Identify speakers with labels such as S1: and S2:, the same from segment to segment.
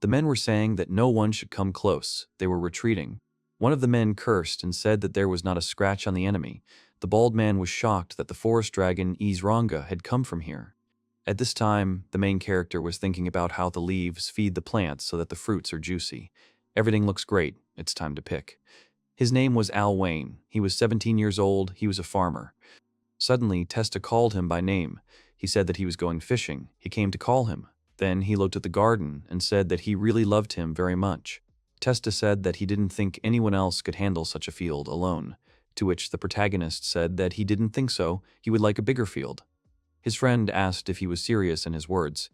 S1: The men were saying that no one should come close. They were retreating. One of the men cursed and said that there was not a scratch on the enemy. The bald man was shocked that the forest dragon Isranga had come from here. At this time, the main character was thinking about how the leaves feed the plants so that the fruits are juicy. Everything looks great. It's time to pick. His name was Al Wayne. He was 17 years old. He was a farmer. Suddenly, Testa called him by name. He said that he was going fishing. He came to call him. Then he looked at the garden and said that he really loved him very much. Testa said that he didn't think anyone else could handle such a field alone, to which the protagonist said that he didn't think so, he would like a bigger field. His friend asked if he was serious in his words.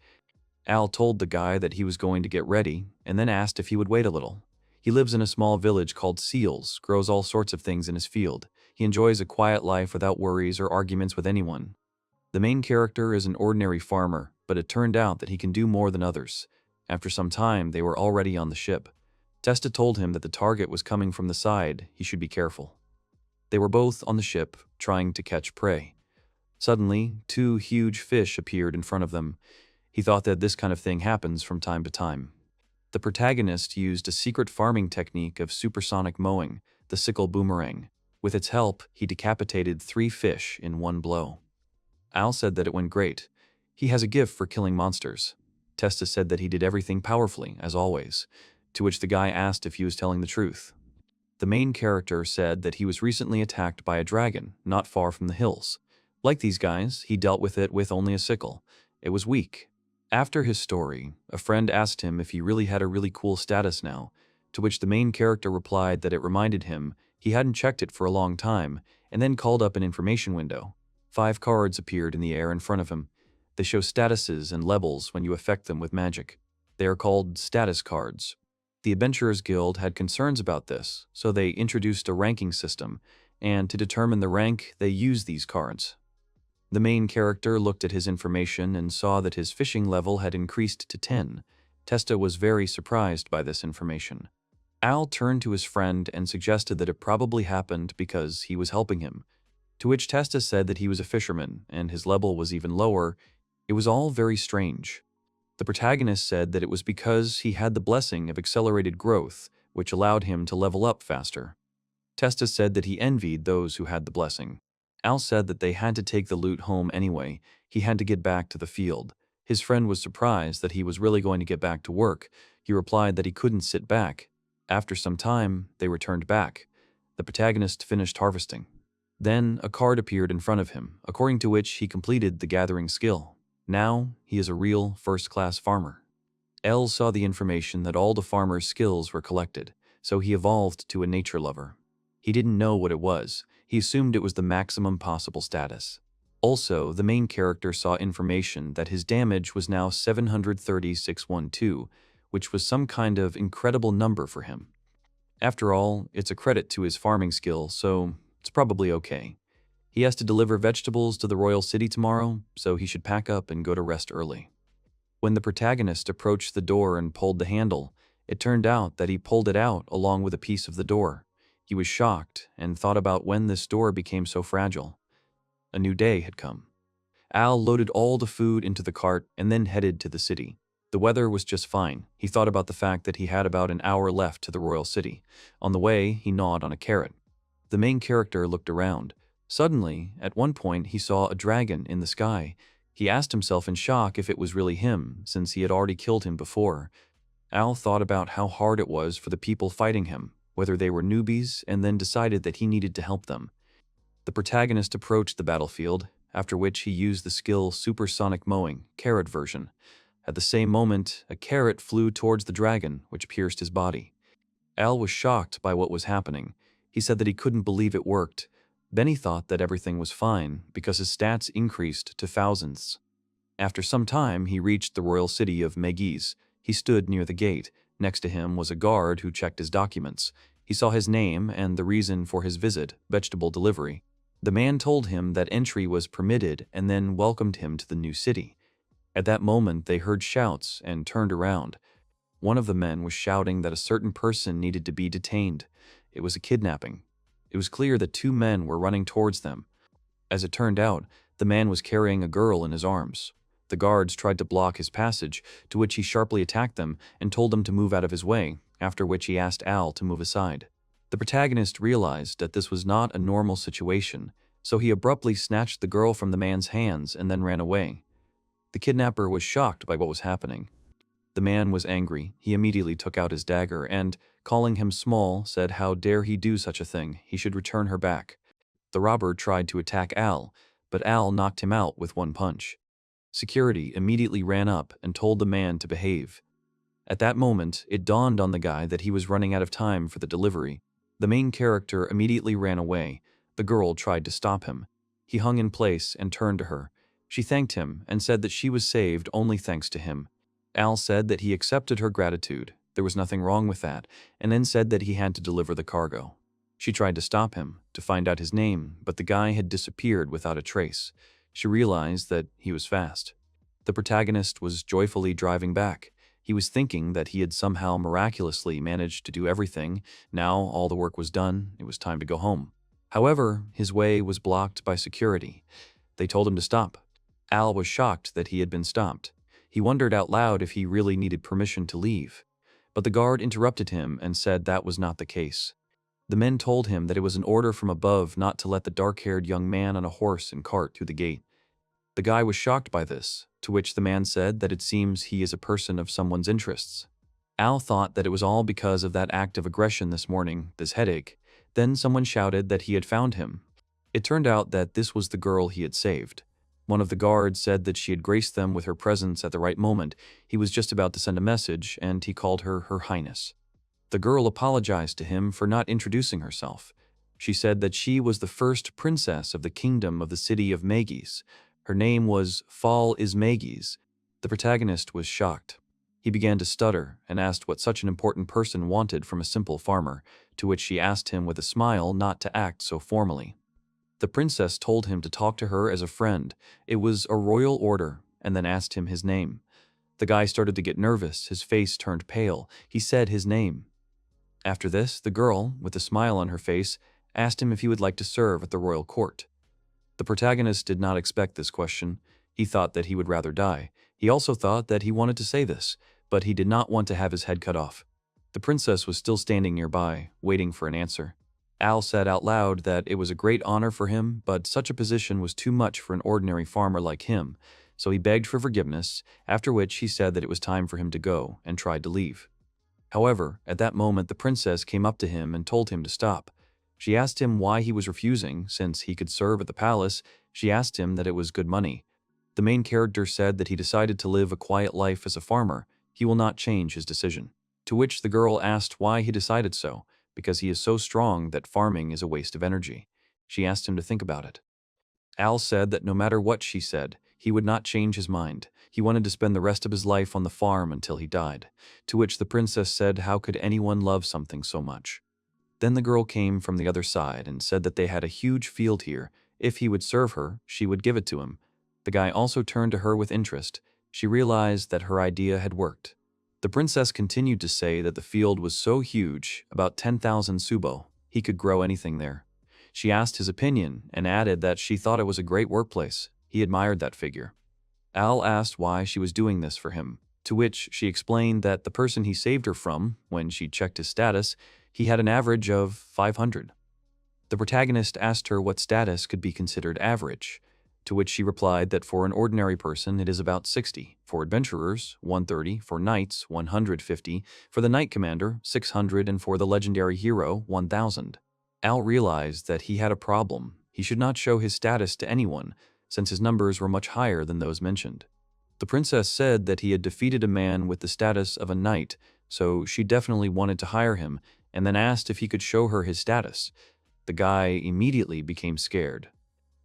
S1: Al told the guy that he was going to get ready, and then asked if he would wait a little. He lives in a small village called Seals, grows all sorts of things in his field. He enjoys a quiet life without worries or arguments with anyone. The main character is an ordinary farmer, but it turned out that he can do more than others. After some time, they were already on the ship. Testa told him that the target was coming from the side, he should be careful. They were both on the ship, trying to catch prey. Suddenly, two huge fish appeared in front of them. He thought that this kind of thing happens from time to time. The protagonist used a secret farming technique of supersonic mowing, the sickle boomerang. With its help, he decapitated 3 fish in one blow. Al said that it went great. He has a gift for killing monsters. Testa said that he did everything powerfully, as always, to which the guy asked if he was telling the truth. The main character said that he was recently attacked by a dragon, not far from the hills. Like these guys, he dealt with it with only a sickle. It was weak. After his story, a friend asked him if he really had a really cool status now, to which the main character replied that it reminded him he hadn't checked it for a long time, and then called up an information window. 5 cards appeared in the air in front of him. They show statuses and levels when you affect them with magic. They are called status cards. The Adventurers Guild had concerns about this, so they introduced a ranking system, and to determine the rank, they used these cards. The main character looked at his information and saw that his fishing level had increased to 10. Testa was very surprised by this information. Al turned to his friend and suggested that it probably happened because he was helping him, to which Testa said that he was a fisherman and his level was even lower. It was all very strange. The protagonist said that it was because he had the blessing of accelerated growth, which allowed him to level up faster. Testa said that he envied those who had the blessing. Al said that they had to take the loot home anyway. He had to get back to the field. His friend was surprised that he was really going to get back to work. He replied that he couldn't sit back. After some time, they returned back. The protagonist finished harvesting. Then, a card appeared in front of him, according to which he completed the gathering skill. Now, he is a real first-class farmer. El saw the information that all the farmer's skills were collected, so he evolved to a nature lover. He didn't know what it was. He assumed it was the maximum possible status. Also, the main character saw information that his damage was now 730,612, which was some kind of incredible number for him. After all, it's a credit to his farming skill, so it's probably okay. He has to deliver vegetables to the royal city tomorrow, so he should pack up and go to rest early. When the protagonist approached the door and pulled the handle, it turned out that he pulled it out along with a piece of the door. He was shocked and thought about when this door became so fragile. A new day had come. Al loaded all the food into the cart and then headed to the city. The weather was just fine. He thought about the fact that he had about an hour left to the royal city. On the way, he gnawed on a carrot. The main character looked around. Suddenly, at one point, he saw a dragon in the sky. He asked himself in shock if it was really him, since he had already killed him before. Al thought about how hard it was for the people fighting him, whether they were newbies, and then decided that he needed to help them. The protagonist approached the battlefield, after which he used the skill Supersonic Mowing, carrot version. At the same moment, a carrot flew towards the dragon, which pierced his body. Al was shocked by what was happening. He said that he couldn't believe it worked. Then he thought that everything was fine, because his stats increased to thousands. After some time, he reached the royal city of Megis. He stood near the gate. Next to him was a guard who checked his documents. He saw his name and the reason for his visit, vegetable delivery. The man told him that entry was permitted and then welcomed him to the new city. At that moment, they heard shouts and turned around. One of the men was shouting that a certain person needed to be detained. It was a kidnapping. It was clear that 2 men were running towards them. As it turned out, the man was carrying a girl in his arms. The guards tried to block his passage, to which he sharply attacked them and told them to move out of his way, after which he asked Al to move aside. The protagonist realized that this was not a normal situation, so he abruptly snatched the girl from the man's hands and then ran away. The kidnapper was shocked by what was happening. The man was angry. He immediately took out his dagger and, calling him small, said how dare he do such a thing, he should return her back. The robber tried to attack Al, but Al knocked him out with one punch. Security immediately ran up and told the man to behave. At that moment, it dawned on the guy that he was running out of time for the delivery. The main character immediately ran away. The girl tried to stop him. He hung in place and turned to her. She thanked him and said that she was saved only thanks to him. Al said that he accepted her gratitude, there was nothing wrong with that, and then said that he had to deliver the cargo. She tried to stop him, to find out his name, but the guy had disappeared without a trace. She realized that he was fast. The protagonist was joyfully driving back. He was thinking that he had somehow miraculously managed to do everything. Now all the work was done, it was time to go home. However, his way was blocked by security. They told him to stop. Al was shocked that he had been stopped. He wondered out loud if he really needed permission to leave. But the guard interrupted him and said that was not the case. The men told him that it was an order from above not to let the dark-haired young man on a horse and cart through the gate. The guy was shocked by this, to which the man said that it seems he is a person of someone's interests. Al thought that it was all because of that act of aggression this morning, this headache. Then someone shouted that he had found him. It turned out that this was the girl he had saved. One of the guards said that she had graced them with her presence at the right moment. He was just about to send a message, and he called her Her Highness. The girl apologized to him for not introducing herself. She said that she was the first princess of the kingdom of the city of Magis. Her name was Fall is Magis. The protagonist was shocked. He began to stutter and asked what such an important person wanted from a simple farmer, to which she asked him with a smile not to act so formally. The princess told him to talk to her as a friend. It was a royal order, and then asked him his name. The guy started to get nervous, his face turned pale. He said his name. After this, the girl, with a smile on her face, asked him if he would like to serve at the royal court. The protagonist did not expect this question. He thought that he would rather die. He also thought that he wanted to say this, but he did not want to have his head cut off. The princess was still standing nearby, waiting for an answer. Al said out loud that it was a great honor for him, but such a position was too much for an ordinary farmer like him, so he begged for forgiveness, after which he said that it was time for him to go, and tried to leave. However, at that moment the princess came up to him and told him to stop. She asked him why he was refusing, since he could serve at the palace. She asked him that it was good money. The main character said that he decided to live a quiet life as a farmer. He will not change his decision. To which the girl asked why he decided so, because he is so strong that farming is a waste of energy. She asked him to think about it. Al said that no matter what she said, he would not change his mind. He wanted to spend the rest of his life on the farm until he died. To which the princess said how could anyone love something so much? Then the girl came from the other side and said that they had a huge field here. If he would serve her, she would give it to him. The guy also turned to her with interest. She realized that her idea had worked. The princess continued to say that the field was so huge, about 10,000 subo, he could grow anything there. She asked his opinion and added that she thought it was a great workplace. He admired that figure. Al asked why she was doing this for him, to which she explained that the person he saved her from, when she checked his status, he had an average of 500. The protagonist asked her what status could be considered average, to which she replied that for an ordinary person it is about 60, for adventurers 130, for knights 150, for the knight commander 600, and for the legendary hero 1000. Al realized that he had a problem. He should not show his status to anyone, since his numbers were much higher than those mentioned. The princess said that he had defeated a man with the status of a knight, so she definitely wanted to hire him, and then asked if he could show her his status. The guy immediately became scared.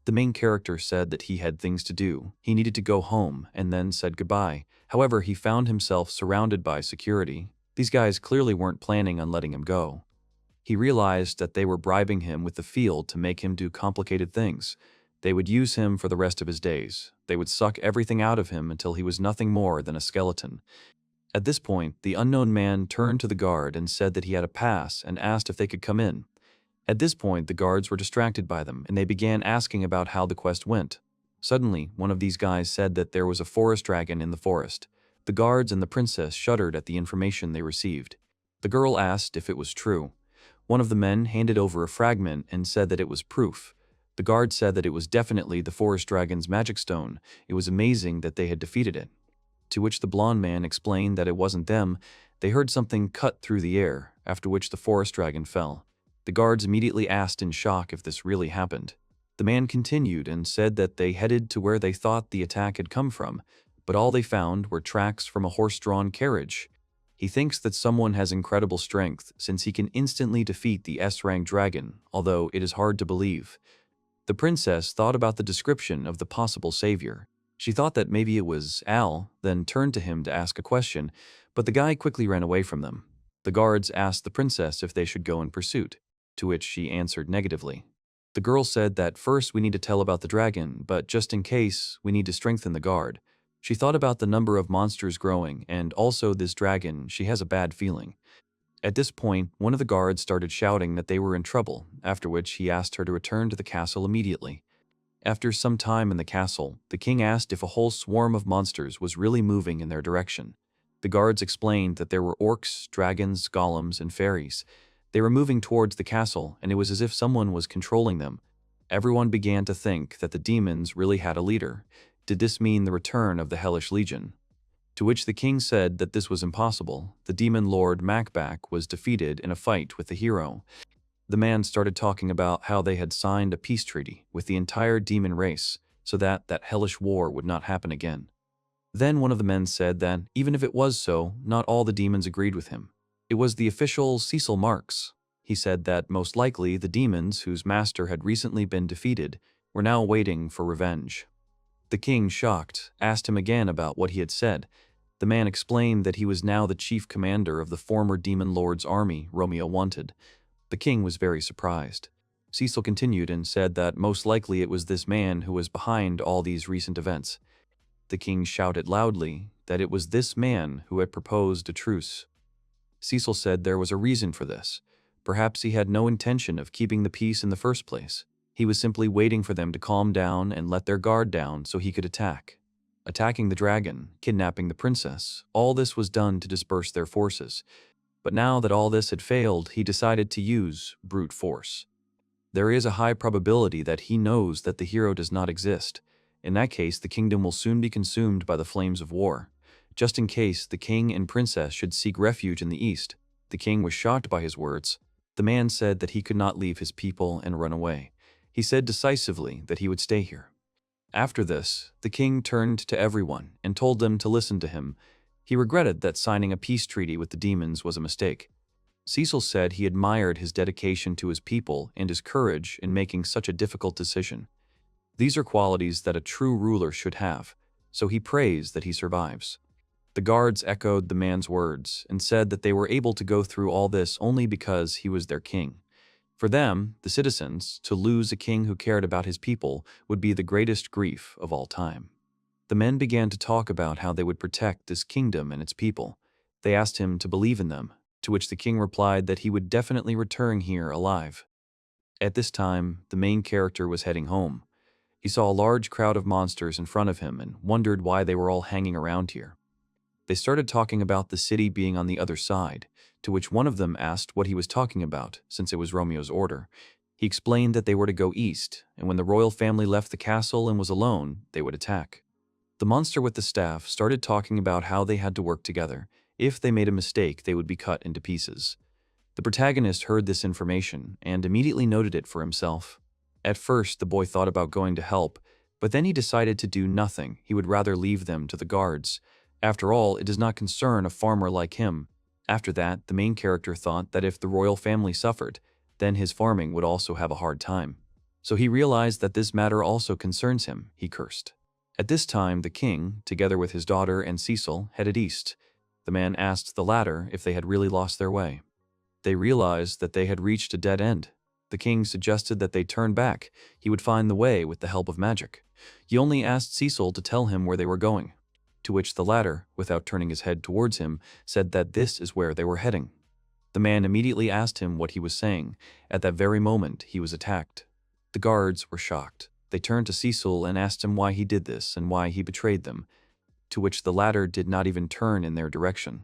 S1: The main character said that he had things to do. He needed to go home, and then said goodbye. However, he found himself surrounded by security. These guys clearly weren't planning on letting him go. He realized that they were bribing him with the field to make him do complicated things. They would use him for the rest of his days. They would suck everything out of him until he was nothing more than a skeleton. At this point, the unknown man turned to the guard and said that he had a pass and asked if they could come in. At this point, the guards were distracted by them, and they began asking about how the quest went. Suddenly, one of these guys said that there was a forest dragon in the forest. The guards and the princess shuddered at the information they received. The girl asked if it was true. One of the men handed over a fragment and said that it was proof. The guard said that it was definitely the forest dragon's magic stone. It was amazing that they had defeated it. To which the blonde man explained that it wasn't them. They heard something cut through the air, after which the forest dragon fell. The guards immediately asked in shock if this really happened. The man continued and said that they headed to where they thought the attack had come from, but all they found were tracks from a horse-drawn carriage. He thinks that someone has incredible strength since he can instantly defeat the S-rank dragon, although it is hard to believe. The princess thought about the description of the possible savior. She thought that maybe it was Al, then turned to him to ask a question, but the guy quickly ran away from them. The guards asked the princess if they should go in pursuit, to which she answered negatively. The girl said that first we need to tell about the dragon, but just in case, we need to strengthen the guard. She thought about the number of monsters growing, and also this dragon, she has a bad feeling. At this point, one of the guards started shouting that they were in trouble, after which he asked her to return to the castle immediately. After some time in the castle, the king asked if a whole swarm of monsters was really moving in their direction. The guards explained that there were orcs, dragons, golems, and fairies. They were moving towards the castle, and it was as if someone was controlling them. Everyone began to think that the demons really had a leader. Did this mean the return of the Hellish Legion? To which the king said that this was impossible. The demon lord Macbach was defeated in a fight with the hero. The man started talking about how they had signed a peace treaty with the entire demon race so that hellish war would not happen again. Then one of the men said that, even if it was so, not all the demons agreed with him. It was the official Cecil Marks. He said that most likely the demons, whose master had recently been defeated, were now waiting for revenge. The king, shocked, asked him again about what he had said. The man explained that he was now the chief commander of the former demon lord's army Romeo wanted. The king was very surprised. Cecil continued and said that most likely it was this man who was behind all these recent events. The king shouted loudly that it was this man who had proposed a truce. Cecil said there was a reason for this. Perhaps he had no intention of keeping the peace in the first place. He was simply waiting for them to calm down and let their guard down so he could attack. Attacking the dragon, kidnapping the princess, all this was done to disperse their forces. But now that all this had failed, he decided to use brute force. There is a high probability that he knows that the hero does not exist. In that case, the kingdom will soon be consumed by the flames of war. Just in case the king and princess should seek refuge in the east. The king was shocked by his words. The man said that he could not leave his people and run away. He said decisively that he would stay here. After this, the king turned to everyone and told them to listen to him. He regretted that signing a peace treaty with the demons was a mistake. Cecil said he admired his dedication to his people and his courage in making such a difficult decision. These are qualities that a true ruler should have, so he prays that he survives. The guards echoed the man's words and said that they were able to go through all this only because he was their king. For them, the citizens, to lose a king who cared about his people would be the greatest grief of all time. The men began to talk about how they would protect this kingdom and its people. They asked him to believe in them, to which the king replied that he would definitely return here alive. At this time, the main character was heading home. He saw a large crowd of monsters in front of him and wondered why they were all hanging around here. They started talking about the city being on the other side, to which one of them asked what he was talking about, since it was Romeo's order. He explained that they were to go east, and when the royal family left the castle and was alone, they would attack. The monster with the staff started talking about how they had to work together. If they made a mistake, they would be cut into pieces. The protagonist heard this information and immediately noted it for himself. At first, the boy thought about going to help, but then he decided to do nothing. He would rather leave them to the guards. After all, it does not concern a farmer like him. After that, the main character thought that if the royal family suffered, then his farming would also have a hard time. So he realized that this matter also concerns him. He cursed. At this time, the king, together with his daughter and Cecil, headed east. The man asked the latter if they had really lost their way. They realized that they had reached a dead end. The king suggested that they turn back. He would find the way with the help of magic. He only asked Cecil to tell him where they were going, to which the latter, without turning his head towards him, said that this is where they were heading. The man immediately asked him what he was saying. At that very moment, he was attacked. The guards were shocked. They turned to Cecil and asked him why he did this and why he betrayed them, to which the latter did not even turn in their direction.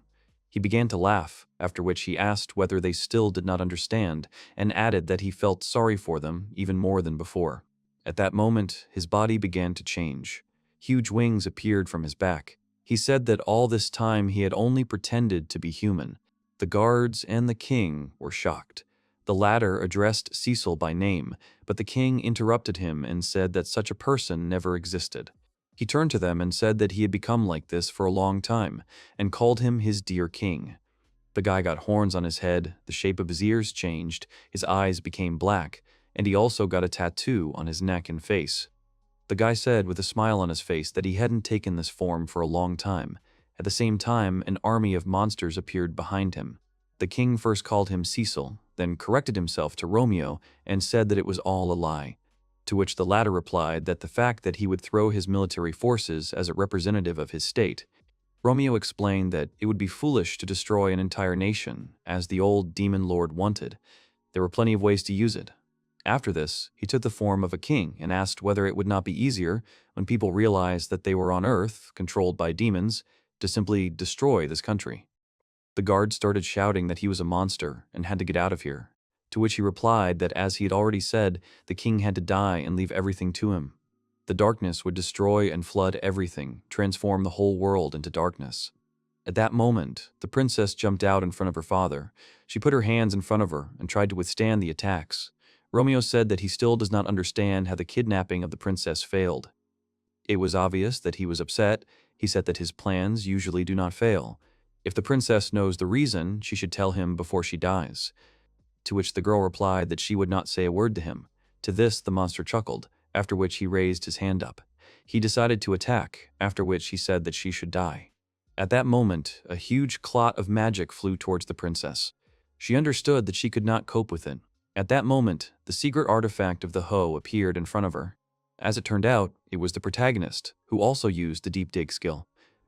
S1: He began to laugh, after which he asked whether they still did not understand, and added that he felt sorry for them even more than before. At that moment, his body began to change. Huge wings appeared from his back. He said that all this time he had only pretended to be human. The guards and the king were shocked. The latter addressed Cecil by name, but the king interrupted him and said that such a person never existed. He turned to them and said that he had become like this for a long time, and called him his dear king. The guy got horns on his head, the shape of his ears changed, his eyes became black, and he also got a tattoo on his neck and face. The guy said with a smile on his face that he hadn't taken this form for a long time. At the same time, an army of monsters appeared behind him. The king first called him Cecil, then corrected himself to Romeo and said that it was all a lie. To which the latter replied that the fact that he would throw his military forces as a representative of his state. Romeo explained that it would be foolish to destroy an entire nation, as the old demon lord wanted. There were plenty of ways to use it. After this, he took the form of a king and asked whether it would not be easier, when people realized that they were on Earth, controlled by demons, to simply destroy this country. The guards started shouting that he was a monster and had to get out of here, to which he replied that as he had already said, the king had to die and leave everything to him. The darkness would destroy and flood everything, transform the whole world into darkness. At that moment, the princess jumped out in front of her father. She put her hands in front of her and tried to withstand the attacks. Romeo said that he still does not understand how the kidnapping of the princess failed. It was obvious that he was upset. He said that his plans usually do not fail. If the princess knows the reason, she should tell him before she dies. To which the girl replied that she would not say a word to him. To this, the monster chuckled, after which he raised his hand up. He decided to attack, after which he said that she should die. At that moment, a huge clot of magic flew towards the princess. She understood that she could not cope with it. At that moment, the secret artifact of the hoe appeared in front of her. As it turned out, it was the protagonist, who also used the deep dig skill.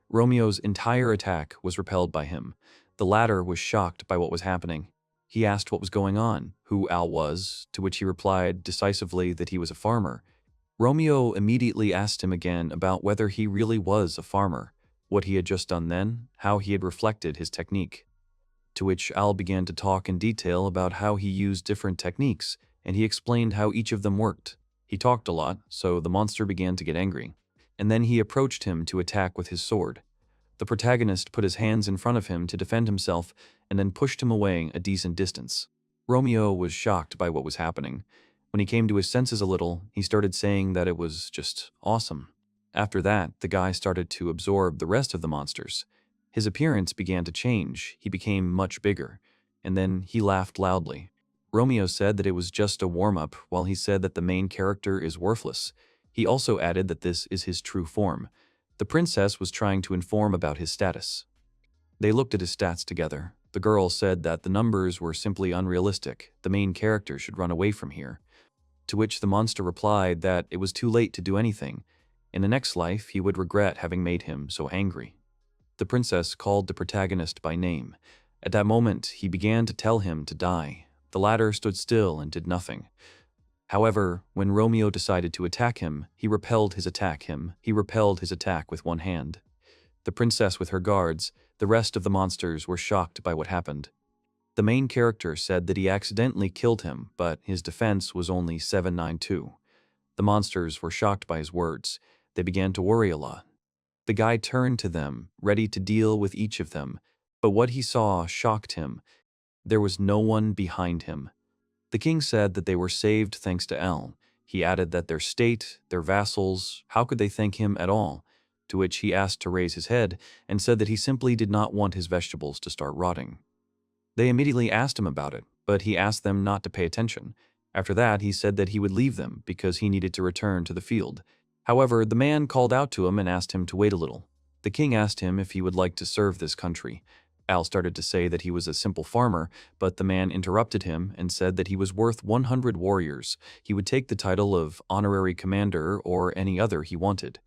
S1: Romeo's entire attack was repelled by him. The latter was shocked by what was happening. He asked what was going on, who Al was, to which he replied decisively that he was a farmer. Romeo immediately asked him again about whether he really was a farmer, what he had just done then, how he had reflected his technique. To which Al began to talk in detail about how he used different techniques, and he explained how each of them worked. He talked a lot, so the monster began to get angry, and then he approached him to attack with his sword. The protagonist put his hands in front of him to defend himself and then pushed him away a decent distance. Romeo was shocked by what was happening. When he came to his senses a little, he started saying that it was just awesome. After that, the guy started to absorb the rest of the monsters. His appearance began to change, he became much bigger, and then he laughed loudly. Romeo said that it was just a warm-up, while he said that the main character is worthless. He also added that this is his true form. The princess was trying to inform about his status. They looked at his stats together. The girl said that the numbers were simply unrealistic, the main character should run away from here. To which the monster replied that it was too late to do anything. In the next life, he would regret having made him so angry. The princess called the protagonist by name. At that moment, he began to tell him to die. The latter stood still and did nothing. However, when Romeo decided to attack him, he repelled his attack with one hand. The princess with her guards, the rest of the monsters were shocked by what happened. The main character said that he accidentally killed him, but his defense was only 792. The monsters were shocked by his words. They began to worry a lot. The guy turned to them, ready to deal with each of them, but what he saw shocked him. There was no one behind him. The king said that they were saved thanks to El. He added that their state, their vassals, how could they thank him at all? To which he asked to raise his head and said that he simply did not want his vegetables to start rotting. They immediately asked him about it, but he asked them not to pay attention. After that, he said that he would leave them because he needed to return to the field. However, the man called out to him and asked him to wait a little. The king asked him if he would like to serve this country. Al started to say that he was a simple farmer, but the man interrupted him and said that he was worth 100 warriors. He would take the title of honorary commander or any other he wanted.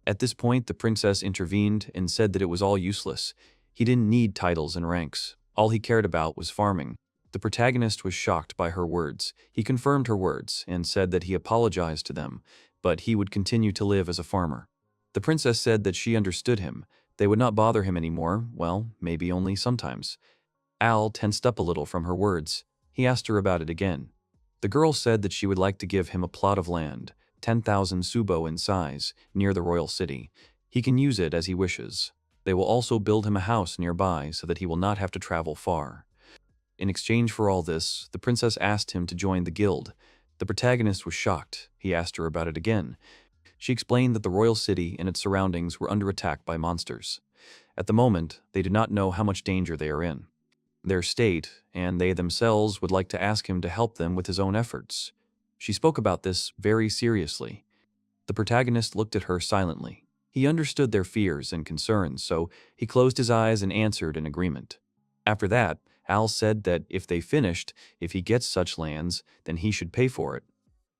S1: At this point, the princess intervened and said that it was all useless. He didn't need titles and ranks. All he cared about was farming. The protagonist was shocked by her words. He confirmed her words and said that he apologized to them, but he would continue to live as a farmer. The princess said that she understood him. They would not bother him anymore, well, maybe only sometimes. Al tensed up a little from her words. He asked her about it again. The girl said that she would like to give him a plot of land, 10,000 subo in size, near the royal city. He can use it as he wishes. They will also build him a house nearby so that he will not have to travel far. In exchange for all this, the princess asked him to join the guild. The protagonist was shocked. He asked her about it again. She explained that the royal city and its surroundings were under attack by monsters. At the moment, they do not know how much danger they are in. Their state, and they themselves would like to ask him to help them with his own efforts. She spoke about this very seriously. The protagonist looked at her silently. He understood their fears and concerns, so he closed his eyes and answered in agreement. After that, Al said that if he gets such lands, then he should pay for it.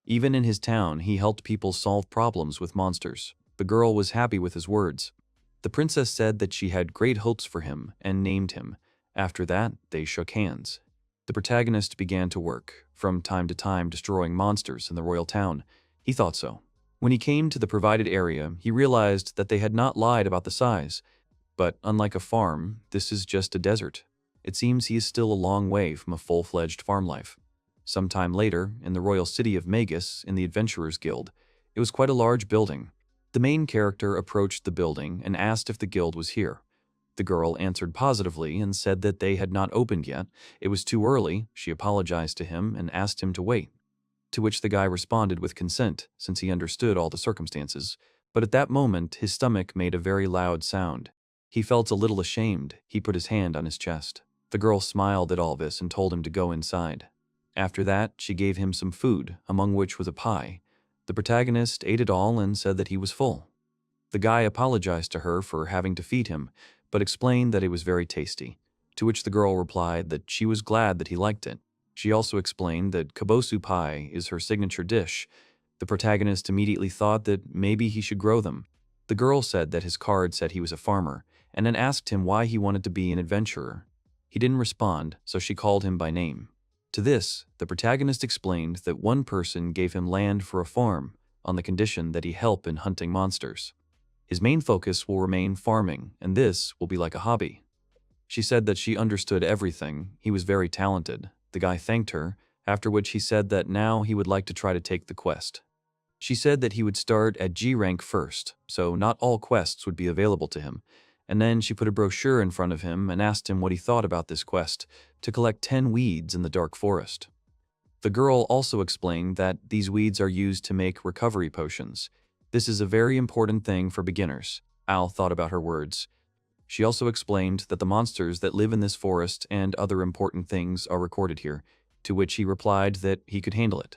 S1: Even in his town, he helped people solve problems with monsters. The girl was happy with his words. The princess said that she had great hopes for him and named him. After that, they shook hands. The protagonist began to work, from time to time destroying monsters in the royal town. He thought so. When he came to the provided area, he realized that they had not lied about the size. But unlike a farm, this is just a desert. It seems he is still a long way from a full-fledged farm life. Sometime later, in the royal city of Magus, in the Adventurers Guild, it was quite a large building. The main character approached the building and asked if the guild was here. The girl answered positively and said that they had not opened yet. It was too early. She apologized to him and asked him to wait. To which the guy responded with consent, since he understood all the circumstances. But at that moment, his stomach made a very loud sound. He felt a little ashamed. He put his hand on his chest. The girl smiled at all this and told him to go inside. After that, she gave him some food, among which was a pie. The protagonist ate it all and said that he was full. The guy apologized to her for having to feed him, but explained that it was very tasty, to which the girl replied that she was glad that he liked it. She also explained that kabosu pie is her signature dish. The protagonist immediately thought that maybe he should grow them. The girl said that his card said he was a farmer, and then asked him why he wanted to be an adventurer. He didn't respond, so she called him by name. To this, the protagonist explained that one person gave him land for a farm on the condition that he help in hunting monsters. His main focus will remain farming, and this will be like a hobby. She said that she understood everything. He was very talented. The guy thanked her, after which he said that now he would like to try to take the quest. She said that he would start at G rank first, so not all quests would be available to him. And then she put a brochure in front of him and asked him what he thought about this quest, to collect 10 weeds in the dark forest. The girl also explained that these weeds are used to make recovery potions. This is a very important thing for beginners. Al thought about her words. She also explained that the monsters that live in this forest and other important things are recorded here, to which he replied that he could handle it.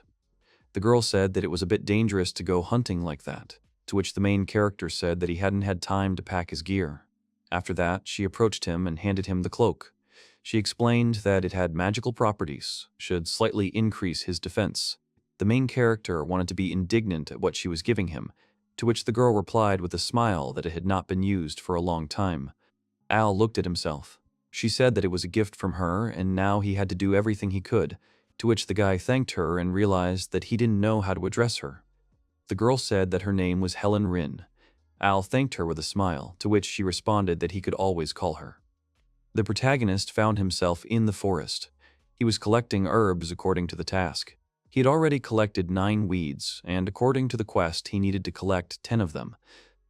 S1: The girl said that it was a bit dangerous to go hunting like that, to which the main character said that he hadn't had time to pack his gear. After that, she approached him and handed him the cloak. She explained that it had magical properties, should slightly increase his defense. The main character wanted to be indignant at what she was giving him, to which the girl replied with a smile that it had not been used for a long time. Al looked at himself. She said that it was a gift from her, and now he had to do everything he could, to which the guy thanked her and realized that he didn't know how to address her. The girl said that her name was Helen Rin. Al thanked her with a smile, to which she responded that he could always call her. The protagonist found himself in the forest. He was collecting herbs according to the task. He had already collected 9 weeds, and according to the quest, he needed to collect 10 of them.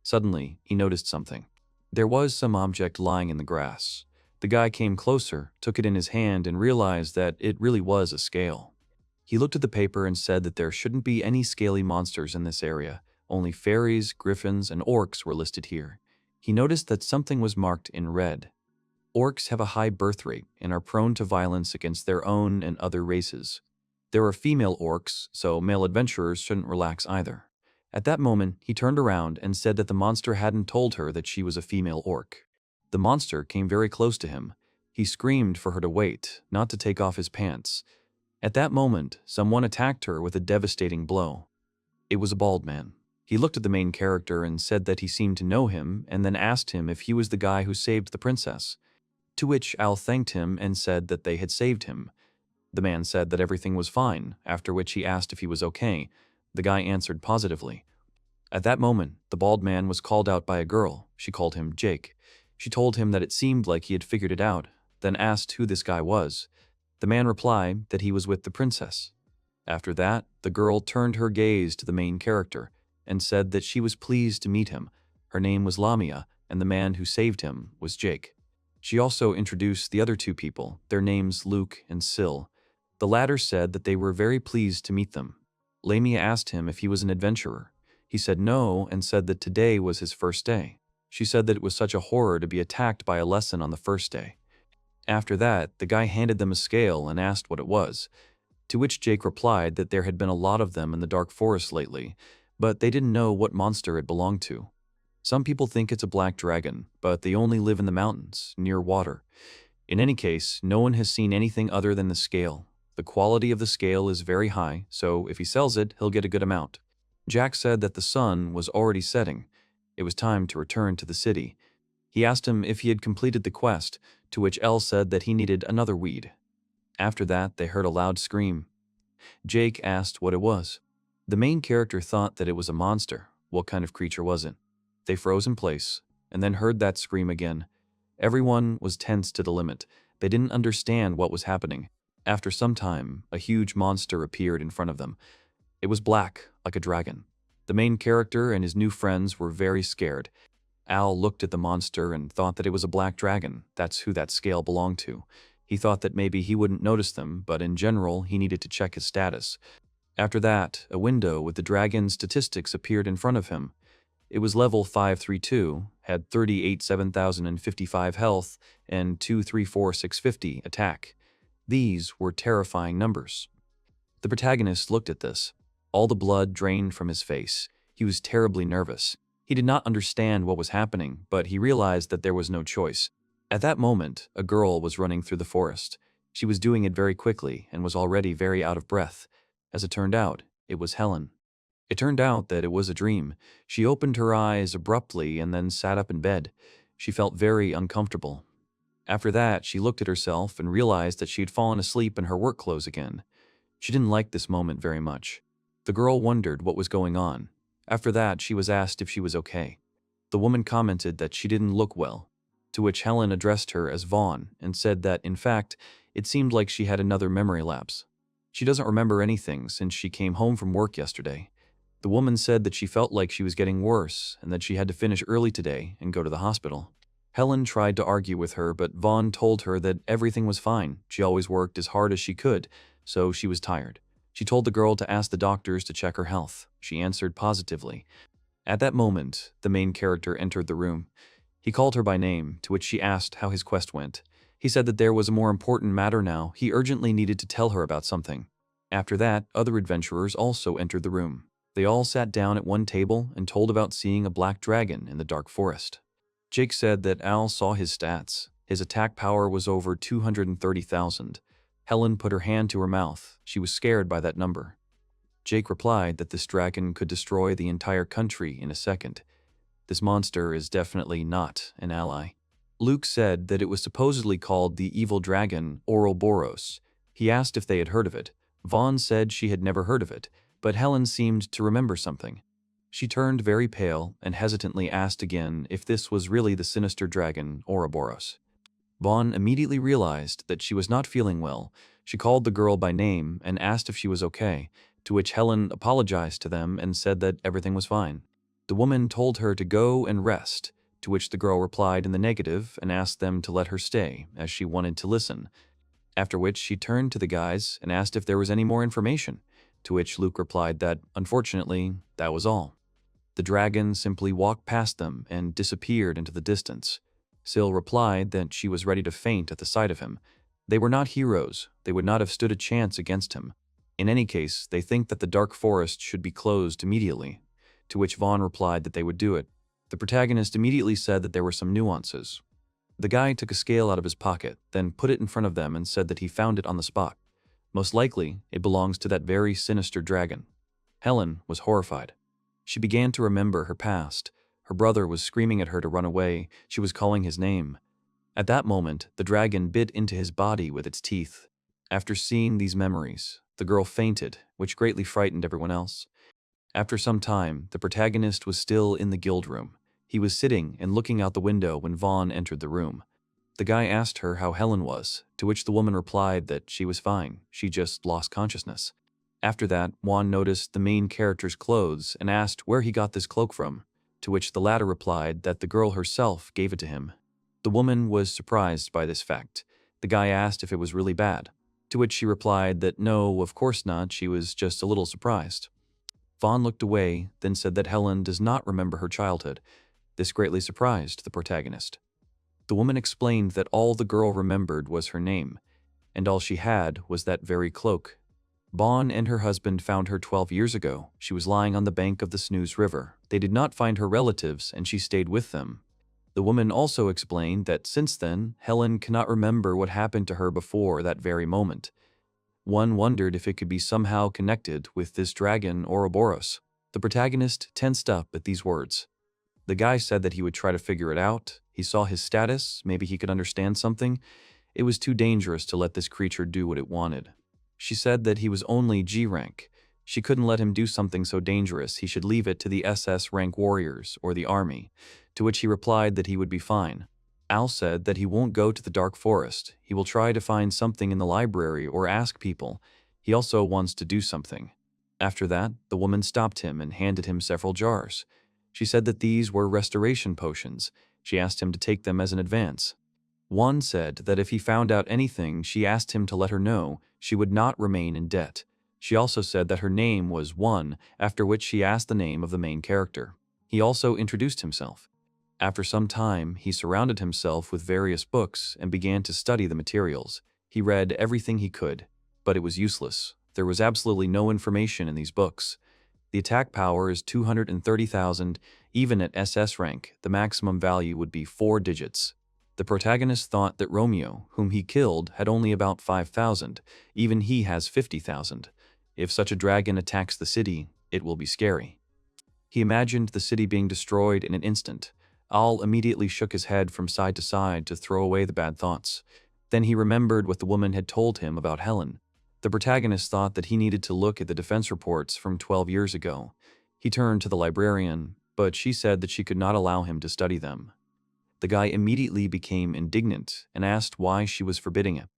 S1: Suddenly, he noticed something. There was some object lying in the grass. The guy came closer, took it in his hand, and realized that it really was a scale. He looked at the paper and said that there shouldn't be any scaly monsters in this area. Only fairies, griffins, and orcs were listed here. He noticed that something was marked in red. Orcs have a high birth rate and are prone to violence against their own and other races. There are female orcs, so male adventurers shouldn't relax either. At that moment, he turned around and said that the monster hadn't told her that she was a female orc. The monster came very close to him. He screamed for her to wait, not to take off his pants. At that moment, someone attacked her with a devastating blow. It was a bald man. He looked at the main character and said that he seemed to know him, and then asked him if he was the guy who saved the princess. To which Al thanked him and said that they had saved him. The man said that everything was fine, after which he asked if he was okay. The guy answered positively. At that moment, the bald man was called out by a girl. She called him Jake. She told him that it seemed like he had figured it out, then asked who this guy was. The man replied that he was with the princess. After that, the girl turned her gaze to the main character and said that she was pleased to meet him. Her name was Lamia, and the man who saved him was Jake. She also introduced the other two people, their names Luke and Sil. The latter said that they were very pleased to meet them. Lamia asked him if he was an adventurer. He said no and said that today was his first day. She said that it was such a horror to be attacked by a lesson on the first day. After that, the guy handed them a scale and asked what it was, to which Jake replied that there had been a lot of them in the dark forest lately, but they didn't know what monster it belonged to. Some people think it's a black dragon, but they only live in the mountains, near water. In any case, no one has seen anything other than the scale. The quality of the scale is very high, so if he sells it, he'll get a good amount. Jack said that the sun was already setting. It was time to return to the city. He asked him if he had completed the quest, to which Elle said that he needed another weed. After that, they heard a loud scream. Jake asked what it was. The main character thought that it was a monster. What kind of creature was it? They froze in place, and then heard that scream again. Everyone was tense to the limit. They didn't understand what was happening. After some time, a huge monster appeared in front of them. It was black, like a dragon. The main character and his new friends were very scared. Al looked at the monster and thought that it was a black dragon. That's who that scale belonged to. He thought that maybe he wouldn't notice them, but in general, he needed to check his status. After that, a window with the dragon's statistics appeared in front of him. It was level 532, had 38,7055 health, and 234,650 attack. These were terrifying numbers. The protagonist looked at this. All the blood drained from his face. He was terribly nervous. He did not understand what was happening, but he realized that there was no choice. At that moment, a girl was running through the forest. She was doing it very quickly and was already very out of breath. As it turned out, it was Helen. It turned out that it was a dream. She opened her eyes abruptly and then sat up in bed. She felt very uncomfortable. After that, she looked at herself and realized that she had fallen asleep in her work clothes again. She didn't like this moment very much. The girl wondered what was going on. After that, she was asked if she was okay. The woman commented that she didn't look well, to which Helen addressed her as Vaughn and said that, in fact, it seemed like she had another memory lapse. She doesn't remember anything since she came home from work yesterday. The woman said that she felt like she was getting worse and that she had to finish early today and go to the hospital. Helen tried to argue with her, but Vaughn told her that everything was fine. She always worked as hard as she could, so she was tired. She told the girl to ask the doctors to check her health. She answered positively. At that moment, the main character entered the room. He called her by name, to which she asked how his quest went. He said that there was a more important matter now. He urgently needed to tell her about something. After that, other adventurers also entered the room. They all sat down at one table and told about seeing a black dragon in the dark forest. Jake said that Al saw his stats. His attack power was over 230,000. Helen put her hand to her mouth. She was scared by that number. Jake replied that this dragon could destroy the entire country in a second. This monster is definitely not an ally. Luke said that it was supposedly called the evil dragon Ouroboros. He asked if they had heard of it. Vaughn said she had never heard of it, but Helen seemed to remember something. She turned very pale and hesitantly asked again if this was really the sinister dragon Ouroboros. Vaughn immediately realized that she was not feeling well. She called the girl by name and asked if she was okay, to which Helen apologized to them and said that everything was fine. The woman told her to go and rest, to which the girl replied in the negative and asked them to let her stay, as she wanted to listen. After which she turned to the guys and asked if there was any more information, to which Luke replied that, unfortunately, that was all. The dragon simply walked past them and disappeared into the distance. Sil replied that she was ready to faint at the sight of him. They were not heroes. They would not have stood a chance against him. In any case, they think that the dark forest should be closed immediately, to which Vaughn replied that they would do it. The protagonist immediately said that there were some nuances. The guy took a scale out of his pocket, then put it in front of them and said that he found it on the spot. Most likely, it belongs to that very sinister dragon. Helen was horrified. She began to remember her past. Her brother was screaming at her to run away. She was calling his name. At that moment, the dragon bit into his body with its teeth. After seeing these memories, the girl fainted, which greatly frightened everyone else. After some time, the protagonist was still in the guild room. He was sitting and looking out the window when Vaughn entered the room. The guy asked her how Helen was, to which the woman replied that she was fine, she just lost consciousness. After that, Juan noticed the main character's clothes and asked where he got this cloak from, to which the latter replied that the girl herself gave it to him. The woman was surprised by this fact. The guy asked if it was really bad, to which she replied that no, of course not, she was just a little surprised. Vaughn looked away, then said that Helen does not remember her childhood. This greatly surprised the protagonist. The woman explained that all the girl remembered was her name, and all she had was that very cloak. Vaughn and her husband found her 12 years ago. She was lying on the bank of the Snooze River. They did not find her relatives, and she stayed with them. The woman also explained that since then, Helen cannot remember what happened to her before that very moment. One wondered if it could be somehow connected with this dragon Ouroboros. The protagonist tensed up at these words. The guy said that he would try to figure it out. He saw his status, maybe he could understand something. It was too dangerous to let this creature do what it wanted. She said that he was only G rank. She couldn't let him do something so dangerous, he should leave it to the SS rank warriors or the army, to which he replied that he would be fine. Al said that he won't go to the dark forest. He will try to find something in the library or ask people. He also wants to do something. After that, the woman stopped him and handed him several jars. She said that these were restoration potions. She asked him to take them as an advance. One said that if he found out anything, she asked him to let her know she would not remain in debt. She also said that her name was One, after which she asked the name of the main character. He also introduced himself. After some time, he surrounded himself with various books and began to study the materials. He read everything he could, but it was useless. There was absolutely no information in these books. The attack power is 230,000. Even at SS rank, the maximum value would be 4 digits. The protagonist thought that Romeo, whom he killed, had only about 5,000. Even he has 50,000. If such a dragon attacks the city, it will be scary. He imagined the city being destroyed in an instant. Al immediately shook his head from side to side to throw away the bad thoughts. Then he remembered what the woman had told him about Helen. The protagonist thought that he needed to look at the defense reports from 12 years ago. He turned to the librarian, but she said that she could not allow him to study them. The guy immediately became indignant and asked why she was forbidding it.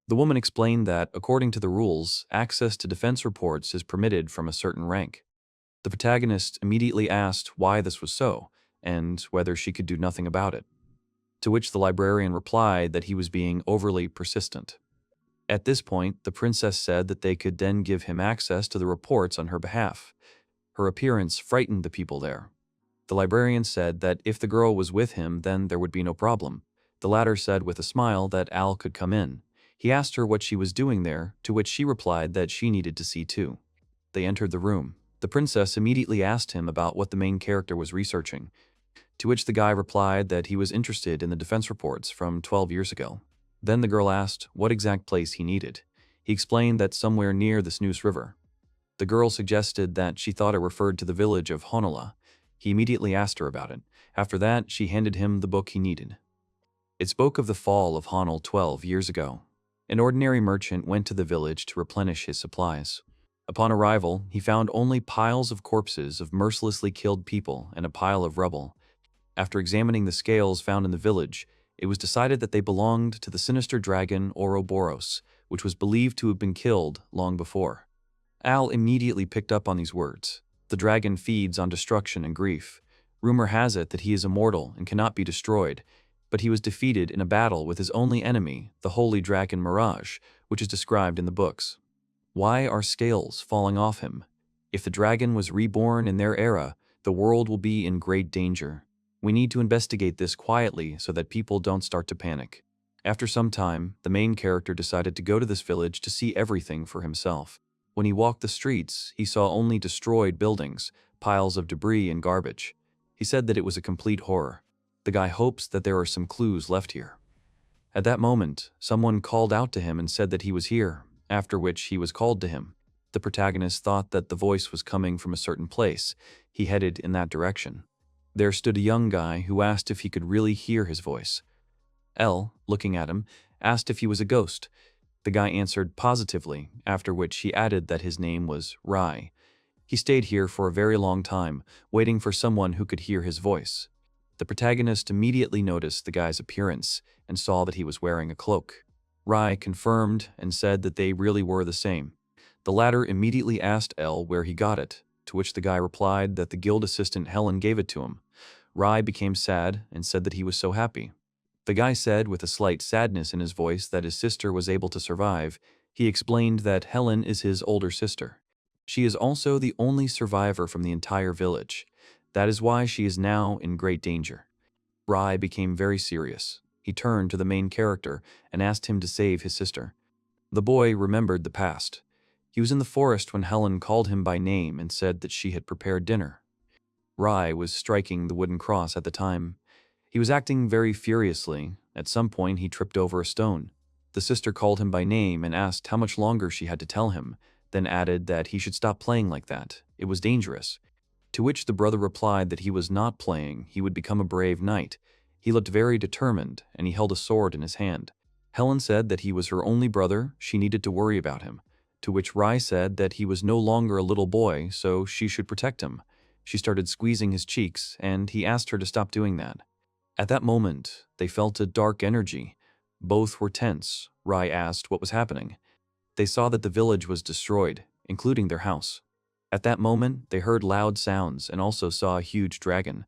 S1: The woman explained that, according to the rules, access to defense reports is permitted from a certain rank. The protagonist immediately asked why this was so, and whether she could do nothing about it. To which the librarian replied that he was being overly persistent. At this point, the princess said that they could then give him access to the reports on her behalf. Her appearance frightened the people there. The librarian said that if the girl was with him, then there would be no problem. The latter said with a smile that Al could come in. He asked her what she was doing there, to which she replied that she needed to see too. They entered the room. The princess immediately asked him about what the main character was researching, to which the guy replied that he was interested in the defense reports from 12 years ago. Then the girl asked what exact place he needed. He explained that somewhere near the Snooze River. The girl suggested that she thought it referred to the village of Honolulu. He immediately asked her about it. After that, she handed him the book he needed. It spoke of the fall of Honolulu 12 years ago. An ordinary merchant went to the village to replenish his supplies. Upon arrival, he found only piles of corpses of mercilessly killed people and a pile of rubble. After examining the scales found in the village, it was decided that they belonged to the sinister dragon Ouroboros, which was believed to have been killed long before. Al immediately picked up on these words. The dragon feeds on destruction and grief. Rumor has it that he is immortal and cannot be destroyed, but he was defeated in a battle with his only enemy, the holy dragon Mirage, which is described in the books. Why are scales falling off him? If the dragon was reborn in their era, the world will be in great danger. We need to investigate this quietly so that people don't start to panic. After some time, the main character decided to go to this village to see everything for himself. When he walked the streets, he saw only destroyed buildings, piles of debris and garbage. He said that it was a complete horror. The guy hopes that there are some clues left here. At that moment, someone called out to him and said that he was here, after which he was called to him. The protagonist thought that the voice was coming from a certain place. He headed in that direction. There stood a young guy who asked if he could really hear his voice. L, looking at him, asked if he was a ghost. The guy answered positively, after which he added that his name was Rai. He stayed here for a very long time, waiting for someone who could hear his voice. The protagonist immediately noticed the guy's appearance and saw that he was wearing a cloak. Rai confirmed and said that they really were the same. The latter immediately asked L where he got it, to which the guy replied that the guild assistant Helen gave it to him. Rai became sad and said that he was so happy. The guy said with a slight sadness in his voice that his sister was able to survive. He explained that Helen is his older sister. She is also the only survivor from the entire village. That is why she is now in great danger. Rai became very serious. He turned to the main character and asked him to save his sister. The boy remembered the past. He was in the forest when Helen called him by name and said that she had prepared dinner. Rai was striking the wooden cross at the time. He was acting very furiously. At some point, he tripped over a stone. The sister called him by name and asked how much longer she had to tell him, then added that he should stop playing like that. It was dangerous. To which the brother replied that he was not playing, he would become a brave knight. He looked very determined, and he held a sword in his hand. Helen said that he was her only brother, she needed to worry about him. To which Rai said that he was no longer a little boy, so she should protect him. She started squeezing his cheeks, and he asked her to stop doing that. At that moment, they felt a dark energy. Both were tense. Rai asked what was happening. They saw that the village was destroyed, including their house. At that moment, they heard loud sounds and also saw a huge dragon.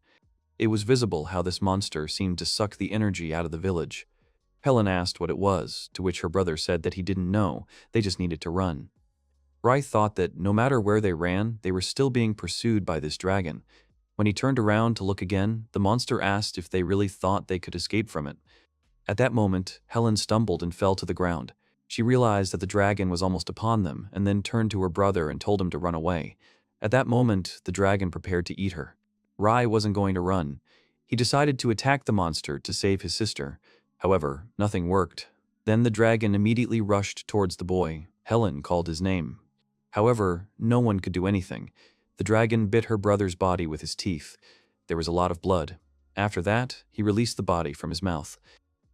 S1: It was visible how this monster seemed to suck the energy out of the village. Helen asked what it was, to which her brother said that he didn't know, they just needed to run. Rai thought that no matter where they ran, they were still being pursued by this dragon. When he turned around to look again, the monster asked if they really thought they could escape from it. At that moment, Helen stumbled and fell to the ground. She realized that the dragon was almost upon them and then turned to her brother and told him to run away. At that moment, the dragon prepared to eat her. Rai wasn't going to run. He decided to attack the monster to save his sister. However, nothing worked. Then the dragon immediately rushed towards the boy. Helen called his name. However, no one could do anything. The dragon bit her brother's body with his teeth. There was a lot of blood. After that, he released the body from his mouth.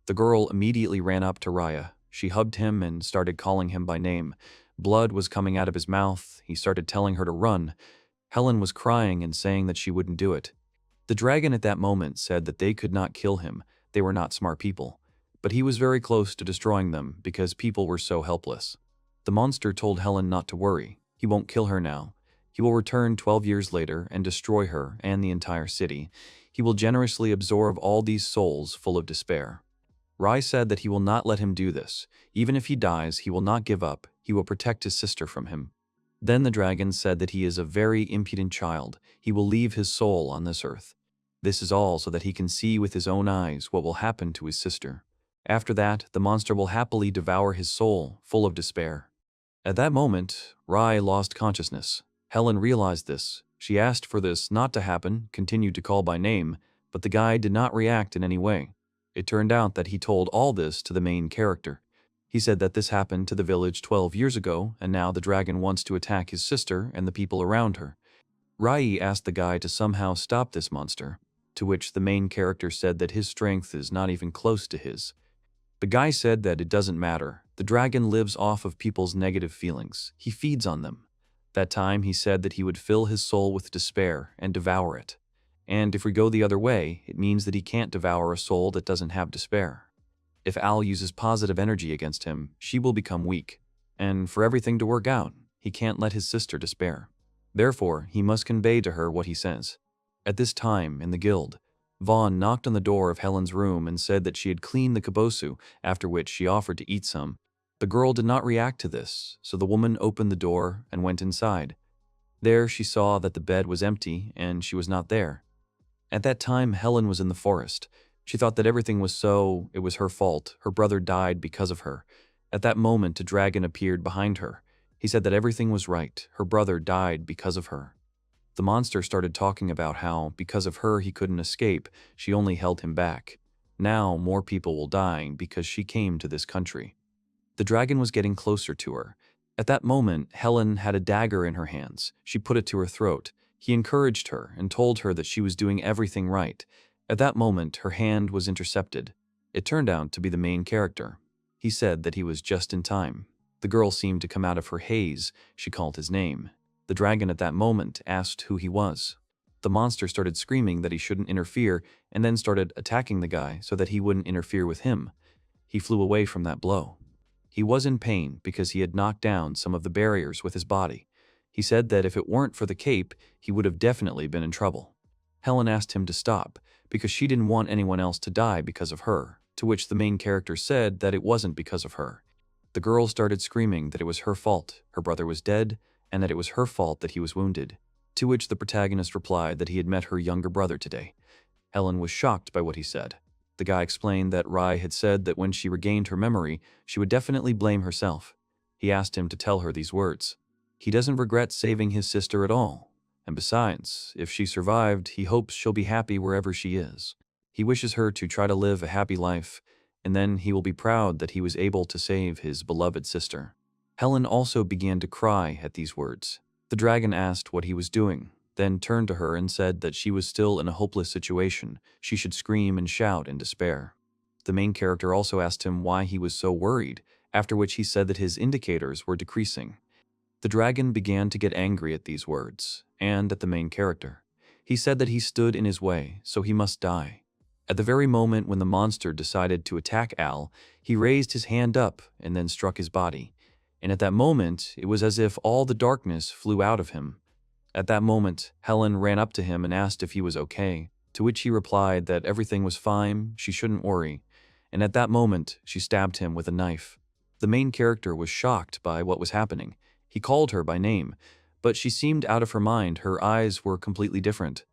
S1: The girl immediately ran up to Raya. She hugged him and started calling him by name. Blood was coming out of his mouth. He started telling her to run. Helen was crying and saying that she wouldn't do it. The dragon at that moment said that they could not kill him. They were not smart people. But he was very close to destroying them because people were so helpless. The monster told Helen not to worry. He won't kill her now. He will return 12 years later and destroy her and the entire city. He will generously absorb all these souls full of despair. Rai said that he will not let him do this. Even if he dies, he will not give up. He will protect his sister from him. Then the dragon said that he is a very impudent child. He will leave his soul on this earth. This is all so that he can see with his own eyes what will happen to his sister. After that, the monster will happily devour his soul, full of despair. At that moment, Rai lost consciousness. Helen realized this. She asked for this not to happen, continued to call by name, but the guy did not react in any way. It turned out that he told all this to the main character. He said that this happened to the village 12 years ago, and now the dragon wants to attack his sister and the people around her. Rai asked the guy to somehow stop this monster, to which the main character said that his strength is not even close to his. The guy said that it doesn't matter. The dragon lives off of people's negative feelings. He feeds on them. That time he said that he would fill his soul with despair and devour it. And if we go the other way, it means that he can't devour a soul that doesn't have despair. If Al uses positive energy against him, she will become weak. And for everything to work out, he can't let his sister despair. Therefore, he must convey to her what he says. At this time, in the guild, Vaughn knocked on the door of Helen's room and said that she had cleaned the kabosu, after which she offered to eat some. The girl did not react to this, so the woman opened the door and went inside. There she saw that the bed was empty and she was not there. At that time, Helen was in the forest. She thought that everything was so, it was her fault. Her brother died because of her. At that moment, a dragon appeared behind her. He said that everything was right. Her brother died because of her. The monster started talking about how, because of her, he couldn't escape. She only held him back. Now, more people will die because she came to this country. The dragon was getting closer to her. At that moment, Helen had a dagger in her hands. She put it to her throat. He encouraged her and told her that she was doing everything right. At that moment, her hand was intercepted. It turned out to be the main character. He said that he was just in time. The girl seemed to come out of her haze. She called his name. The dragon at that moment asked who he was. The monster started screaming that he shouldn't interfere and then started attacking the guy so that he wouldn't interfere with him. He flew away from that blow. He was in pain because he had knocked down some of the barriers with his body. He said that if it weren't for the cape, he would have definitely been in trouble. Helen asked him to stop because she didn't want anyone else to die because of her, to which the main character said that it wasn't because of her. The girl started screaming that it was her fault, her brother was dead, and that it was her fault that he was wounded, to which the protagonist replied that he had met her younger brother today. Helen was shocked by what he said. The guy explained that Rai had said that when she regained her memory, she would definitely blame herself. He asked him to tell her these words. He doesn't regret saving his sister at all. And besides, if she survived, he hopes she'll be happy wherever she is. He wishes her to try to live a happy life, and then he will be proud that he was able to save his beloved sister. Helen also began to cry at these words. The dragon asked what he was doing, then turned to her and said that she was still in a hopeless situation. She should scream and shout in despair. The main character also asked him why he was so worried, after which he said that his indicators were decreasing. The dragon began to get angry at these words, and at the main character. He said that he stood in his way, so he must die. At the very moment when the monster decided to attack Al, he raised his hand up and then struck his body. And at that moment, it was as if all the darkness flew out of him. At that moment, Helen ran up to him and asked if he was okay, to which he replied that everything was fine, she shouldn't worry. And at that moment, she stabbed him with a knife. The main character was shocked by what was happening. He called her by name, but she seemed out of her mind. Her eyes were completely different.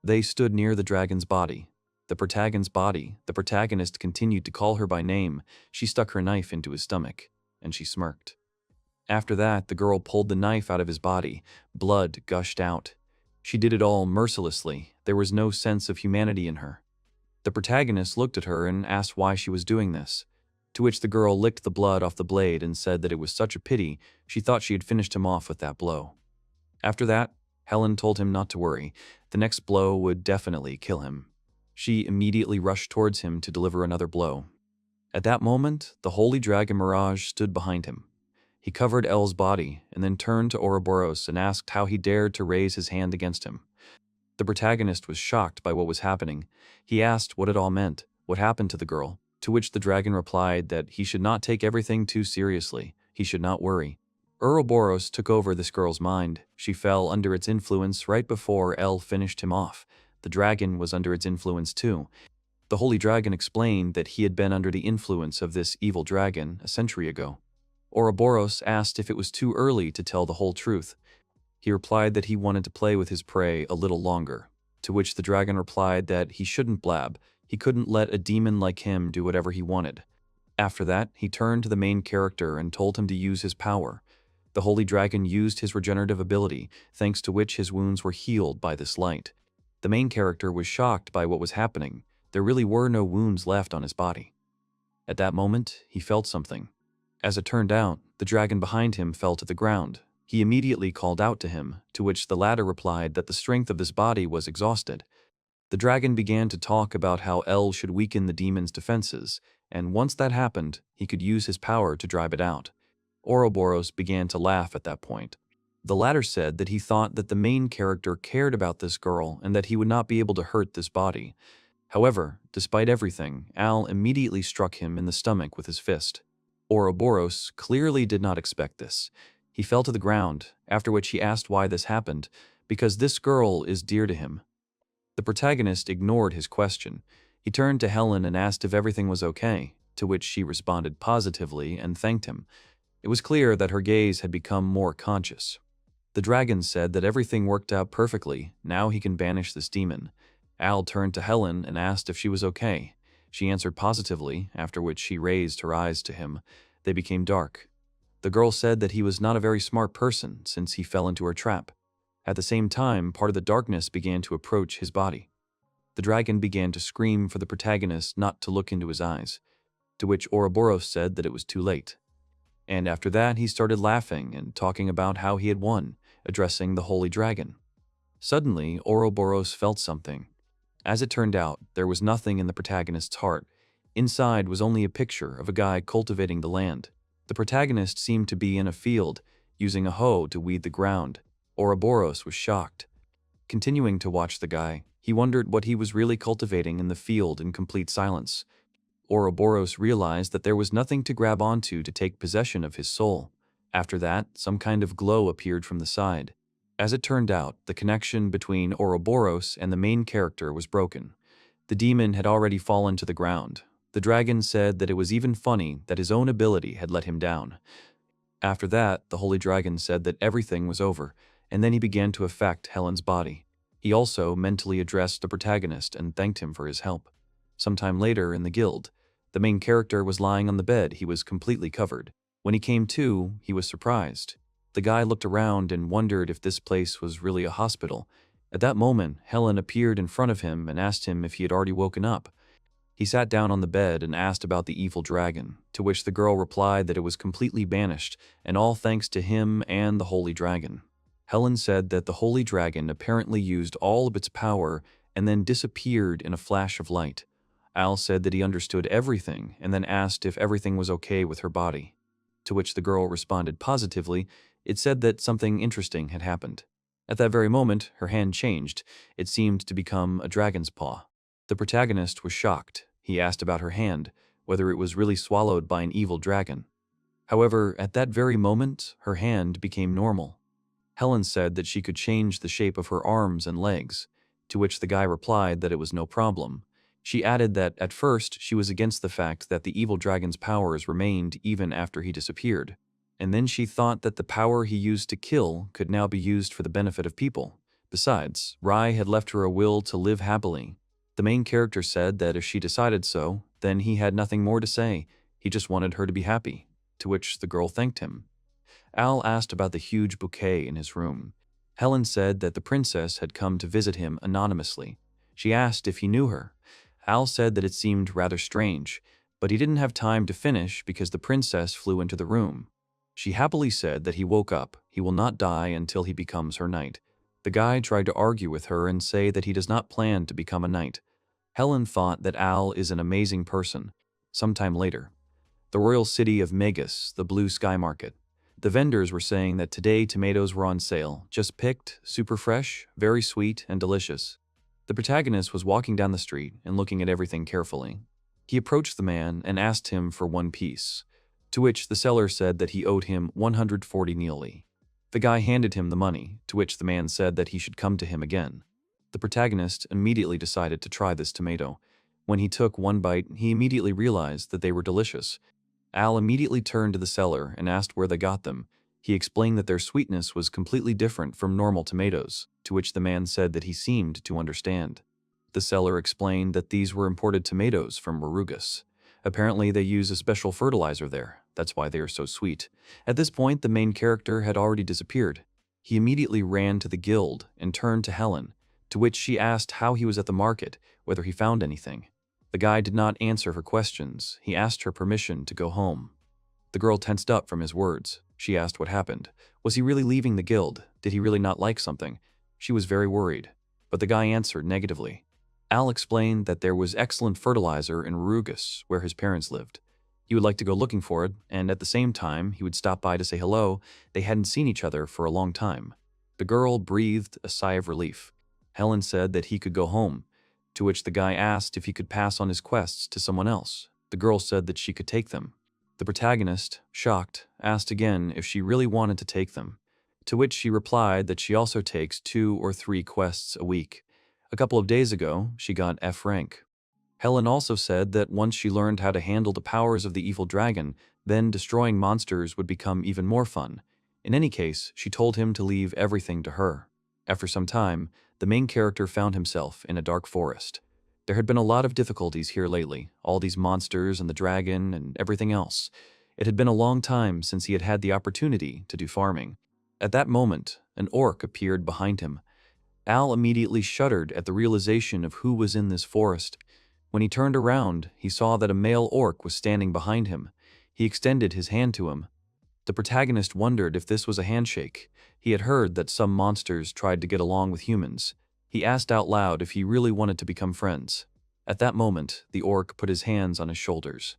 S1: They stood near the dragon's body. The protagonist continued to call her by name. She stuck her knife into his stomach, and she smirked. After that, the girl pulled the knife out of his body. Blood gushed out. She did it all mercilessly. There was no sense of humanity in her. The protagonist looked at her and asked why she was doing this, to which the girl licked the blood off the blade and said that it was such a pity, she thought she had finished him off with that blow. After that, Helen told him not to worry. The next blow would definitely kill him. She immediately rushed towards him to deliver another blow. At that moment, the holy dragon Mirage stood behind him. He covered El's body and then turned to Ouroboros and asked how he dared to raise his hand against him. The protagonist was shocked by what was happening. He asked what it all meant, what happened to the girl, to which the dragon replied that he should not take everything too seriously, he should not worry. Ouroboros took over this girl's mind. She fell under its influence right before El finished him off. The dragon was under its influence too. The holy dragon explained that he had been under the influence of this evil dragon a century ago. Ouroboros asked if it was too early to tell the whole truth. He replied that he wanted to play with his prey a little longer, to which the dragon replied that he shouldn't blab. He couldn't let a demon like him do whatever he wanted. After that, he turned to the main character and told him to use his power. The holy dragon used his regenerative ability, thanks to which his wounds were healed by this light. The main character was shocked by what was happening. There really were no wounds left on his body. At that moment, he felt something. As it turned out, the dragon behind him fell to the ground. He immediately called out to him, to which the latter replied that the strength of this body was exhausted. The dragon began to talk about how El should weaken the demon's defenses, and once that happened, he could use his power to drive it out. Ouroboros began to laugh at that point. The latter said that he thought that the main character cared about this girl and that he would not be able to hurt this body. However, despite everything, Al immediately struck him in the stomach with his fist. Ouroboros clearly did not expect this. He fell to the ground, after which he asked why this happened, because this girl is dear to him. The protagonist ignored his question. He turned to Helen and asked if everything was okay, to which she responded positively and thanked him. It was clear that her gaze had become more conscious. The dragon said that everything worked out perfectly. Now he can banish this demon. Al turned to Helen and asked if she was okay. She answered positively, after which she raised her eyes to him. They became dark. The girl said that he was not a very smart person since he fell into her trap. At the same time, part of the darkness began to approach his body. The dragon began to scream for the protagonist not to look into his eyes, to which Ouroboros said that it was too late. And after that, he started laughing and talking about how he had won, addressing the holy dragon. Suddenly, Ouroboros felt something. As it turned out, there was nothing in the protagonist's heart. Inside was only a picture of a guy cultivating the land. The protagonist seemed to be in a field, using a hoe to weed the ground. Ouroboros was shocked. Continuing to watch the guy, he wondered what he was really cultivating in the field in complete silence. Ouroboros realized that there was nothing to grab onto to take possession of his soul. After that, some kind of glow appeared from the side. As it turned out, the connection between Ouroboros and the main character was broken. The demon had already fallen to the ground. The dragon said that it was even funny that his own ability had let him down. After that, the holy dragon said that everything was over, and then he began to affect Helen's body. He also mentally addressed the protagonist and thanked him for his help. Sometime later in the guild, the main character was lying on the bed. He was completely covered. When he came to, he was surprised. The guy looked around and wondered if this place was really a hospital. At that moment, Helen appeared in front of him and asked him if he had already woken up. He sat down on the bed and asked about the evil dragon, to which the girl replied that it was completely banished, and all thanks to him and the holy dragon. Helen said that the holy dragon apparently used all of its power and then disappeared in a flash of light. Al said that he understood everything and then asked if everything was okay with her body. To which the girl responded positively. It said that something interesting had happened. At that very moment, her hand changed. It seemed to become a dragon's paw. The protagonist was shocked. He asked about her hand, whether it was really swallowed by an evil dragon. However, at that very moment, her hand became normal. Helen said that she could change the shape of her arms and legs, to which the guy replied that it was no problem. She added that at first she was against the fact that the evil dragon's powers remained even after he disappeared, and then she thought that the power he used to kill could now be used for the benefit of people. Besides, Rai had left her a will to live happily. The main character said that if she decided so, then he had nothing more to say. He just wanted her to be happy, to which the girl thanked him. Al asked about the huge bouquet in his room. Helen said that the princess had come to visit him anonymously. She asked if he knew her. Al said that it seemed rather strange, but he didn't have time to finish because the princess flew into the room. She happily said that he woke up. He will not die until he becomes her knight. The guy tried to argue with her and say that he does not plan to become a knight. Helen thought that Al is an amazing person. Sometime later, the royal city of Megas, the blue sky market. The vendors were saying that today tomatoes were on sale, just picked, super fresh, very sweet and delicious. The protagonist was walking down the street and looking at everything carefully. He approached the man and asked him for one piece, to which the seller said that he owed him 140 neoli. The guy handed him the money, to which the man said that he should come to him again. The protagonist immediately decided to try this tomato. When he took one bite, he immediately realized that they were delicious. Al immediately turned to the seller and asked where they got them. He explained that their sweetness was completely different from normal tomatoes, to which the man said that he seemed to understand. The seller explained that these were imported tomatoes from Marugas. Apparently they use a special fertilizer there, that's why they are so sweet. At this point, the main character had already disappeared. He immediately ran to the guild and turned to Helen, to which she asked how he was at the market, whether he found anything. The guy did not answer her questions. He asked her permission to go home. The girl tensed up from his words. She asked what happened. Was he really leaving the guild? Did he really not like something? She was very worried, but the guy answered negatively. Al explained that there was excellent fertilizer in Rugus, where his parents lived. He would like to go looking for it, and at the same time, he would stop by to say hello. They hadn't seen each other for a long time. The girl breathed a sigh of relief. Helen said that he could go home, to which the guy asked if he could pass on his quests to someone else. The girl said that she could take them. The protagonist, shocked, asked again if she really wanted to take them, to which she replied that she also takes 2 or 3 quests a week. A couple of days ago, she got F rank. Helen also said that once she learned how to handle the powers of the evil dragon, then destroying monsters would become even more fun. In any case, she told him to leave everything to her. After some time, the main character found himself in a dark forest. There had been a lot of difficulties here lately, all these monsters and the dragon and everything else. It had been a long time since he had had the opportunity to do farming. At that moment, an orc appeared behind him. Al immediately shuddered at the realization of who was in this forest. When he turned around, he saw that a male orc was standing behind him. He extended his hand to him. The protagonist wondered if this was a handshake. He had heard that some monsters tried to get along with humans. He asked out loud if he really wanted to become friends. At that moment, the orc put his hands on his shoulders.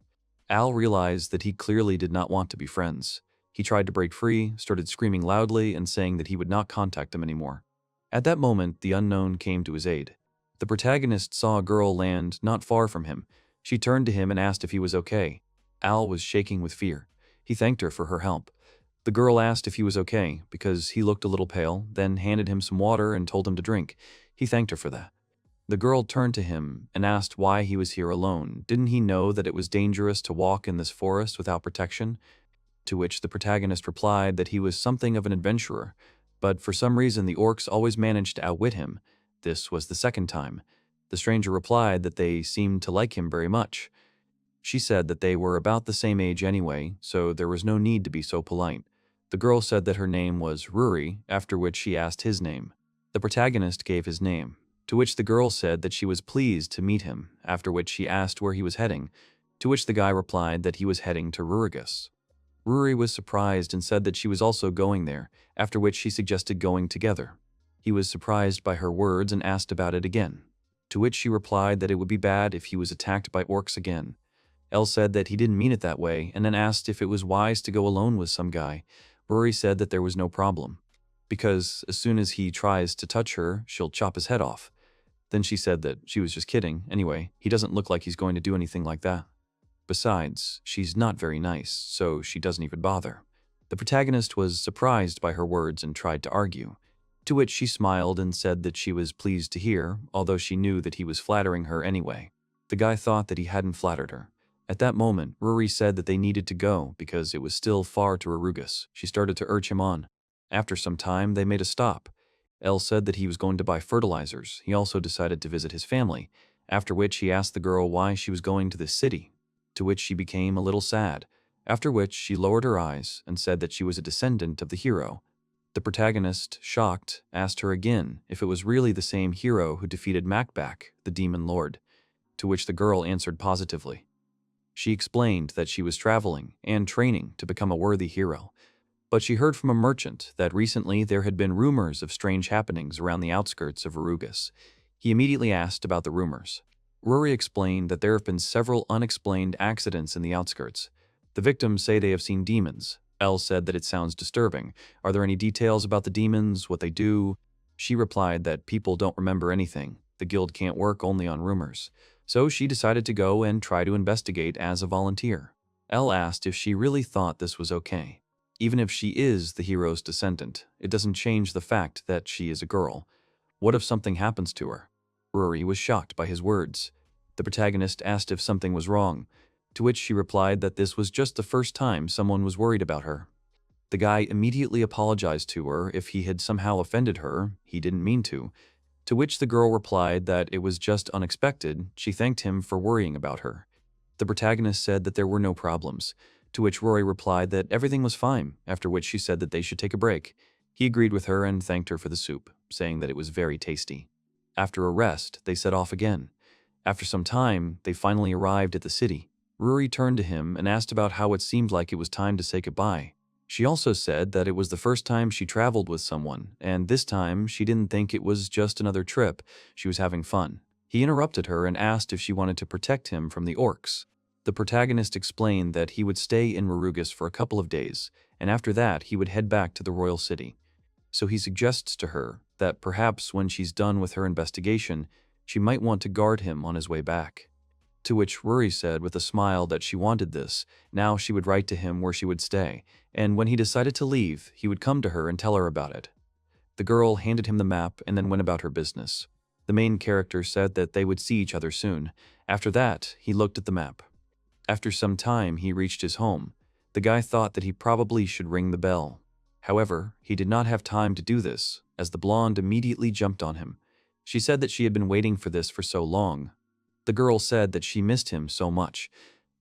S1: Al realized that he clearly did not want to be friends. He tried to break free, started screaming loudly and saying that he would not contact them anymore. At that moment, the unknown came to his aid. The protagonist saw a girl land not far from him. She turned to him and asked if he was okay. Al was shaking with fear. He thanked her for her help. The girl asked if he was okay because he looked a little pale, then handed him some water and told him to drink. He thanked her for that. The girl turned to him and asked why he was here alone. Didn't he know that it was dangerous to walk in this forest without protection? To which the protagonist replied that he was something of an adventurer, but for some reason the orcs always managed to outwit him. This was the second time. The stranger replied that they seemed to like him very much. She said that they were about the same age anyway, so there was no need to be so polite. The girl said that her name was Ruri, after which she asked his name. The protagonist gave his name, to which the girl said that she was pleased to meet him, after which she asked where he was heading, to which the guy replied that he was heading to Rurigus. Ruri was surprised and said that she was also going there, after which she suggested going together. He was surprised by her words and asked about it again, to which she replied that it would be bad if he was attacked by orcs again. El said that he didn't mean it that way, and then asked if it was wise to go alone with some guy. Ruri said that there was no problem, because as soon as he tries to touch her, she'll chop his head off. Then she said that she was just kidding. Anyway, he doesn't look like he's going to do anything like that. Besides, she's not very nice, so she doesn't even bother. The protagonist was surprised by her words and tried to argue, to which she smiled and said that she was pleased to hear, although she knew that he was flattering her anyway. The guy thought that he hadn't flattered her. At that moment, Ruri said that they needed to go because it was still far to Arugus. She started to urge him on. After some time, they made a stop. El said that he was going to buy fertilizers. He also decided to visit his family, after which he asked the girl why she was going to this city, to which she became a little sad, after which she lowered her eyes and said that she was a descendant of the hero. The protagonist, shocked, asked her again if it was really the same hero who defeated Macbach, the demon lord, to which the girl answered positively. She explained that she was traveling and training to become a worthy hero, but she heard from a merchant that recently there had been rumors of strange happenings around the outskirts of Arugus. He immediately asked about the rumors. Ruri explained that there have been several unexplained accidents in the outskirts. The victims say they have seen demons. El said that it sounds disturbing. Are there any details about the demons, what they do? She replied that people don't remember anything. The guild can't work only on rumors. So she decided to go and try to investigate as a volunteer. El asked if she really thought this was okay. Even if she is the hero's descendant, it doesn't change the fact that she is a girl. What if something happens to her? Ruri was shocked by his words. The protagonist asked if something was wrong, to which she replied that this was just the first time someone was worried about her. The guy immediately apologized to her if he had somehow offended her. He didn't mean to which the girl replied that it was just unexpected. She thanked him for worrying about her. The protagonist said that there were no problems, to which Rory replied that everything was fine, after which she said that they should take a break. He agreed with her and thanked her for the soup, saying that it was very tasty. After a rest, they set off again. After some time, they finally arrived at the city. Ruri turned to him and asked about how it seemed like it was time to say goodbye. She also said that it was the first time she traveled with someone, and this time she didn't think it was just another trip. She was having fun. He interrupted her and asked if she wanted to protect him from the orcs. The protagonist explained that he would stay in Rurugus for a couple of days, and after that he would head back to the royal city. So he suggests to her that perhaps when she's done with her investigation, she might want to guard him on his way back. To which Ruri said with a smile that she wanted this. Now she would write to him where she would stay, and when he decided to leave, he would come to her and tell her about it. The girl handed him the map and then went about her business. The main character said that they would see each other soon. After that, he looked at the map. After some time, he reached his home. The guy thought that he probably should ring the bell. However, he did not have time to do this, as the blonde immediately jumped on him. She said that she had been waiting for this for so long. The girl said that she missed him so much.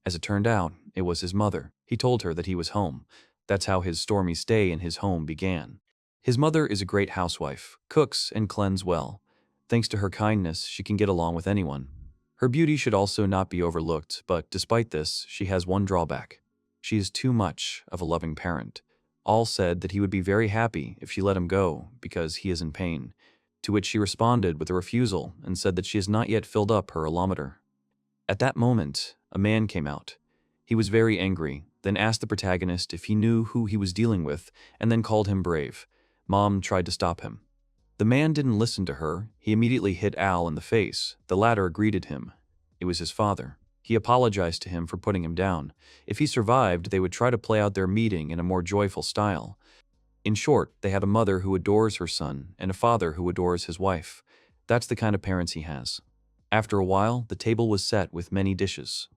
S1: As it turned out, it was his mother. He told her that he was home. That's how his stormy stay in his home began. His mother is a great housewife, cooks and cleans well. Thanks to her kindness, she can get along with anyone. Her beauty should also not be overlooked, but despite this, she has one drawback. She is too much of a loving parent. All said that he would be very happy if she let him go because he is in pain, to which she responded with a refusal and said that she has not yet filled up her allometer. At that moment, a man came out. He was very angry. then asked the protagonist if he knew who he was dealing with, and then called him brave. Mom tried to stop him. The man didn't listen to her. He immediately hit Al in the face. The latter greeted him. It was his father. He apologized to him for putting him down. If he survived, they would try to play out their meeting in a more joyful style. In short, they have a mother who adores her son and a father who adores his wife. That's the kind of parents he has. After a while, the table was set with many dishes.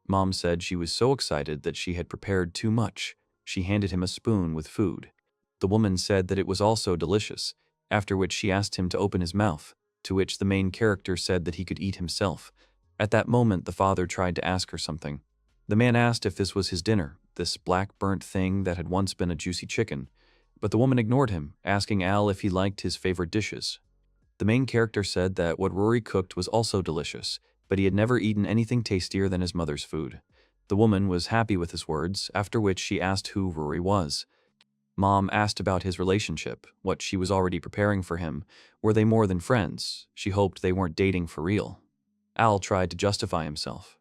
S1: Mom said she was so excited that she had prepared too much. She handed him a spoon with food. The woman said that it was also delicious, after which she asked him to open his mouth, to which the main character said that he could eat himself. At that moment, the father tried to ask her something. The man asked if this was his dinner, this black burnt thing that had once been a juicy chicken. But the woman ignored him, asking Al if he liked his favorite dishes. The main character said that what Rory cooked was also delicious, but he had never eaten anything tastier than his mother's food. The woman was happy with his words, after which she asked who Rory was. Mom asked about his relationship, what she was already preparing for him. Were they more than friends? She hoped they weren't dating for real. Al tried to justify himself.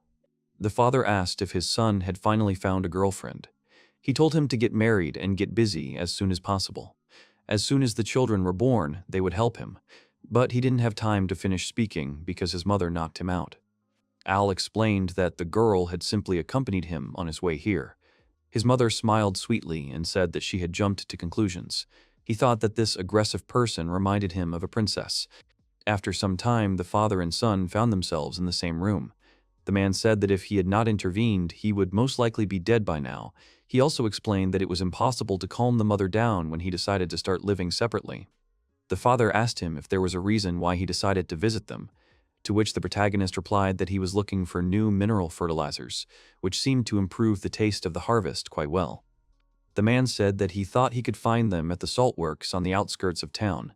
S1: The father asked if his son had finally found a girlfriend. He told him to get married and get busy as soon as possible. As soon as the children were born, they would help him. But he didn't have time to finish speaking because his mother knocked him out. Al explained that the girl had simply accompanied him on his way here. His mother smiled sweetly and said that she had jumped to conclusions. He thought that this aggressive person reminded him of a princess. After some time, the father and son found themselves in the same room. The man said that if he had not intervened, he would most likely be dead by now. He also explained that it was impossible to calm the mother down when he decided to start living separately. The father asked him if there was a reason why he decided to visit them, to which the protagonist replied that he was looking for new mineral fertilizers, which seemed to improve the taste of the harvest quite well. The man said that he thought he could find them at the salt works on the outskirts of town.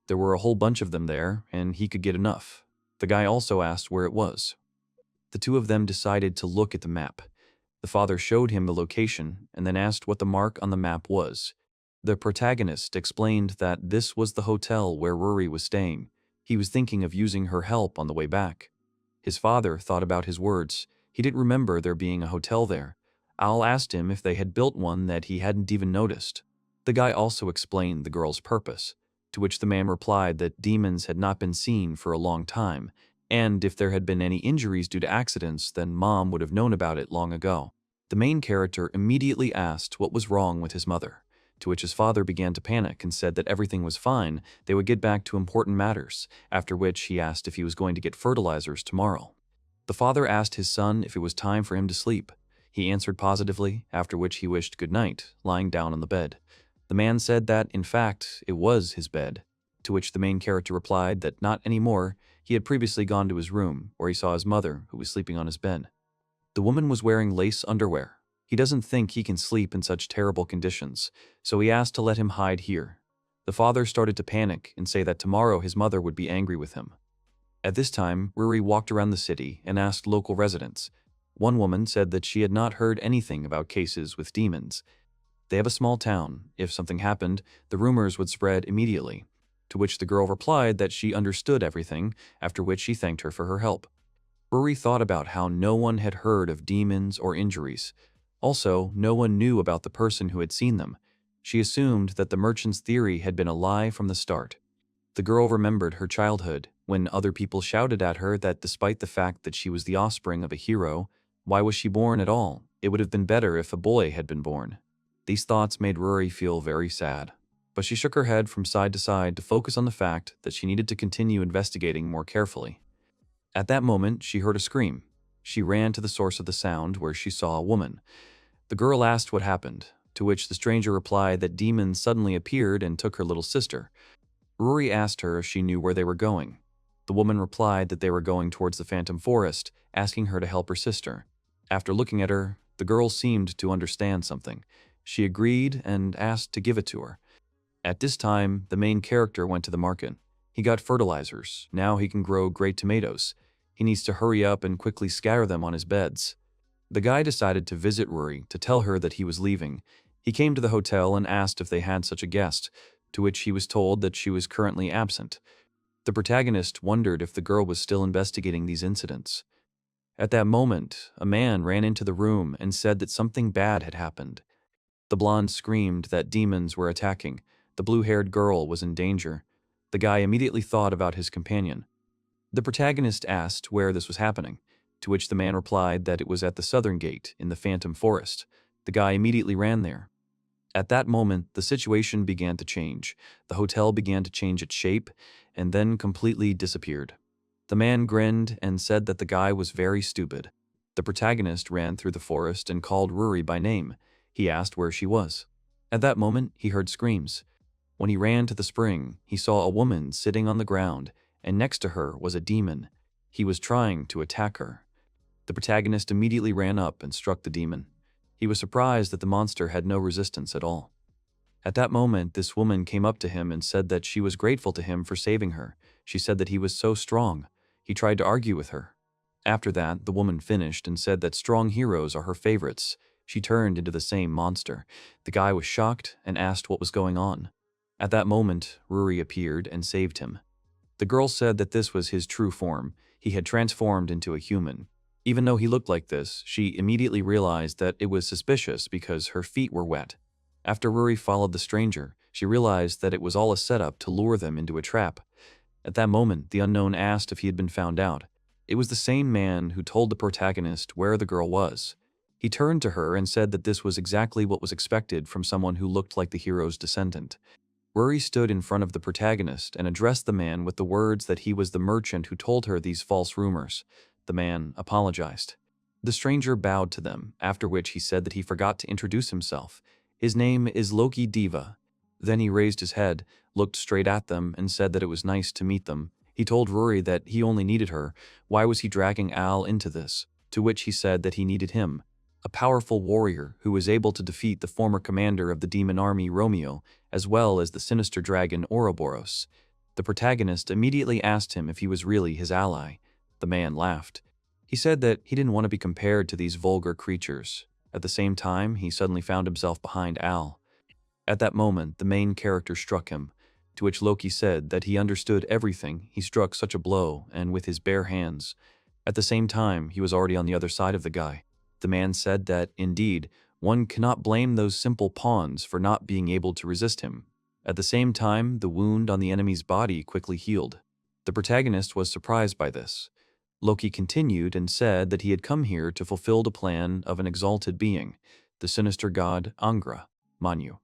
S1: There were a whole bunch of them there, and he could get enough. The guy also asked where it was. The two of them decided to look at the map. The father showed him the location and then asked what the mark on the map was. The protagonist explained that this was the hotel where Rory was staying. He was thinking of using her help on the way back. His father thought about his words. He didn't remember there being a hotel there. Al asked him if they had built one that he hadn't even noticed. The guy also explained the girl's purpose, to which the man replied that demons had not been seen for a long time, and if there had been any injuries due to accidents, then Mom would have known about it long ago. The main character immediately asked what was wrong with his mother, to which his father began to panic and said that everything was fine, they would get back to important matters, after which he asked if he was going to get fertilizers tomorrow. The father asked his son if it was time for him to sleep. He answered positively, after which he wished good night, lying down on the bed. The man said that, in fact, it was his bed, to which the main character replied that not anymore. He had previously gone to his room, where he saw his mother, who was sleeping on his bed. The woman was wearing lace underwear. He doesn't think he can sleep in such terrible conditions, so he asked to let him hide here. The father started to panic and say that tomorrow his mother would be angry with him. At this time, Ruri walked around the city and asked local residents. One woman said that she had not heard anything about cases with demons. They have a small town. If something happened, the rumors would spread immediately. To which the girl replied that she understood everything, after which she thanked her for her help. Rory thought about how no one had heard of demons or injuries. Also, no one knew about the person who had seen them. She assumed that the merchant's theory had been a lie from the start. The girl remembered her childhood, when other people shouted at her that despite the fact that she was the offspring of a hero, why was she born at all? It would have been better if a boy had been born. These thoughts made Rory feel very sad. But she shook her head from side to side to focus on the fact that she needed to continue investigating more carefully. At that moment, she heard a scream. She ran to the source of the sound, where she saw a woman. The girl asked what happened, to which the stranger replied that demons suddenly appeared and took her little sister. Rory asked her if she knew where they were going. The woman replied that they were going towards the Phantom Forest, asking her to help her sister. After looking at her, the girl seemed to understand something. She agreed and asked to give it to her. At this time, the main character went to the market. He got fertilizers. Now he can grow great tomatoes. He needs to hurry up and quickly scatter them on his beds. The guy decided to visit Rory to tell her that he was leaving. He came to the hotel and asked if they had such a guest, to which he was told that she was currently absent. The protagonist wondered if the girl was still investigating these incidents. At that moment, a man ran into the room and said that something bad had happened. The blonde screamed that demons were attacking. The blue-haired girl was in danger. The guy immediately thought about his companion. The protagonist asked where this was happening, to which the man replied that it was at the southern gate in the Phantom Forest. The guy immediately ran there. At that moment, the situation began to change. The hotel began to change its shape, and then completely disappeared. The man grinned and said that the guy was very stupid. The protagonist ran through the forest and called Ruri by name. He asked where she was. At that moment, he heard screams. When he ran to the spring, he saw a woman sitting on the ground, and next to her was a demon. He was trying to attack her. The protagonist immediately ran up and struck the demon. He was surprised that the monster had no resistance at all. At that moment, this woman came up to him and said that she was grateful to him for saving her. She said that he was so strong. He tried to argue with her. After that, the woman finished and said that strong heroes are her favorites. She turned into the same monster. The guy was shocked and asked what was going on. At that moment, Ruri appeared and saved him. The girl said that this was his true form. He had transformed into a human. Even though he looked like this, she immediately realized that it was suspicious because her feet were wet. After Ruri followed the stranger, she realized that it was all a setup to lure them into a trap. At that moment, the unknown asked if he had been found out. It was the same man who told the protagonist where the girl was. He turned to her and said that this was exactly what was expected from someone who looked like the hero's descendant. Ruri stood in front of the protagonist and addressed the man with the words that he was the merchant who told her these false rumors. The man apologized. The stranger bowed to them, after which he said that he forgot to introduce himself. His name is Loki Diva. Then he raised his head, looked straight at them, and said that it was nice to meet them. He told Ruri that he only needed her. Why was he dragging Al into this? To which he said that he needed him. A powerful warrior who was able to defeat the former commander of the demon army, Romeo, as well as the sinister dragon, Ouroboros. The protagonist immediately asked him if he was really his ally. The man laughed. He said that he didn't want to be compared to these vulgar creatures. At the same time, he suddenly found himself behind Al. At that moment, the main character struck him, to which Loki said that he understood everything. He struck such a blow, and with his bare hands. At the same time, he was already on the other side of the guy. The man said that, indeed, one cannot blame those simple pawns for not being able to resist him. At the same time, the wound on the enemy's body quickly healed. The protagonist was surprised by this. Loki continued and said that he had come here to fulfill the plan of an exalted being, the sinister god Angra, Manhu.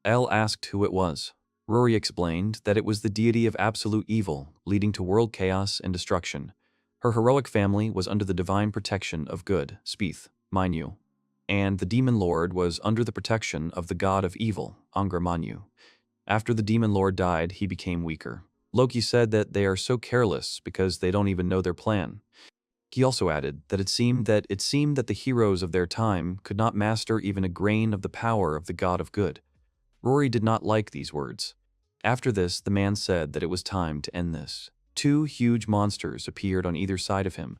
S1: El asked who it was. Ruri explained that it was the deity of absolute evil, leading to world chaos and destruction. Her heroic family was under the divine protection of good, Spieth, Manhu, and the demon lord was under the protection of the god of evil, Angra Manhu. After the demon lord died, he became weaker. Loki said that they are so careless because they don't even know their plan. He also added that it seemed that the heroes of their time could not master even a grain of the power of the god of good. Ruri did not like these words. After this, the man said that it was time to end this. Two huge monsters appeared on either side of him.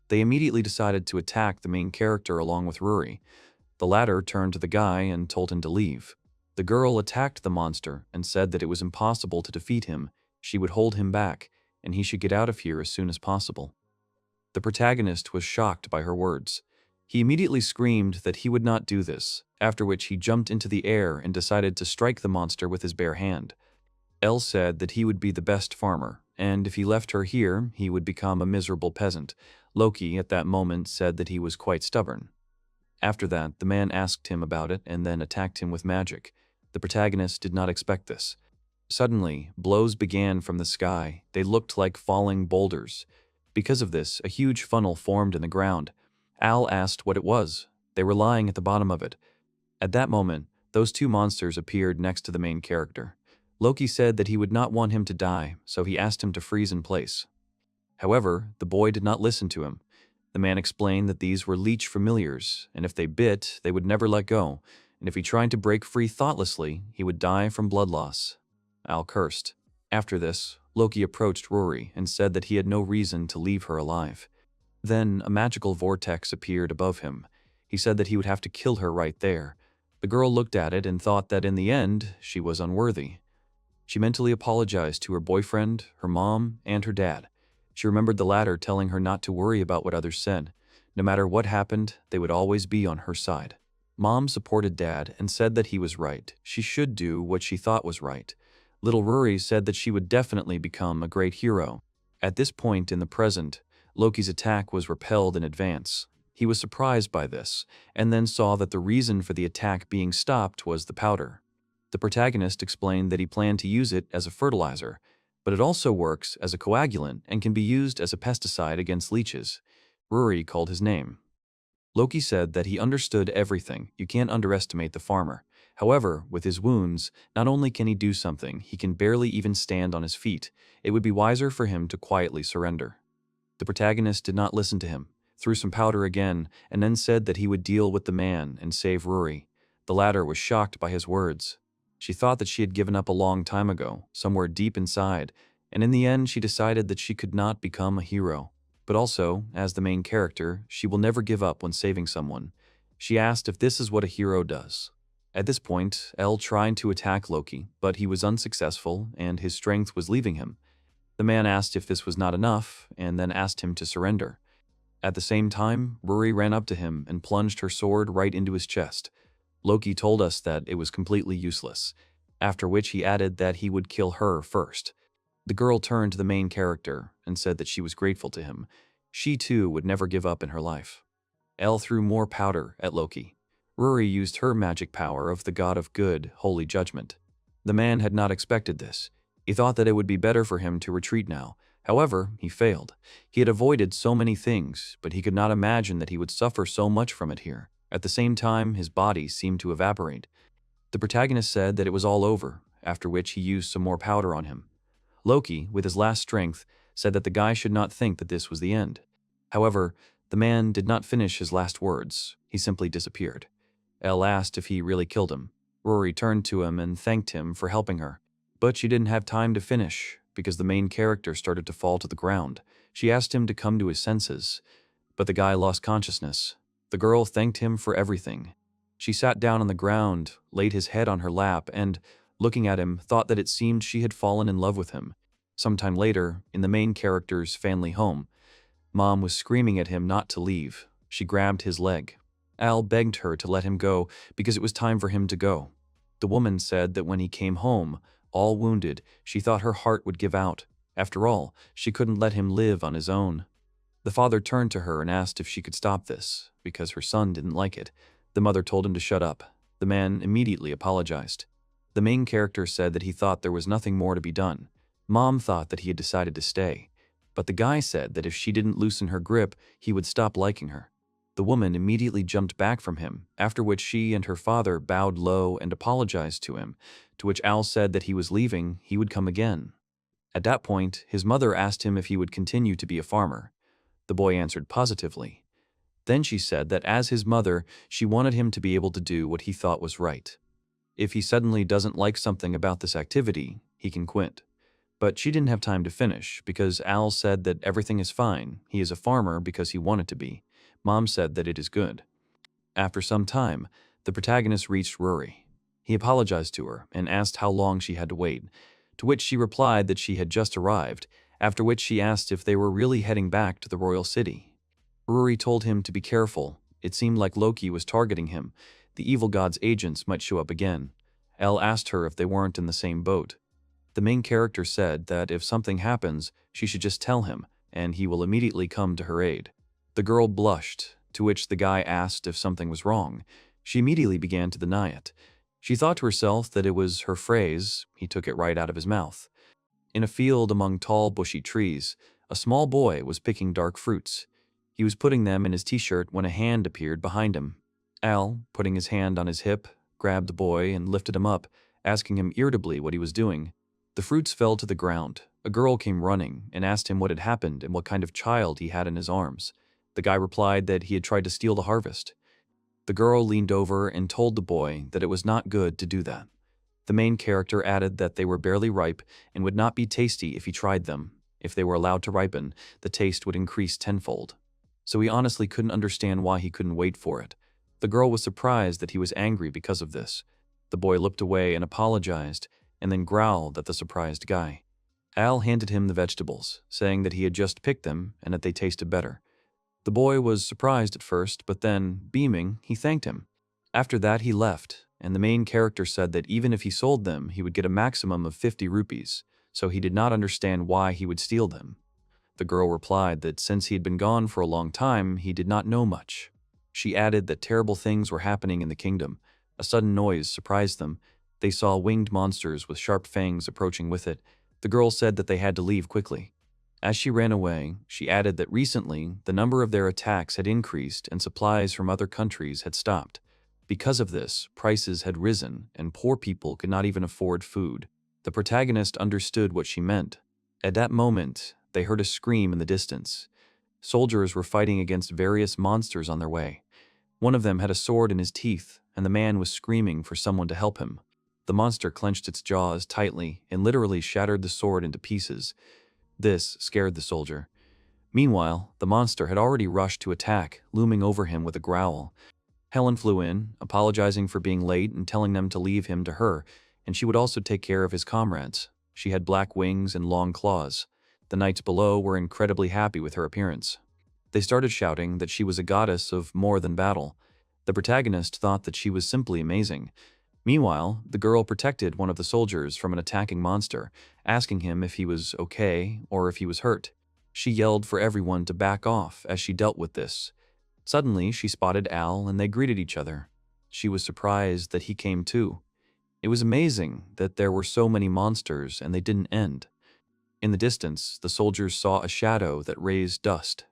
S1: They immediately decided to attack the main character along with Ruri. The latter turned to the guy and told him to leave. The girl attacked the monster and said that it was impossible to defeat him. She would hold him back, and he should get out of here as soon as possible. The protagonist was shocked by her words. He immediately screamed that he would not do this, after which he jumped into the air and decided to strike the monster with his bare hand. El said that he would be the best farmer, and if he left her here, he would become a miserable peasant. Loki, at that moment, said that he was quite stubborn. After that, the man asked him about it and then attacked him with magic. The protagonist did not expect this. Suddenly, blows began from the sky. They looked like falling boulders. Because of this, a huge funnel formed in the ground. Al asked what it was. They were lying at the bottom of it. At that moment, those two monsters appeared next to the main character. Loki said that he would not want him to die, so he asked him to freeze in place. However, the boy did not listen to him. The man explained that these were leech familiars, and if they bit, they would never let go, and if he tried to break free thoughtlessly, he would die from blood loss. Al cursed. After this, Loki approached Ruri and said that he had no reason to leave her alive. Then a magical vortex appeared above him. He said that he would have to kill her right there. The girl looked at it and thought that in the end, she was unworthy. She mentally apologized to her boyfriend, her mom, and her dad. She remembered the latter telling her not to worry about what others said. No matter what happened, they would always be on her side. Mom supported Dad and said that he was right. She should do what she thought was right. Little Ruri said that she would definitely become a great hero. At this point in the present, Loki's attack was repelled in advance. He was surprised by this, and then saw that the reason for the attack being stopped was the powder. The protagonist explained that he planned to use it as a fertilizer, but it also works as a coagulant and can be used as a pesticide against leeches. Ruri called his name. Loki said that he understood everything. You can't underestimate the farmer. However, with his wounds, not only can he do something, he can barely even stand on his feet. It would be wiser for him to quietly surrender. The protagonist did not listen to him, threw some powder again, and then said that he would deal with the man and save Ruri. The latter was shocked by his words. She thought that she had given up a long time ago, somewhere deep inside, and in the end she decided that she could not become a hero. But also, as the main character, she will never give up when saving someone. She asked if this is what a hero does. At this point, El tried to attack Loki, but he was unsuccessful and his strength was leaving him. The man asked if this was not enough, and then asked him to surrender. At the same time, Ruri ran up to him and plunged her sword right into his chest. Loki told us that it was completely useless, after which he added that he would kill her first. The girl turned to the main character and said that she was grateful to him. She too would never give up in her life. El threw more powder at Loki. Ruri used her magic power of the god of good, holy judgment. The man had not expected this. He thought that it would be better for him to retreat now. However, he failed. He had avoided so many things, but he could not imagine that he would suffer so much from it here. At the same time, his body seemed to evaporate. The protagonist said that it was all over, after which he used some more powder on him. Loki, with his last strength, said that the guy should not think that this was the end. However, the man did not finish his last words. He simply disappeared. El asked if he really killed him. Ruri turned to him and thanked him for helping her. But she didn't have time to finish, because the main character started to fall to the ground. She asked him to come to his senses, but the guy lost consciousness. The girl thanked him for everything. She sat down on the ground, laid his head on her lap, and, looking at him, thought that it seemed she had fallen in love with him. Sometime later, in the main character's family home, Mom was screaming at him not to leave. She grabbed his leg. Al begged her to let him go because it was time for him to go. The woman said that when he came home, all wounded, she thought her heart would give out. After all, she couldn't let him live on his own. The father turned to her and asked if she could stop this, because her son didn't like it. The mother told him to shut up. The man immediately apologized. The main character said that he thought there was nothing more to be done. Mom thought that he had decided to stay. But the guy said that if she didn't loosen her grip, he would stop liking her. The woman immediately jumped back from him, after which she and her father bowed low and apologized to him, to which Al said that he was leaving, he would come again. At that point, his mother asked him if he would continue to be a farmer. The boy answered positively. Then she said that as his mother, she wanted him to be able to do what he thought was right. If he suddenly doesn't like something about this activity, he can quit. But she didn't have time to finish, because Al said that everything is fine. He is a farmer because he wanted to be. Mom said that it is good. After some time, the protagonist reached Ruri. He apologized to her and asked how long she had to wait, to which she replied that she had just arrived, after which she asked if they were really heading back to the royal city. Ruri told him to be careful. It seemed like Loki was targeting him. The evil god's agents might show up again. El asked her if they weren't in the same boat. The main character said that if something happens, she should just tell him, and he will immediately come to her aid. The girl blushed, to which the guy asked if something was wrong. She immediately began to deny it. She thought to herself that it was her phrase. He took it right out of his mouth. In a field among tall, bushy trees, a small boy was picking dark fruits. He was putting them in his t-shirt when a hand appeared behind him. Al, putting his hand on his hip, grabbed the boy and lifted him up, asking him irritably what he was doing. The fruits fell to the ground. A girl came running and asked him what had happened and what kind of child he had in his arms. The guy replied that he had tried to steal the harvest. The girl leaned over and told the boy that it was not good to do that. The main character added that they were barely ripe and would not be tasty if he tried them. If they were allowed to ripen, the taste would increase tenfold. So he honestly couldn't understand why he couldn't wait for it. The girl was surprised that he was angry because of this. The boy looked away and apologized, and then growled at the surprised guy. Al handed him the vegetables, saying that he had just picked them and that they tasted better. The boy was surprised at first, but then, beaming, he thanked him. After that, he left, and the main character said that even if he sold them, he would get a maximum of 50 rupees, so he did not understand why he would steal them. The girl replied that since he had been gone for a long time, he did not know much. She added that terrible things were happening in the kingdom. A sudden noise surprised them. They saw winged monsters with sharp fangs approaching with it. The girl said that they had to leave quickly. As she ran away, she added that recently the number of their attacks had increased and supplies from other countries had stopped. Because of this, prices had risen and poor people could not even afford food. The protagonist understood what she meant. At that moment, they heard a scream in the distance. Soldiers were fighting against various monsters on their way. One of them had a sword in his teeth, and the man was screaming for someone to help him. The monster clenched its jaws tightly and literally shattered the sword into pieces. This scared the soldier. Meanwhile, the monster had already rushed to attack, looming over him with a growl. Helen flew in, apologizing for being late and telling them to leave him to her, and she would also take care of his comrades. She had black wings and long claws. The knights below were incredibly happy with her appearance. They started shouting that she was a goddess of more than battle. The protagonist thought that she was simply amazing. Meanwhile, the girl protected one of the soldiers from an attacking monster, asking him if he was okay or if he was hurt. She yelled for everyone to back off as she dealt with this. Suddenly, she spotted Al and they greeted each other. She was surprised that he came too. It was amazing that there were so many monsters and they didn't end. In the distance, the soldiers saw a shadow that raised dust.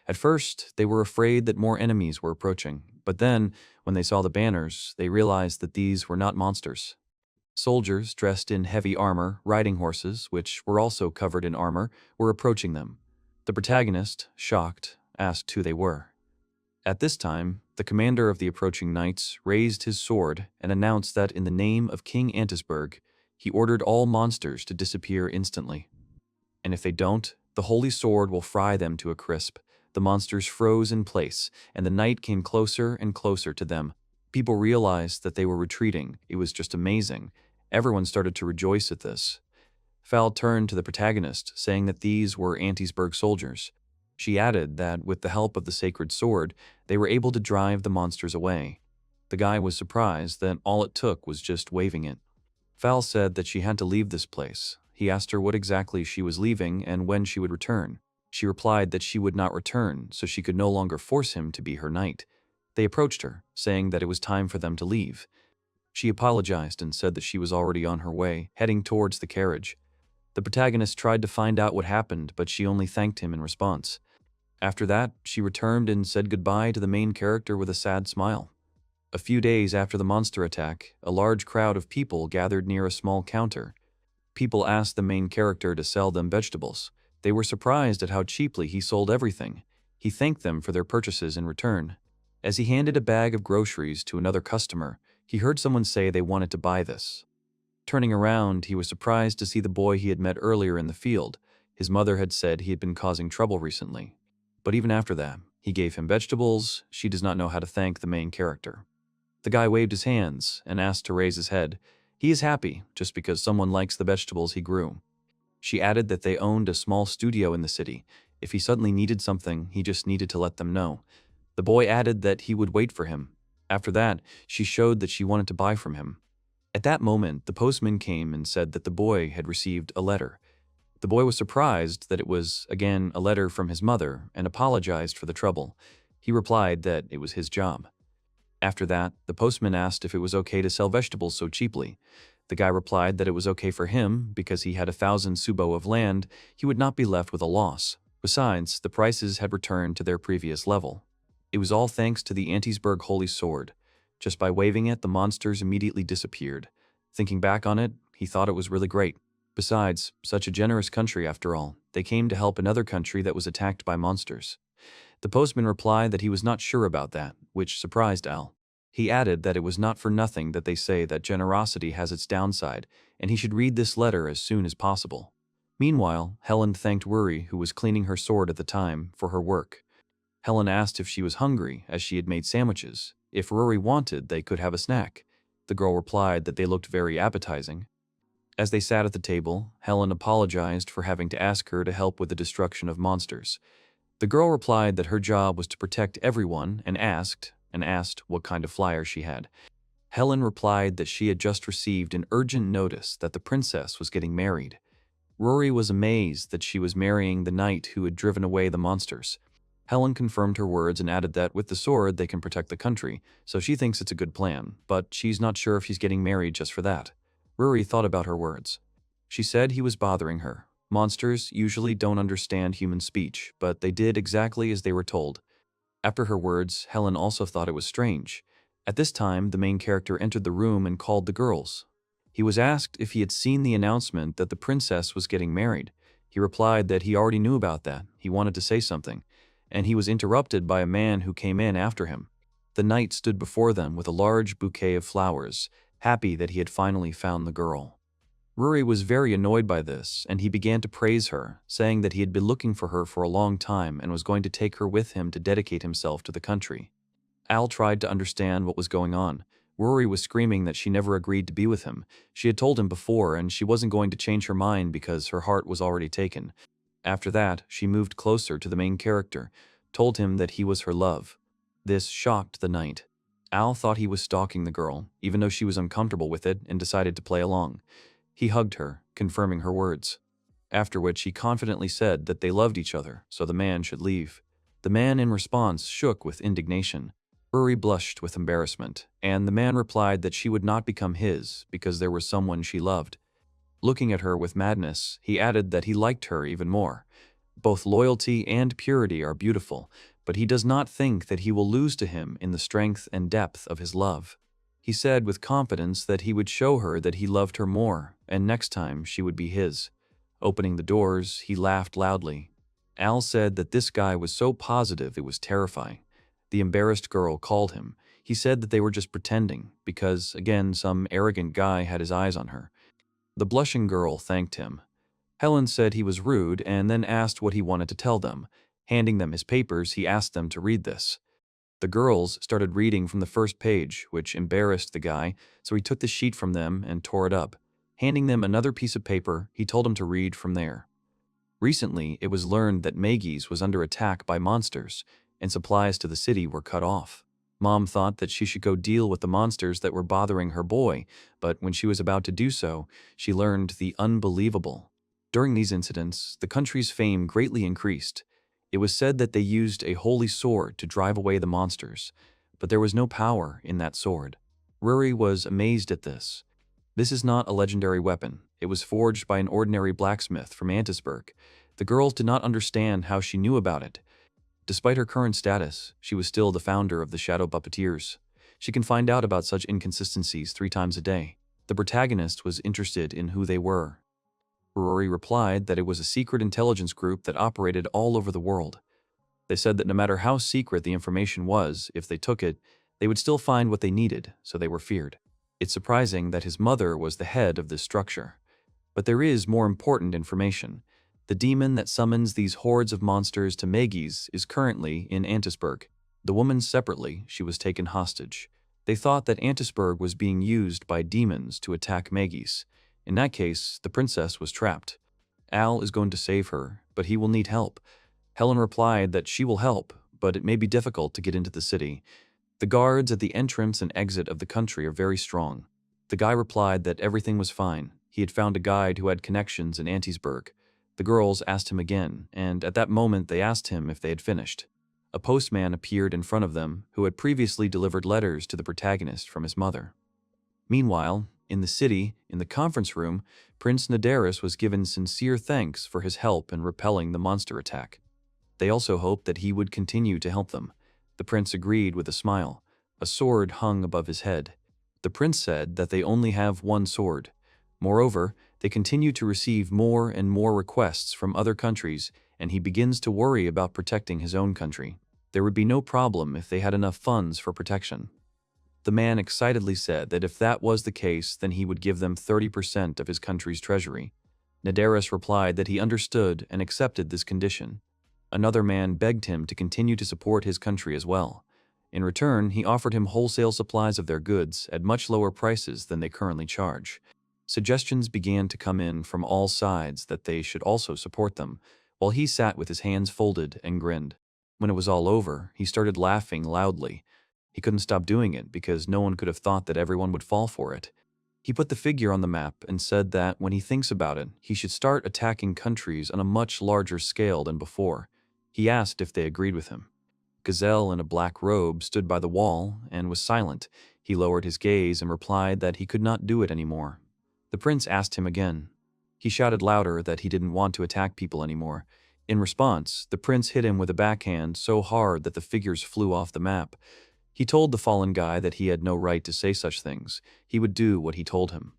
S1: At first, they were afraid that more enemies were approaching, but then, when they saw the banners, they realized that these were not monsters. Soldiers dressed in heavy armor, riding horses, which were also covered in armor, were approaching them. The protagonist, shocked, asked who they were. At this time, the commander of the approaching knights raised his sword and announced that in the name of King Antisberg, he ordered all monsters to disappear instantly. And if they don't, the holy sword will fry them to a crisp. The monsters froze in place, and the knight came closer and closer to them. People realized that they were retreating. It was just amazing. Everyone started to rejoice at this. Fal turned to the protagonist, saying that these were Antisberg soldiers. She added that with the help of the sacred sword, they were able to drive the monsters away. The guy was surprised that all it took was just waving it. Fal said that she had to leave this place. He asked her what exactly she was leaving and when she would return. She replied that she would not return, so she could no longer force him to be her knight. They approached her, saying that it was time for them to leave. She apologized and said that she was already on her way, heading towards the carriage. The protagonist tried to find out what happened, but she only thanked him in response. After that, she returned and said goodbye to the main character with a sad smile. A few days after the monster attack, a large crowd of people gathered near a small counter. People asked the main character to sell them vegetables. They were surprised at how cheaply he sold everything. He thanked them for their purchases in return. As he handed a bag of groceries to another customer, he heard someone say they wanted to buy this. Turning around, he was surprised to see the boy he had met earlier in the field. His mother had said he had been causing trouble recently. But even after that, he gave him vegetables. She does not know how to thank the main character. The guy waved his hands and asked to raise his head. He is happy just because someone likes the vegetables he grew. She added that they owned a small studio in the city. If he suddenly needed something, he just needed to let them know. The boy added that he would wait for him. After that, she showed that she wanted to buy from him. At that moment, the postman came and said that the boy had received a letter. The boy was surprised that it was, again, a letter from his mother and apologized for the trouble. He replied that it was his job. After that, the postman asked if it was okay to sell vegetables so cheaply. The guy replied that it was okay for him because he had 1,000 subo of land, he would not be left with a loss. Besides, the prices had returned to their previous level. It was all thanks to the Antisberg Holy Sword. Just by waving it, the monsters immediately disappeared. Thinking back on it, he thought it was really great. Besides, such a generous country after all, they came to help another country that was attacked by monsters. The postman replied that he was not sure about that, which surprised Al. He added that it was not for nothing that they say that generosity has its downside, and he should read this letter as soon as possible. Meanwhile, Helen thanked Rory, who was cleaning her sword at the time, for her work. Helen asked if she was hungry, as she had made sandwiches. If Rory wanted, they could have a snack. The girl replied that they looked very appetizing. As they sat at the table, Helen apologized for having to ask her to help with the destruction of monsters. The girl replied that her job was to protect everyone and asked what kind of flyer she had. Helen replied that she had just received an urgent notice that the princess was getting married. Rory was amazed that she was marrying the knight who had driven away the monsters. Helen confirmed her words and added that with the sword they can protect the country, so she thinks it's a good plan, but she's not sure if he's getting married just for that. Rory thought about her words. She said he was bothering her. Monsters usually don't understand human speech, but they did exactly as they were told. After her words, Helen also thought it was strange. At this time, the main character entered the room and called the girls. He was asked if he had seen the announcement that the princess was getting married. He replied that he already knew about that. He wanted to say something, and he was interrupted by a man who came in after him. The knight stood before them with a large bouquet of flowers, happy that he had finally found the girl. Rory was very annoyed by this, and he began to praise her, saying that he had been looking for her for a long time and was going to take her with him to dedicate himself to the country. Al tried to understand what was going on. Rory was screaming that she never agreed to be with him. She had told him before, and she wasn't going to change her mind because her heart was already taken. After that, she moved closer to the main character, told him that he was her love. This shocked the knight. Al thought he was stalking the girl, even though she was uncomfortable with it, and decided to play along. He hugged her, confirming her words. After which he confidently said that they loved each other, so the man should leave. The man in response shook with indignation. Rory blushed with embarrassment, and the man replied that she would not become his because there was someone she loved. Looking at her with madness, he added that he liked her even more. Both loyalty and purity are beautiful, but he does not think that he will lose to him in the strength and depth of his love. He said with confidence that he would show her that he loved her more, and next time she would be his. Opening the doors, he laughed loudly. Al said that this guy was so positive it was terrifying. The embarrassed girl called him. He said that they were just pretending, because, again, some arrogant guy had his eyes on her. The blushing girl thanked him. Helen said he was rude and then asked what he wanted to tell them. Handing them his papers, he asked them to read this. The girls started reading from the first page, which embarrassed the guy, so he took the sheet from them and tore it up. Handing them another piece of paper, he told them to read from there. Recently, it was learned that Maggie's was under attack by monsters, and supplies to the city were cut off. Mom thought that she should go deal with the monsters that were bothering her boy, but when she was about to do so, she learned the unbelievable. During these incidents, the country's fame greatly increased. It was said that they used a holy sword to drive away the monsters, but there was no power in that sword. Rory was amazed at this. This is not a legendary weapon. It was forged by an ordinary blacksmith from Antisburg. The girls did not understand how she knew about it. Despite her current status, she was still the founder of the Shadow Puppeteers. She can find out about such inconsistencies 3 times a day. The protagonist was interested in who they were. Rory replied that it was a secret intelligence group that operated all over the world. They said that no matter how secret the information was, if they took it, they would still find what they needed, so they were feared. It's surprising that his mother was the head of this structure. But there is more important information. The demon that summons these hordes of monsters to Maggie's is currently in Antisburg. The woman separately, she was taken hostage. They thought that Antisburg was being used by demons to attack Maggie's. In that case, the princess was trapped. Al is going to save her, but he will need help. Helen replied that she will help, but it may be difficult to get into the city. The guards at the entrance and exit of the country are very strong. The guy replied that everything was fine. He had found a guide who had connections in Antisburg. The girls asked him again, and at that moment they asked him if they had finished. A postman appeared in front of them, who had previously delivered letters to the protagonist from his mother. Meanwhile, in the city, in the conference room, Prince Nadaris was given sincere thanks for his help in repelling the monster attack. They also hoped that he would continue to help them. The prince agreed with a smile. A sword hung above his head. The prince said that they only have one sword. Moreover, they continue to receive more and more requests from other countries, and he begins to worry about protecting his own country. There would be no problem if they had enough funds for protection. The man excitedly said that if that was the case, then he would give them 30% of his country's treasury. Nadaris replied that he understood and accepted this condition. Another man begged him to continue to support his country as well. In return, he offered him wholesale supplies of their goods at much lower prices than they currently charge. Suggestions began to come in from all sides that they should also support them, while he sat with his hands folded and grinned. When it was all over, he started laughing loudly. He couldn't stop doing it because no one could have thought that everyone would fall for it. He put the figure on the map and said that when he thinks about it, he should start attacking countries on a much larger scale than before. He asked if they agreed with him. Gazelle in a black robe stood by the wall and was silent. He lowered his gaze and replied that he could not do it anymore. The prince asked him again. He shouted louder that he didn't want to attack people anymore. In response, the prince hit him with a backhand so hard that the figures flew off the map. He told the fallen guy that he had no right to say such things. He would do what he told him.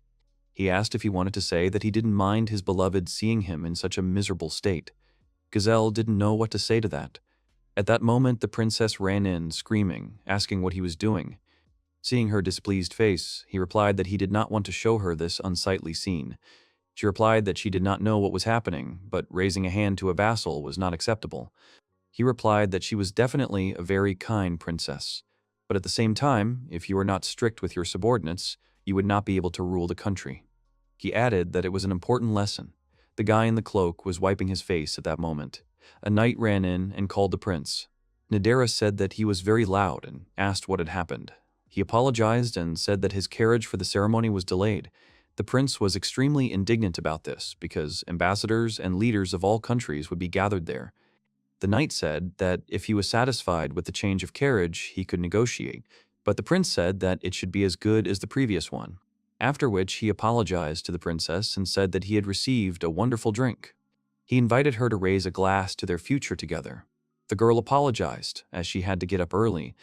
S1: He asked if he wanted to say that he didn't mind his beloved seeing him in such a miserable state. Gazelle didn't know what to say to that. At that moment, the princess ran in, screaming, asking what he was doing. Seeing her displeased face, he replied that he did not want to show her this unsightly scene. She replied that she did not know what was happening, but raising a hand to a vassal was not acceptable. He replied that she was definitely a very kind princess, but at the same time, if you were not strict with your subordinates, you would not be able to rule the country. He added that it was an important lesson. The guy in the cloak was wiping his face at that moment. A knight ran in and called the prince. Nadera said that he was very loud and asked what had happened. He apologized and said that his carriage for the ceremony was delayed. The prince was extremely indignant about this because ambassadors and leaders of all countries would be gathered there. The knight said that if he was satisfied with the change of carriage, he could negotiate, but the prince said that it should be as good as the previous one. After which he apologized to the princess and said that he had received a wonderful drink. He invited her to raise a glass to their future together. The girl apologized, as she had to get up early.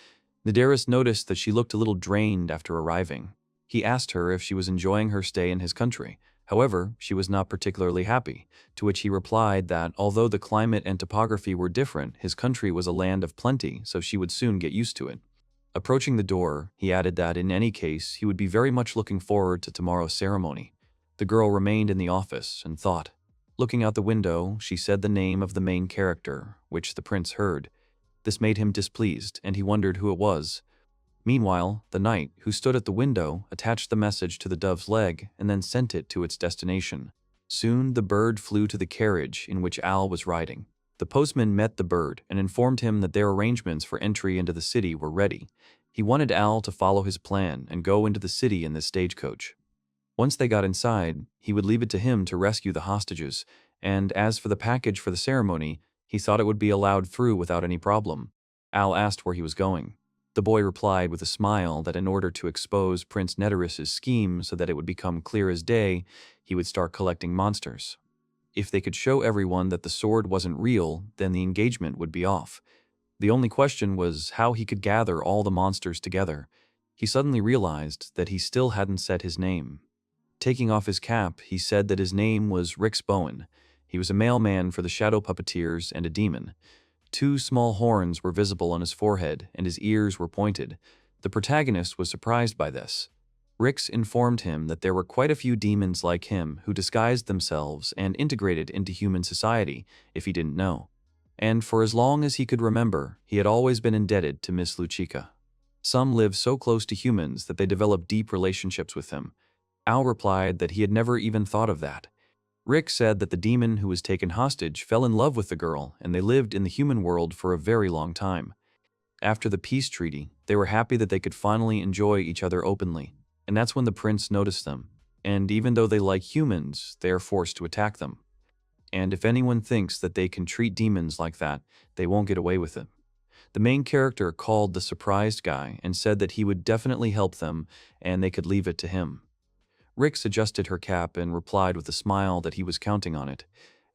S1: Nidaris noticed that she looked a little drained after arriving. He asked her if she was enjoying her stay in his country. However, she was not particularly happy, to which he replied that although the climate and topography were different, his country was a land of plenty, so she would soon get used to it. Approaching the door, he added that in any case, he would be very much looking forward to tomorrow's ceremony. The girl remained in the office and thought. Looking out the window, she said the name of the main character, which the prince heard. This made him displeased, and he wondered who it was. Meanwhile, the knight, who stood at the window, attached the message to the dove's leg and then sent it to its destination. Soon the bird flew to the carriage in which Al was riding. The postman met the bird and informed him that their arrangements for entry into the city were ready. He wanted Al to follow his plan and go into the city in this stagecoach. Once they got inside, he would leave it to him to rescue the hostages, and as for the package for the ceremony, he thought it would be allowed through without any problem. Al asked where he was going. The boy replied with a smile that in order to expose Prince Netaris's scheme so that it would become clear as day, he would start collecting monsters. If they could show everyone that the sword wasn't real, then the engagement would be off. The only question was how he could gather all the monsters together. He suddenly realized that he still hadn't said his name. Taking off his cap, he said that his name was Rix Bowen. He was a mailman for the shadow puppeteers and a demon. 2 small horns were visible on his forehead, and his ears were pointed. The protagonist was surprised by this. Rix informed him that there were quite a few demons like him who disguised themselves and integrated into human society, if he didn't know. And for as long as he could remember, he had always been indebted to Miss Luchika. Some live so close to humans that they develop deep relationships with them. Al replied that he had never even thought of that. Rick said that the demon who was taken hostage fell in love with the girl, and they lived in the human world for a very long time. After the peace treaty, they were happy that they could finally enjoy each other openly, and that's when the prince noticed them. And even though they like humans, they are forced to attack them. And if anyone thinks that they can treat demons like that, they won't get away with it. The main character called the surprised guy and said that he would definitely help them and they could leave it to him. Rix adjusted her cap and replied with a smile that he was counting on it.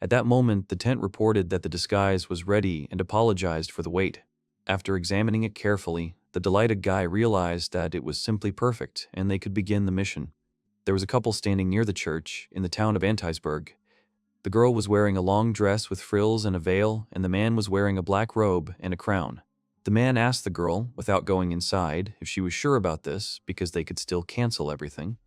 S1: At that moment, the tent reported that the disguise was ready and apologized for the wait. After examining it carefully, the delighted guy realized that it was simply perfect and they could begin the mission. There was a couple standing near the church in the town of Antisburg. The girl was wearing a long dress with frills and a veil, and the man was wearing a black robe and a crown. The man asked the girl, without going inside, if she was sure about this because they could still cancel everything.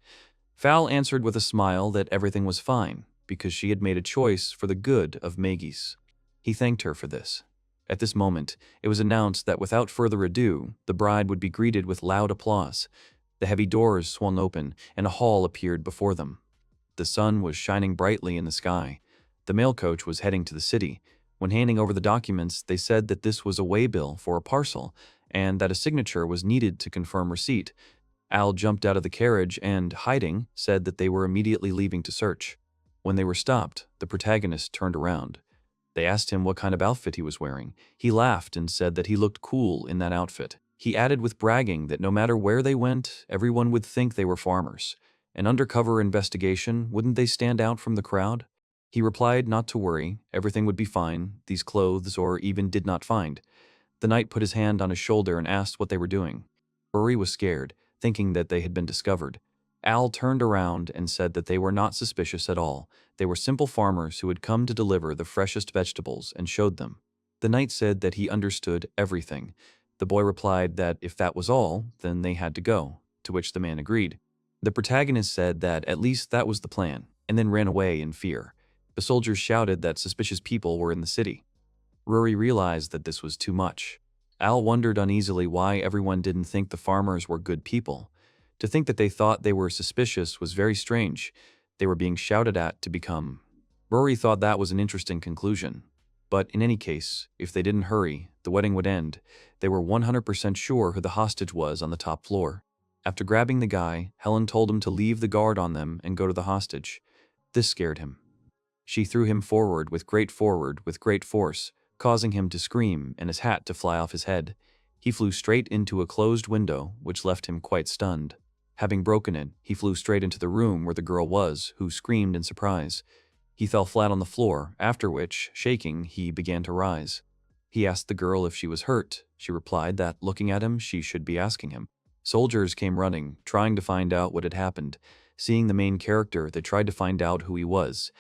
S1: Val answered with a smile that everything was fine, because she had made a choice for the good of Magis. He thanked her for this. At this moment, it was announced that without further ado, the bride would be greeted with loud applause. The heavy doors swung open, and a hall appeared before them. The sun was shining brightly in the sky. The mail coach was heading to the city. When handing over the documents, they said that this was a waybill for a parcel, and that a signature was needed to confirm receipt. Al jumped out of the carriage and, hiding, said that they were immediately leaving to search. When they were stopped, the protagonist turned around. They asked him what kind of outfit he was wearing. He laughed and said that he looked cool in that outfit. He added with bragging that no matter where they went, everyone would think they were farmers. An undercover investigation, wouldn't they stand out from the crowd? He replied not to worry, everything would be fine, these clothes or even did not find. The knight put his hand on his shoulder and asked what they were doing. Rory was scared, thinking that they had been discovered. Al turned around and said that they were not suspicious at all. They were simple farmers who had come to deliver the freshest vegetables and showed them. The knight said that he understood everything. The boy replied that if that was all, then they had to go, to which the man agreed. The protagonist said that at least that was the plan, and then ran away in fear. The soldiers shouted that suspicious people were in the city. Rory realized that this was too much. Al wondered uneasily why everyone didn't think the farmers were good people. To think that they thought they were suspicious was very strange. They were being shouted at to become. Rory thought that was an interesting conclusion. But in any case, if they didn't hurry, the wedding would end. They were 100% sure who the hostage was on the top floor. After grabbing the guy, Helen told him to leave the guard on them and go to the hostage. This scared him. She threw him forward with great force, causing him to scream and his hat to fly off his head. He flew straight into a closed window, which left him quite stunned. Having broken it, he flew straight into the room where the girl was, who screamed in surprise. He fell flat on the floor, after which, shaking, he began to rise. He asked the girl if she was hurt. She replied that, looking at him, she should be asking him. Soldiers came running, trying to find out what had happened. Seeing the main character, they tried to find out who he was.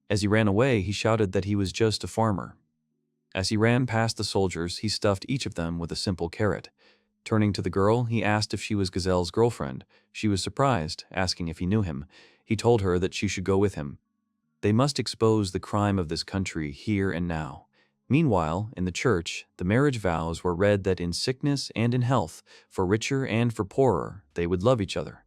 S1: As he ran away, he shouted that he was just a farmer. As he ran past the soldiers, he stuffed each of them with a simple carrot. Turning to the girl, he asked if she was Gazelle's girlfriend. She was surprised, asking if he knew him. He told her that she should go with him. They must expose the crime of this country here and now. Meanwhile, in the church, the marriage vows were read that in sickness and in health, for richer and for poorer, they would love each other.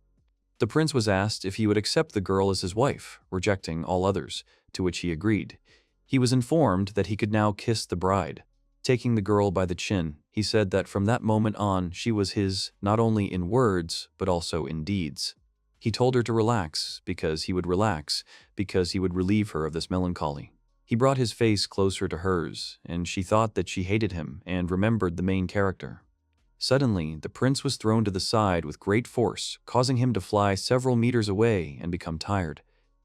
S1: The prince was asked if he would accept the girl as his wife, rejecting all others, to which he agreed. He was informed that he could now kiss the bride. Taking the girl by the chin, he said that from that moment on, she was his, not only in words, but also in deeds. He told her to relax, because he would relieve her of this melancholy. He brought his face closer to hers, and she thought that she hated him and remembered the main character. Suddenly, the prince was thrown to the side with great force, causing him to fly several meters away and become tired.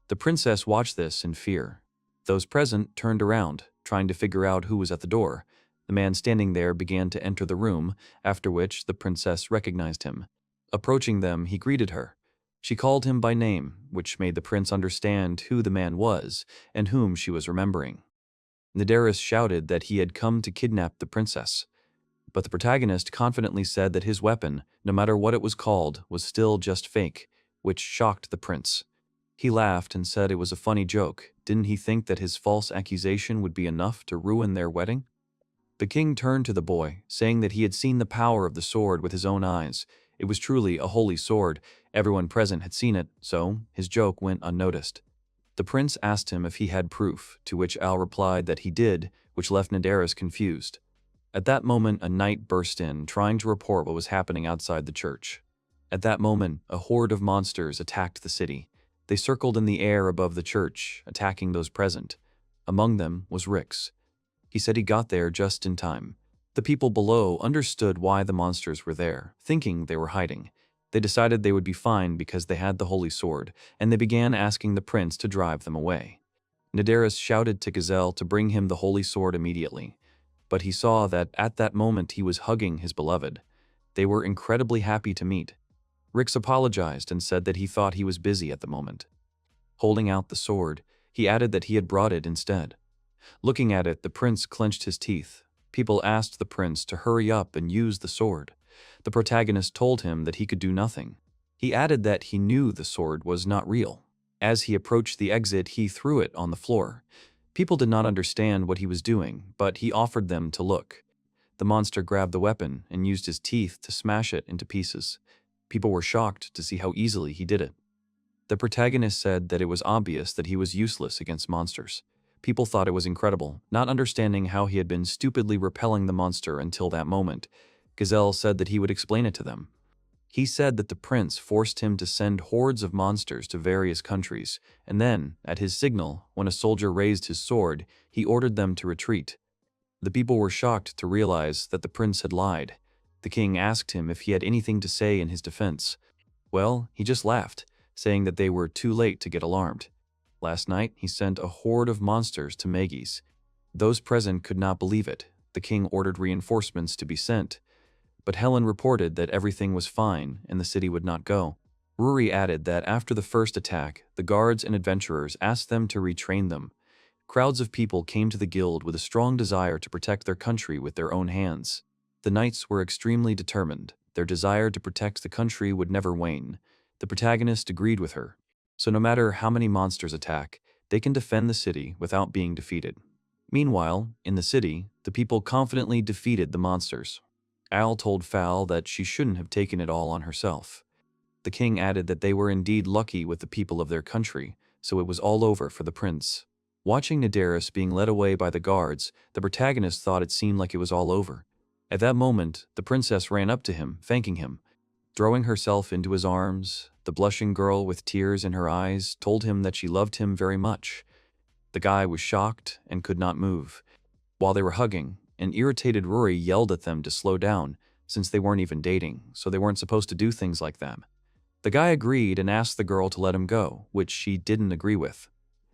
S1: The princess watched this in fear. Those present turned around, trying to figure out who was at the door. The man standing there began to enter the room, after which the princess recognized him. Approaching them, he greeted her. She called him by name, which made the prince understand who the man was and whom she was remembering. Nadaris shouted that he had come to kidnap the princess. But the protagonist confidently said that his weapon, no matter what it was called, was still just fake, which shocked the prince. He laughed and said it was a funny joke. Didn't he think that his false accusation would be enough to ruin their wedding? The king turned to the boy, saying that he had seen the power of the sword with his own eyes. It was truly a holy sword. Everyone present had seen it, so his joke went unnoticed. The prince asked him if he had proof, to which Al replied that he did, which left Nadaris confused. At that moment, a knight burst in, trying to report what was happening outside the church. At that moment, a horde of monsters attacked the city. They circled in the air above the church, attacking those present. Among them was Rix. He said he got there just in time. The people below understood why the monsters were there, thinking they were hiding. They decided they would be fine because they had the holy sword, and they began asking the prince to drive them away. Nadaris shouted to Gazelle to bring him the holy sword immediately. But he saw that at that moment he was hugging his beloved. They were incredibly happy to meet. Rix apologized and said that he thought he was busy at the moment. Holding out the sword, he added that he had brought it instead. Looking at it, the prince clenched his teeth. People asked the prince to hurry up and use the sword. The protagonist told him that he could do nothing. He added that he knew the sword was not real. As he approached the exit, he threw it on the floor. People did not understand what he was doing, but he offered them to look. The monster grabbed the weapon and used his teeth to smash it into pieces. People were shocked to see how easily he did it. The protagonist said that it was obvious that he was useless against monsters. People thought it was incredible, not understanding how he had been stupidly repelling the monster until that moment. Gazelle said that he would explain it to them. He said that the prince forced him to send hordes of monsters to various countries, and then, at his signal, when a soldier raised his sword, he ordered them to retreat. The people were shocked to realize that the prince had lied. The king asked him if he had anything to say in his defense. Well, he just laughed, saying that they were too late to get alarmed. Last night, he sent a horde of monsters to Megis. Those present could not believe it. The king ordered reinforcements to be sent. But Helen reported that everything was fine and the city would not go. Ruri added that after the first attack, the guards and adventurers asked them to retrain them. Crowds of people came to the guild with a strong desire to protect their country with their own hands. The knights were extremely determined. Their desire to protect the country would never wane. The protagonist agreed with her. So no matter how many monsters attack, they can defend the city without being defeated. Meanwhile, in the city, the people confidently defeated the monsters. Al told Fal that she shouldn't have taken it all on herself. The king added that they were indeed lucky with the people of their country, so it was all over for the prince. Watching Nadaris being led away by the guards, the protagonist thought it seemed like it was all over. At that moment, the princess ran up to him, thanking him. Throwing herself into his arms, the blushing girl with tears in her eyes told him that she loved him very much. The guy was shocked and could not move. While they were hugging, an irritated Rory yelled at them to slow down, since they weren't even dating, so they weren't supposed to do things like that. The guy agreed and asked the girl to let him go, which she didn't agree with.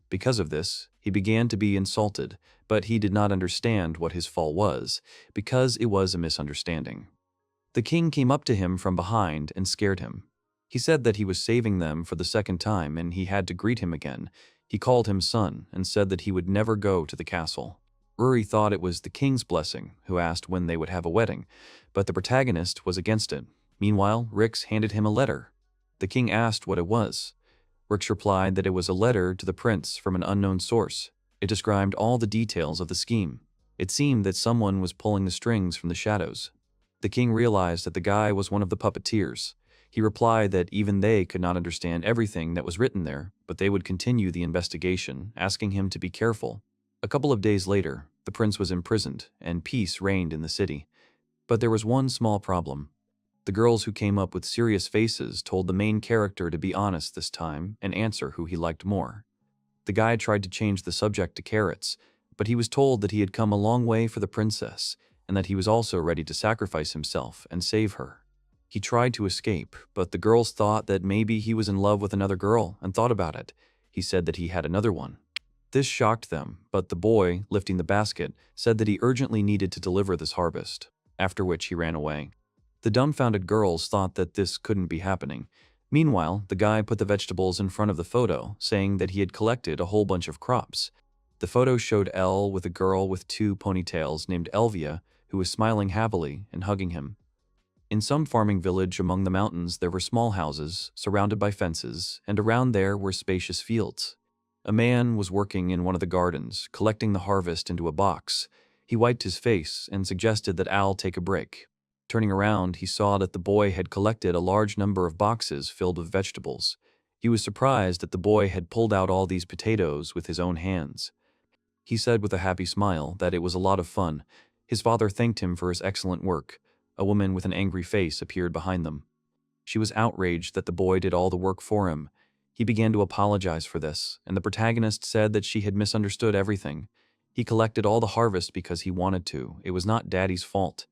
S1: Because of this, he began to be insulted, but he did not understand what his fault was, because it was a misunderstanding. The king came up to him from behind and scared him. He said that he was saving them for the second time and he had to greet him again. He called him son and said that he would never go to the castle. Uri thought it was the king's blessing, who asked when they would have a wedding, but the protagonist was against it. Meanwhile, Rix handed him a letter. The king asked what it was. Rix replied that it was a letter to the prince from an unknown source. It described all the details of the scheme. It seemed that someone was pulling the strings from the shadows. The king realized that the guy was one of the puppeteers. He replied that even they could not understand everything that was written there, but they would continue the investigation, asking him to be careful. A couple of days later, the prince was imprisoned, and peace reigned in the city. But there was one small problem. The girls who came up with serious faces told the main character to be honest this time and answer who he liked more. The guy tried to change the subject to carrots, but he was told that he had come a long way for the princess, and that he was also ready to sacrifice himself and save her. He tried to escape, but the girls thought that maybe he was in love with another girl and thought about it. He said that he had another one. This shocked them, but the boy, lifting the basket, said that he urgently needed to deliver this harvest, after which he ran away. The dumbfounded girls thought that this couldn't be happening. Meanwhile, the guy put the vegetables in front of the photo, saying that he had collected a whole bunch of crops. The photo showed Elle with a girl with 2 ponytails named Elvia, who was smiling happily and hugging him. In some farming village among the mountains there were small houses, surrounded by fences, and around there were spacious fields. A man was working in one of the gardens, collecting the harvest into a box. He wiped his face and suggested that Al take a break. Turning around, he saw that the boy had collected a large number of boxes filled with vegetables. He was surprised that the boy had pulled out all these potatoes with his own hands. He said with a happy smile that it was a lot of fun. His father thanked him for his excellent work. A woman with an angry face appeared behind them. She was outraged that the boy did all the work for him. He began to apologize for this, and the protagonist said that she had misunderstood everything. He collected all the harvest because he wanted to. It was not Daddy's fault.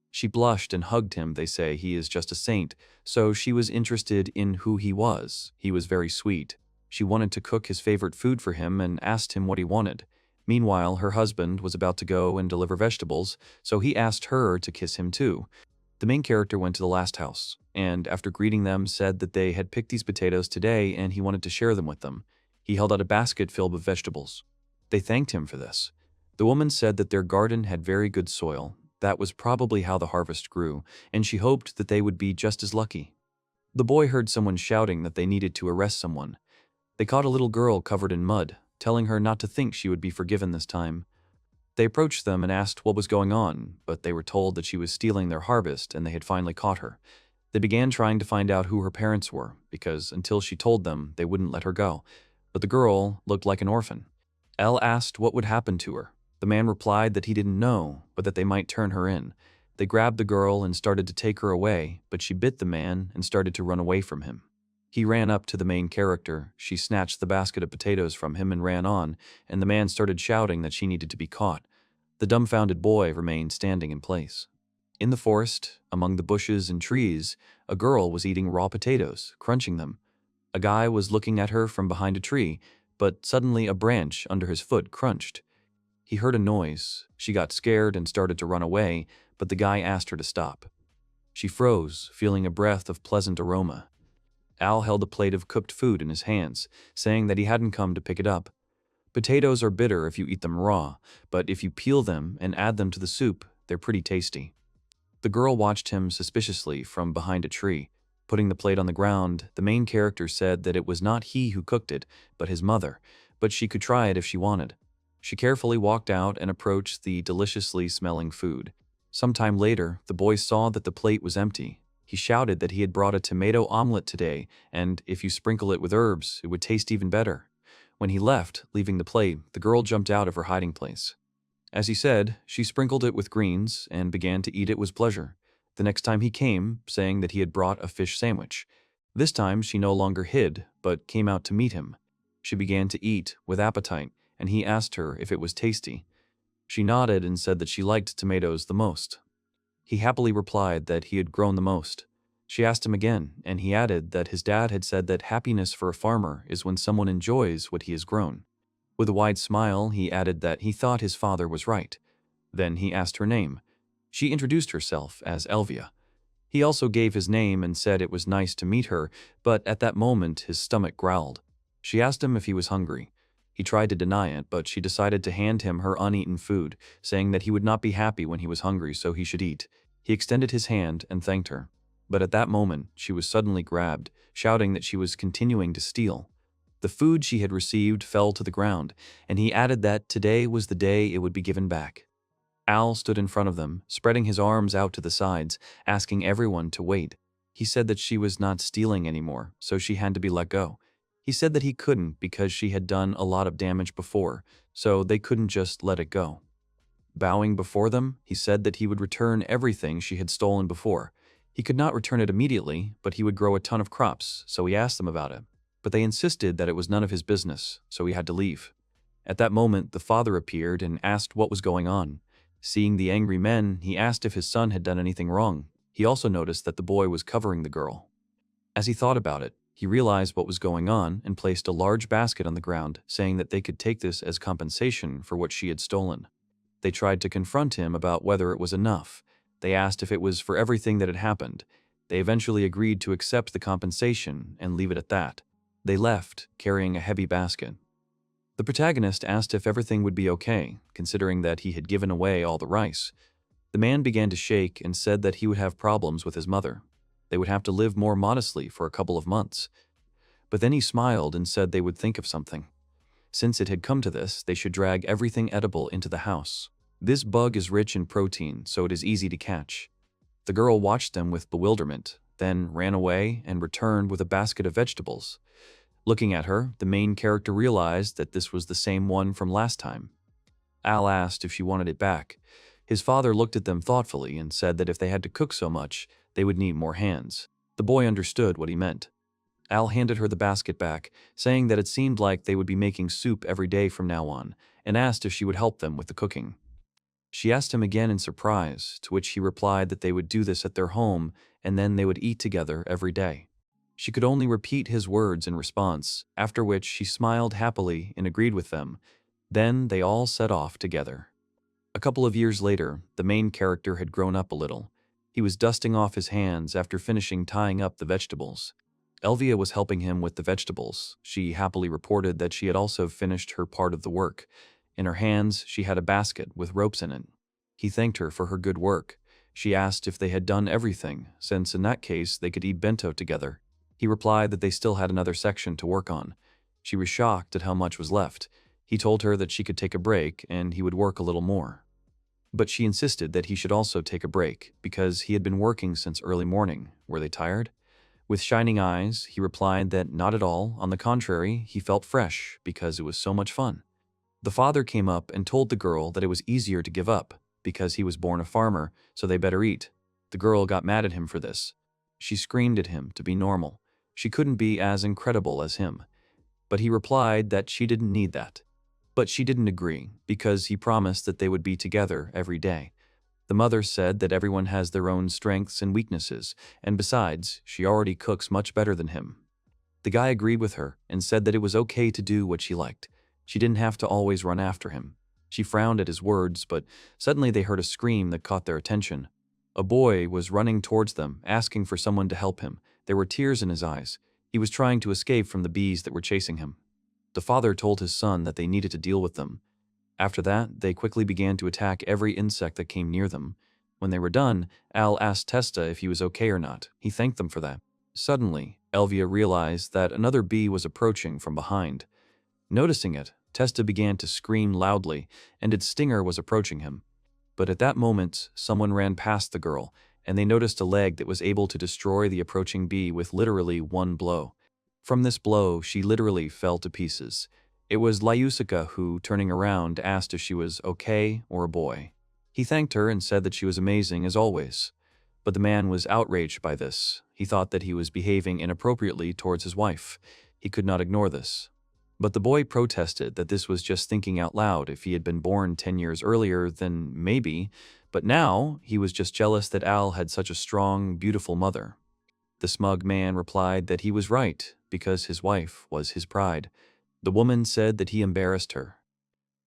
S1: She blushed and hugged him. They say he is just a saint, so she was interested in who he was. He was very sweet. She wanted to cook his favorite food for him and asked him what he wanted. Meanwhile, her husband was about to go and deliver vegetables, so he asked her to kiss him too. The main character went to the last house, and after greeting them said that they had picked these potatoes today and he wanted to share them with them. He held out a basket filled with vegetables. They thanked him for this. The woman said that their garden had very good soil. That was probably how the harvest grew, and she hoped that they would be just as lucky. The boy heard someone shouting that they needed to arrest someone. They caught a little girl covered in mud, telling her not to think she would be forgiven this time. They approached them and asked what was going on, but they were told that she was stealing their harvest and they had finally caught her. They began trying to find out who her parents were, because until she told them, they wouldn't let her go. But the girl looked like an orphan. L asked what would happen to her. The man replied that he didn't know, but that they might turn her in. They grabbed the girl and started to take her away, but she bit the man and started to run away from him. He ran up to the main character. She snatched the basket of potatoes from him and ran on, and the man started shouting that she needed to be caught. The dumbfounded boy remained standing in place. In the forest, among the bushes and trees, a girl was eating raw potatoes, crunching them. A guy was looking at her from behind a tree, but suddenly a branch under his foot crunched. He heard a noise. She got scared and started to run away, but the guy asked her to stop. She froze, feeling a breath of pleasant aroma. Al held a plate of cooked food in his hands, saying that he hadn't come to pick it up. Potatoes are bitter if you eat them raw, but if you peel them and add them to the soup, they're pretty tasty. The girl watched him suspiciously from behind a tree. Putting the plate on the ground, the main character said that it was not he who cooked it, but his mother, but she could try it if she wanted. She carefully walked out and approached the deliciously smelling food. Sometime later, the boy saw that the plate was empty. He shouted that he had brought a tomato omelet today, and if you sprinkle it with herbs, it would taste even better. When he left, leaving the plate, the girl jumped out of her hiding place. As he said, she sprinkled it with greens and began to eat it with pleasure. The next time he came, saying that he had brought a fish sandwich. This time she no longer hid, but came out to meet him. She began to eat with appetite, and he asked her if it was tasty. She nodded and said that she liked tomatoes the most. He happily replied that he had grown the most. She asked him again, and he added that his dad had said that happiness for a farmer is when someone enjoys what he has grown. With a wide smile, he added that he thought his father was right. Then he asked her name. She introduced herself as Elvia. He also gave his name and said it was nice to meet her, but at that moment his stomach growled. She asked him if he was hungry. He tried to deny it, but she decided to hand him her uneaten food, saying that he would not be happy when he was hungry, so he should eat. He extended his hand and thanked her. But at that moment, she was suddenly grabbed, shouting that she was continuing to steal. The food she had received fell to the ground, and he added that today was the day it would be given back. Al stood in front of them, spreading his arms out to the sides, asking everyone to wait. He said that she was not stealing anymore, so she had to be let go. He said that he couldn't because she had done a lot of damage before, so they couldn't just let it go. Bowing before them, he said that he would return everything she had stolen before. He could not return it immediately, but he would grow a ton of crops, so he asked them about it. But they insisted that it was none of his business, so he had to leave. At that moment, the father appeared and asked what was going on. Seeing the angry men, he asked if his son had done anything wrong. He also noticed that the boy was covering the girl. As he thought about it, he realized what was going on and placed a large basket on the ground, saying that they could take this as compensation for what she had stolen. They tried to confront him about whether it was enough. They asked if it was for everything that had happened. They eventually agreed to accept the compensation and leave it at that. They left, carrying a heavy basket. The protagonist asked if everything would be okay, considering that he had given away all the rice. The man began to shake and said that he would have problems with his mother. They would have to live more modestly for a couple of months. But then he smiled and said they would think of something. Since it had come to this, they should drag everything edible into the house. This bug is rich in protein, so it is easy to catch. The girl watched them with bewilderment, then ran away and returned with a basket of vegetables. Looking at her, the main character realized that this was the same one from last time. Al asked if she wanted it back. His father looked at them thoughtfully and said that if they had to cook so much, they would need more hands. The boy understood what he meant. Al handed her the basket back, saying that it seemed like they would be making soup every day from now on, and asked if she would help them with the cooking. She asked him again in surprise, to which he replied that they would do this at their home, and then they would eat together every day. She could only repeat his words in response, after which she smiled happily and agreed with them. Then they all set off together. A couple of years later, the main character had grown up a little. He was dusting off his hands after finishing tying up the vegetables. Elvia was helping him with the vegetables. She happily reported that she had also finished her part of the work. In her hands, she had a basket with ropes in it. He thanked her for her good work. She asked if they had done everything, since in that case they could eat bento together. He replied that they still had another section to work on. She was shocked at how much was left. He told her that she could take a break and he would work a little more. But she insisted that he should also take a break, because he had been working since early morning. Were they tired? With shining eyes, he replied that not at all, on the contrary, he felt fresh, because it was so much fun. The father came up and told the girl that it was easier to give up, because he was born a farmer, so they better eat. The girl got mad at him for this. She screamed at him to be normal. She couldn't be as incredible as him. But he replied that she didn't need that. But she didn't agree, because he promised that they would be together every day. The mother said that everyone has their own strengths and weaknesses, and besides, she already cooks much better than him. The guy agreed with her and said that it was okay to do what she liked. She didn't have to always run after him. She frowned at his words, but suddenly they heard a scream that caught their attention. A boy was running towards them, asking for someone to help him. There were tears in his eyes. He was trying to escape from the bees that were chasing him. The father told his son that they needed to deal with them. After that, they quickly began to attack every insect that came near them. When they were done, Al asked Testa if he was okay or not. He thanked them for that. Suddenly, Elvia realized that another bee was approaching from behind. Noticing it, Testa began to scream loudly, and its stinger was approaching him. But at that moment, someone ran past the girl, and they noticed a leg that was able to destroy the approaching bee with literally one blow. From this blow, she literally fell to pieces. It was Lyusica who, turning around, asked if she was okay or a boy. He thanked her and said that she was amazing as always. But the man was outraged by this. He thought that he was behaving inappropriately towards his wife. He could not ignore this. But the boy protested that this was just thinking out loud. If he had been born 10 years earlier, then maybe. But now, he was just jealous that Al had such a strong, beautiful mother. The smug man replied that he was right, because his wife was his pride. The woman said that he embarrassed her.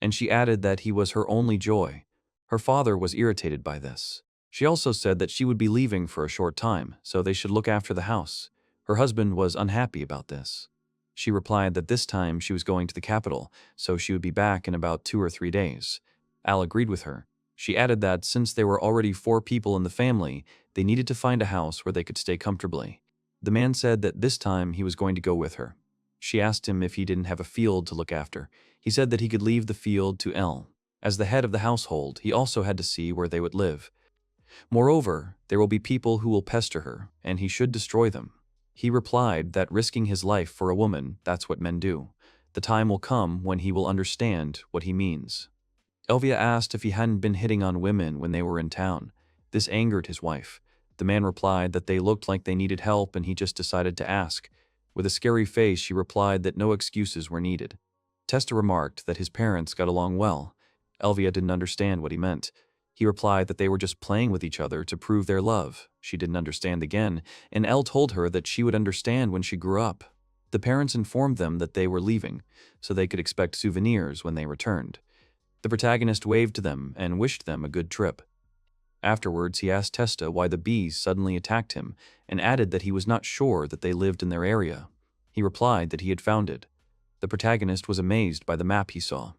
S1: And she added that he was her only joy. Her father was irritated by this. She also said that she would be leaving for a short time, so they should look after the house. Her husband was unhappy about this. She replied that this time she was going to the capital, so she would be back in about 2 or 3 days. Al agreed with her. She added that since there were already 4 people in the family, they needed to find a house where they could stay comfortably. The man said that this time he was going to go with her. She asked him if he didn't have a field to look after. He said that he could leave the field to El. As the head of the household, he also had to see where they would live. Moreover, there will be people who will pester her, and he should destroy them. He replied that risking his life for a woman, that's what men do. The time will come when he will understand what he means. Elvia asked if he hadn't been hitting on women when they were in town. This angered his wife. The man replied that they looked like they needed help and he just decided to ask. With a scary face, she replied that no excuses were needed. Testa remarked that his parents got along well. Elvia didn't understand what he meant. He replied that they were just playing with each other to prove their love. She didn't understand again, and El told her that she would understand when she grew up. The parents informed them that they were leaving, so they could expect souvenirs when they returned. The protagonist waved to them and wished them a good trip. Afterwards, he asked Testa why the bees suddenly attacked him and added that he was not sure that they lived in their area. He replied that he had found it. The protagonist was amazed by the map he saw.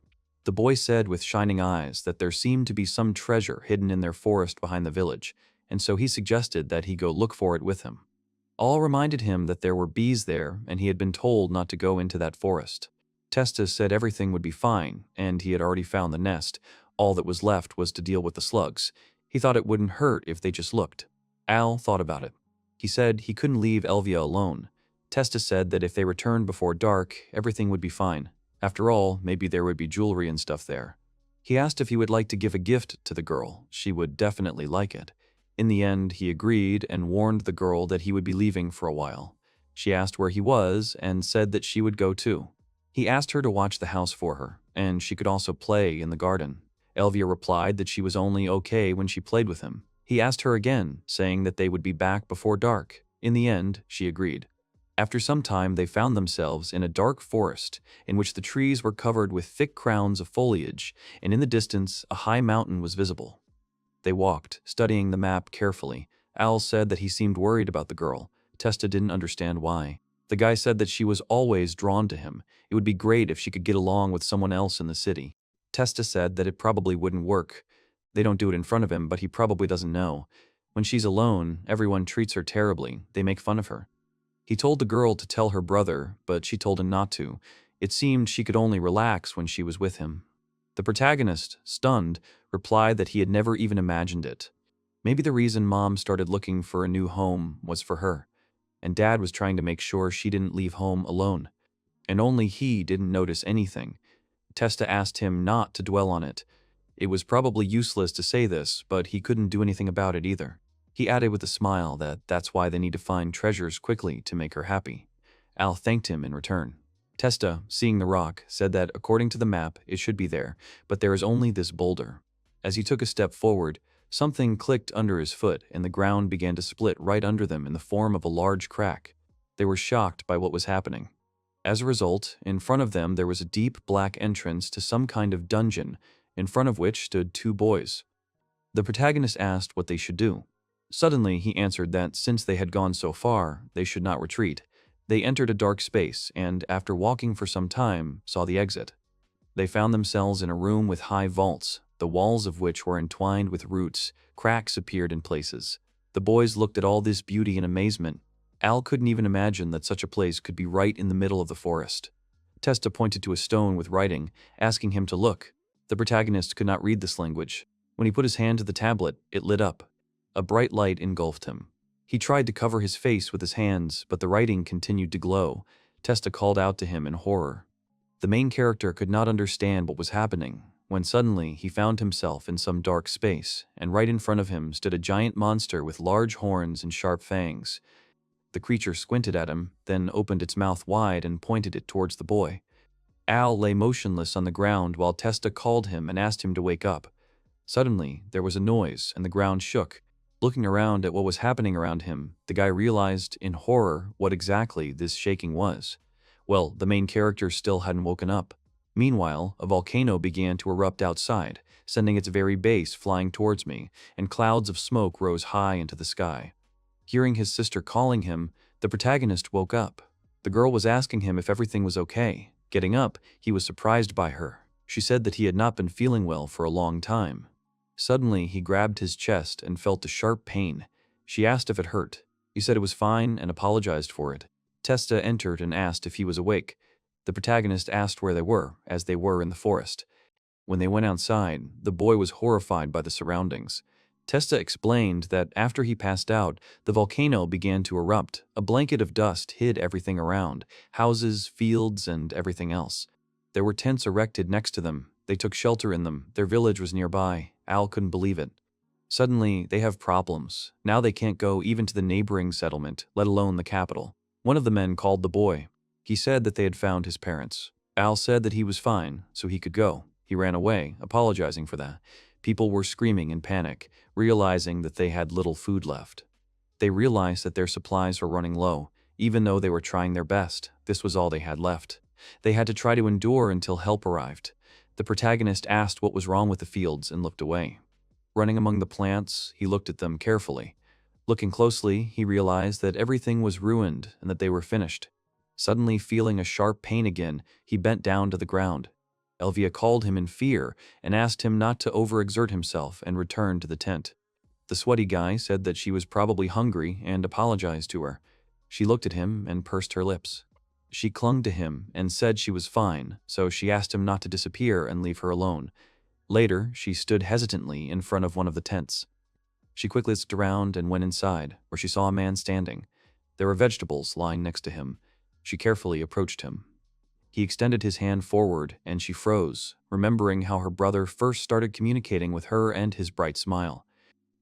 S1: The boy said with shining eyes that there seemed to be some treasure hidden in their forest behind the village, and so he suggested that he go look for it with him. All reminded him that there were bees there and he had been told not to go into that forest. Testa said everything would be fine, and he had already found the nest. All that was left was to deal with the slugs. He thought it wouldn't hurt if they just looked. Al thought about it. He said he couldn't leave Elvia alone. Testa said that if they returned before dark, everything would be fine. After all, maybe there would be jewelry and stuff there. He asked if he would like to give a gift to the girl. She would definitely like it. In the end, he agreed and warned the girl that he would be leaving for a while. She asked where he was and said that she would go too. He asked her to watch the house for her, and she could also play in the garden. Elvia replied that she was only okay when she played with him. He asked her again, saying that they would be back before dark. In the end, she agreed. After some time, they found themselves in a dark forest in which the trees were covered with thick crowns of foliage, and in the distance, a high mountain was visible. They walked, studying the map carefully. Al said that he seemed worried about the girl. Testa didn't understand why. The guy said that she was always drawn to him. It would be great if she could get along with someone else in the city. Testa said that it probably wouldn't work. They don't do it in front of him, but he probably doesn't know. When she's alone, everyone treats her terribly. They make fun of her. He told the girl to tell her brother, but she told him not to. It seemed she could only relax when she was with him. The The protagonist, stunned, replied that he had never even imagined it. Maybe the reason Mom started looking for a new home was for her, and Dad was trying to make sure she didn't leave home alone. And only he didn't notice anything. Testa asked him not to dwell on it. It was probably useless to say this, but he couldn't do anything about it either. He added with a smile that that's why they need to find treasures quickly to make her happy. Al thanked him in return. Testa, seeing the rock, said that according to the map, it should be there, but there is only this boulder. As he took a step forward, something clicked under his foot and the ground began to split right under them in the form of a large crack. They were shocked by what was happening. As a result, in front of them there was a deep black entrance to some kind of dungeon, in front of which stood two boys. The protagonist asked what they should do. Suddenly, he answered that since they had gone so far, they should not retreat. They entered a dark space and, after walking for some time, saw the exit. They found themselves in a room with high vaults, the walls of which were entwined with roots. Cracks appeared in places. The boys looked at all this beauty in amazement. Al couldn't even imagine that such a place could be right in the middle of the forest. Testa pointed to a stone with writing, asking him to look. The protagonist could not read this language. When he put his hand to the tablet, it lit up. A bright light engulfed him. He tried to cover his face with his hands, but the writing continued to glow. Testa called out to him in horror. The main character could not understand what was happening, when suddenly he found himself in some dark space, and right in front of him stood a giant monster with large horns and sharp fangs. The creature squinted at him, then opened its mouth wide and pointed it towards the boy. Al lay motionless on the ground while Testa called him and asked him to wake up. Suddenly, there was a noise and the ground shook. Looking around at what was happening around him, the guy realized, in horror, what exactly this shaking was. Well, the main character still hadn't woken up. Meanwhile, a volcano began to erupt outside, sending its very base flying towards me, and clouds of smoke rose high into the sky. Hearing his sister calling him, the protagonist woke up. The girl was asking him if everything was okay. Getting up, he was surprised by her. She said that he had not been feeling well for a long time. Suddenly, he grabbed his chest and felt a sharp pain. She asked if it hurt. He said it was fine and apologized for it. Testa entered and asked if he was awake. The protagonist asked where they were, as they were in the forest. When they went outside, the boy was horrified by the surroundings. Testa explained that after he passed out, the volcano began to erupt. A blanket of dust hid everything around, houses, fields, and everything else. There were tents erected next to them. They took shelter in them. Their village was nearby. Al couldn't believe it. Suddenly, they have problems. Now they can't go even to the neighboring settlement, let alone the capital. One of the men called the boy. He said that they had found his parents. Al said that he was fine, so he could go. He ran away, apologizing for that. People were screaming in panic, realizing that they had little food left. They realized that their supplies were running low. Even though they were trying their best, this was all they had left. They had to try to endure until help arrived. The protagonist asked what was wrong with the fields and looked away. Running among the plants, he looked at them carefully. Looking closely, he realized that everything was ruined and that they were finished. Suddenly feeling a sharp pain again, he bent down to the ground. Elvia called him in fear and asked him not to overexert himself and return to the tent. The sweaty guy said that she was probably hungry and apologized to her. She looked at him and pursed her lips. She clung to him and said she was fine, so she asked him not to disappear and leave her alone. Later, she stood hesitantly in front of one of the tents. She quickly looked around and went inside, where she saw a man standing. There were vegetables lying next to him. She carefully approached him. He extended his hand forward, and she froze, remembering how her brother first started communicating with her and his bright smile.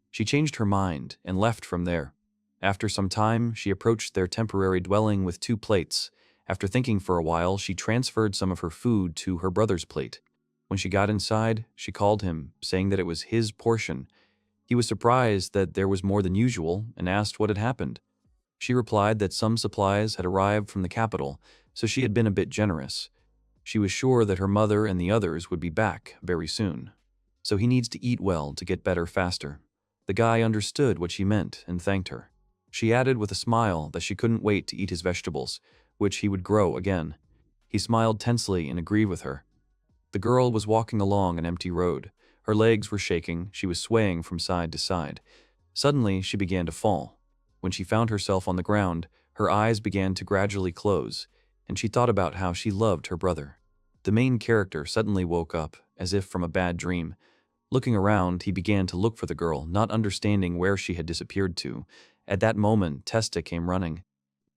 S1: She changed her mind and left from there. After some time, she approached their temporary dwelling with 2 plates. After thinking for a while, she transferred some of her food to her brother's plate. When she got inside, she called him, saying that it was his portion. He was surprised that there was more than usual and asked what had happened. She replied that some supplies had arrived from the capital, so she had been a bit generous. She was sure that her mother and the others would be back very soon. So he needs to eat well to get better faster. The guy understood what she meant and thanked her. She added with a smile that she couldn't wait to eat his vegetables, which he would grow again. He smiled tensely and agreed with her. The girl was walking along an empty road. Her legs were shaking, she was swaying from side to side. Suddenly, she began to fall. When she found herself on the ground, her eyes began to gradually close, and she thought about how she loved her brother. The main character suddenly woke up, as if from a bad dream. Looking around, he began to look for the girl, not understanding where she had disappeared to. At that moment, Testa came running.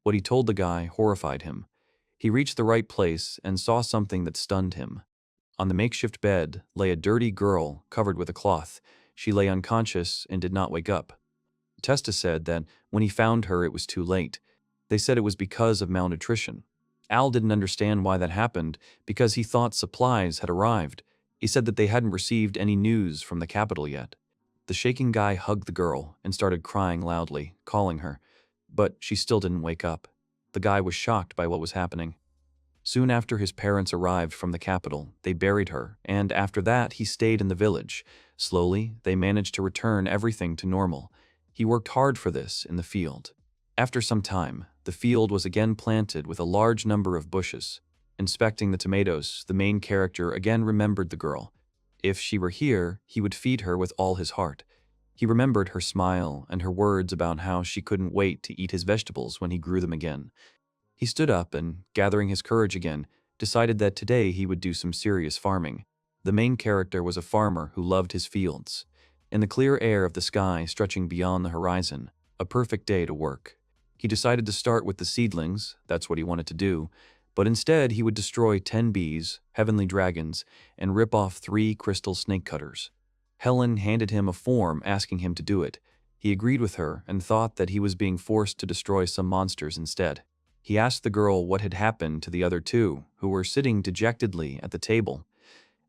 S1: What he told the guy horrified him. He reached the right place and saw something that stunned him. On the makeshift bed lay a dirty girl covered with a cloth. She lay unconscious and did not wake up. Testa said that when he found her, it was too late. They said it was because of malnutrition. Al didn't understand why that happened because he thought supplies had arrived. He said that they hadn't received any news from the capital yet. The shaking guy hugged the girl and started crying loudly, calling her, but she still didn't wake up. The guy was shocked by what was happening. Soon after his parents arrived from the capital, they buried her, and after that he stayed in the village. Slowly, they managed to return everything to normal. He worked hard for this in the field. After some time, the field was again planted with a large number of bushes. Inspecting the tomatoes, the main character again remembered the girl. If she were here, he would feed her with all his heart. He remembered her smile and her words about how she couldn't wait to eat his vegetables when he grew them again. He stood up and, gathering his courage again, decided that today he would do some serious farming. The main character was a farmer who loved his fields. In the clear air of the sky stretching beyond the horizon, a perfect day to work. He decided to start with the seedlings, that's what he wanted to do, but instead he would destroy 10 bees, heavenly dragons, and rip off 3 crystal snake cutters. Helen handed him a form asking him to do it. He agreed with her and thought that he was being forced to destroy some monsters instead. He asked the girl what had happened to the other 2, who were sitting dejectedly at the table.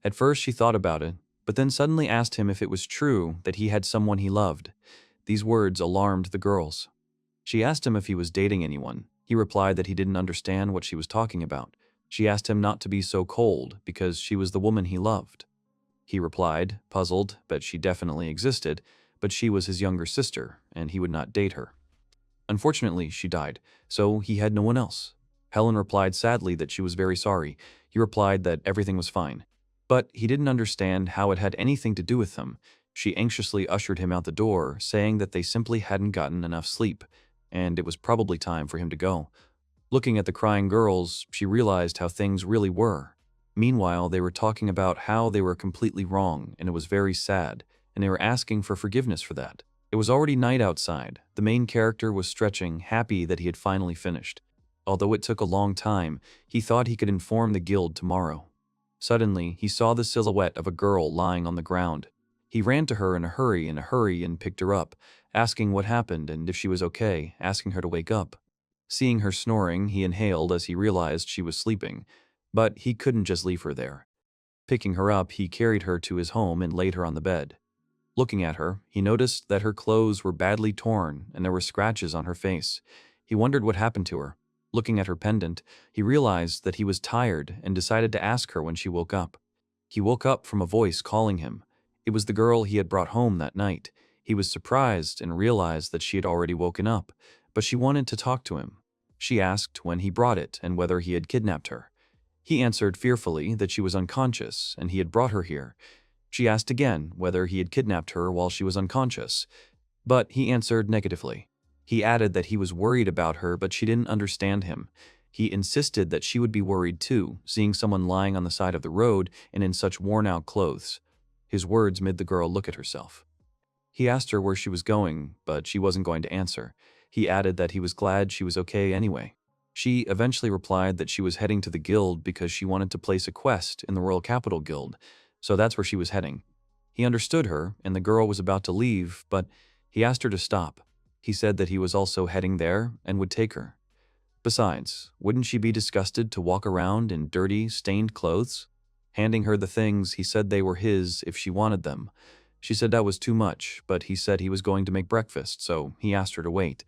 S1: At first she thought about it, but then suddenly asked him if it was true that he had someone he loved. These words alarmed the girls. She asked him if he was dating anyone. He replied that he didn't understand what she was talking about. She asked him not to be so cold because she was the woman he loved. He replied, puzzled, that she definitely existed, but she was his younger sister, and he would not date her. Unfortunately, she died, so he had no one else. Helen replied sadly that she was very sorry. He replied that everything was fine. But he didn't understand how it had anything to do with them. She anxiously ushered him out the door, saying that they simply hadn't gotten enough sleep, and it was probably time for him to go. Looking at the crying girls, she realized how things really were. Meanwhile, they were talking about how they were completely wrong, and it was very sad, and they were asking for forgiveness for that. It was already night outside. The main character was stretching, happy that he had finally finished. Although it took a long time, he thought he could inform the guild tomorrow. Suddenly, he saw the silhouette of a girl lying on the ground. He ran to her in a hurry, and picked her up, asking what happened and if she was okay, asking her to wake up. Seeing her snoring, he inhaled as he realized she was sleeping, but he couldn't just leave her there. Picking her up, he carried her to his home and laid her on the bed. Looking at her, he noticed that her clothes were badly torn and there were scratches on her face. He wondered what happened to her. Looking at her pendant, he realized that he was tired and decided to ask her when she woke up. He woke up from a voice calling him. It was the girl he had brought home that night. He was surprised and realized that she had already woken up, but she wanted to talk to him. She asked when he brought it and whether he had kidnapped her. He answered fearfully that she was unconscious and he had brought her here. She asked again whether he had kidnapped her while she was unconscious, but he answered negatively. He added that he was worried about her, but she didn't understand him. He insisted that she would be worried too, seeing someone lying on the side of the road and in such worn-out clothes. His words made the girl look at herself. He asked her where she was going, but she wasn't going to answer. He added that he was glad she was okay anyway. She eventually replied that she was heading to the guild because she wanted to place a quest in the Royal Capital Guild, so that's where she was heading. He understood her, and the girl was about to leave, but he asked her to stop. He said that he was also heading there and would take her. Besides, wouldn't she be disgusted to walk around in dirty, stained clothes? Handing her the things, he said they were his if she wanted them. She said that was too much, but he said he was going to make breakfast, so he asked her to wait.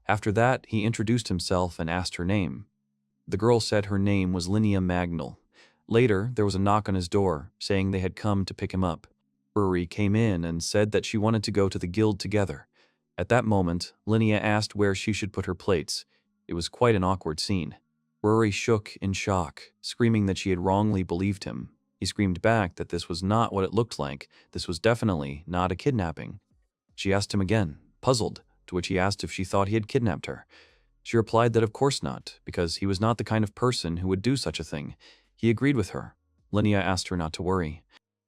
S1: After that, he introduced himself and asked her name. The girl said her name was Linnea Magnal. Later, there was a knock on his door, saying they had come to pick him up. Rory came in and said that she wanted to go to the guild together. At that moment, Linnea asked where she should put her plates. It was quite an awkward scene. Rory shook in shock, screaming that she had wrongly believed him. He screamed back that this was not what it looked like. This was definitely not a kidnapping. She asked him again, puzzled, to which he asked if she thought he had kidnapped her. She replied that of course not, because he was not the kind of person who would do such a thing. He agreed with her. Linnea asked her not to worry.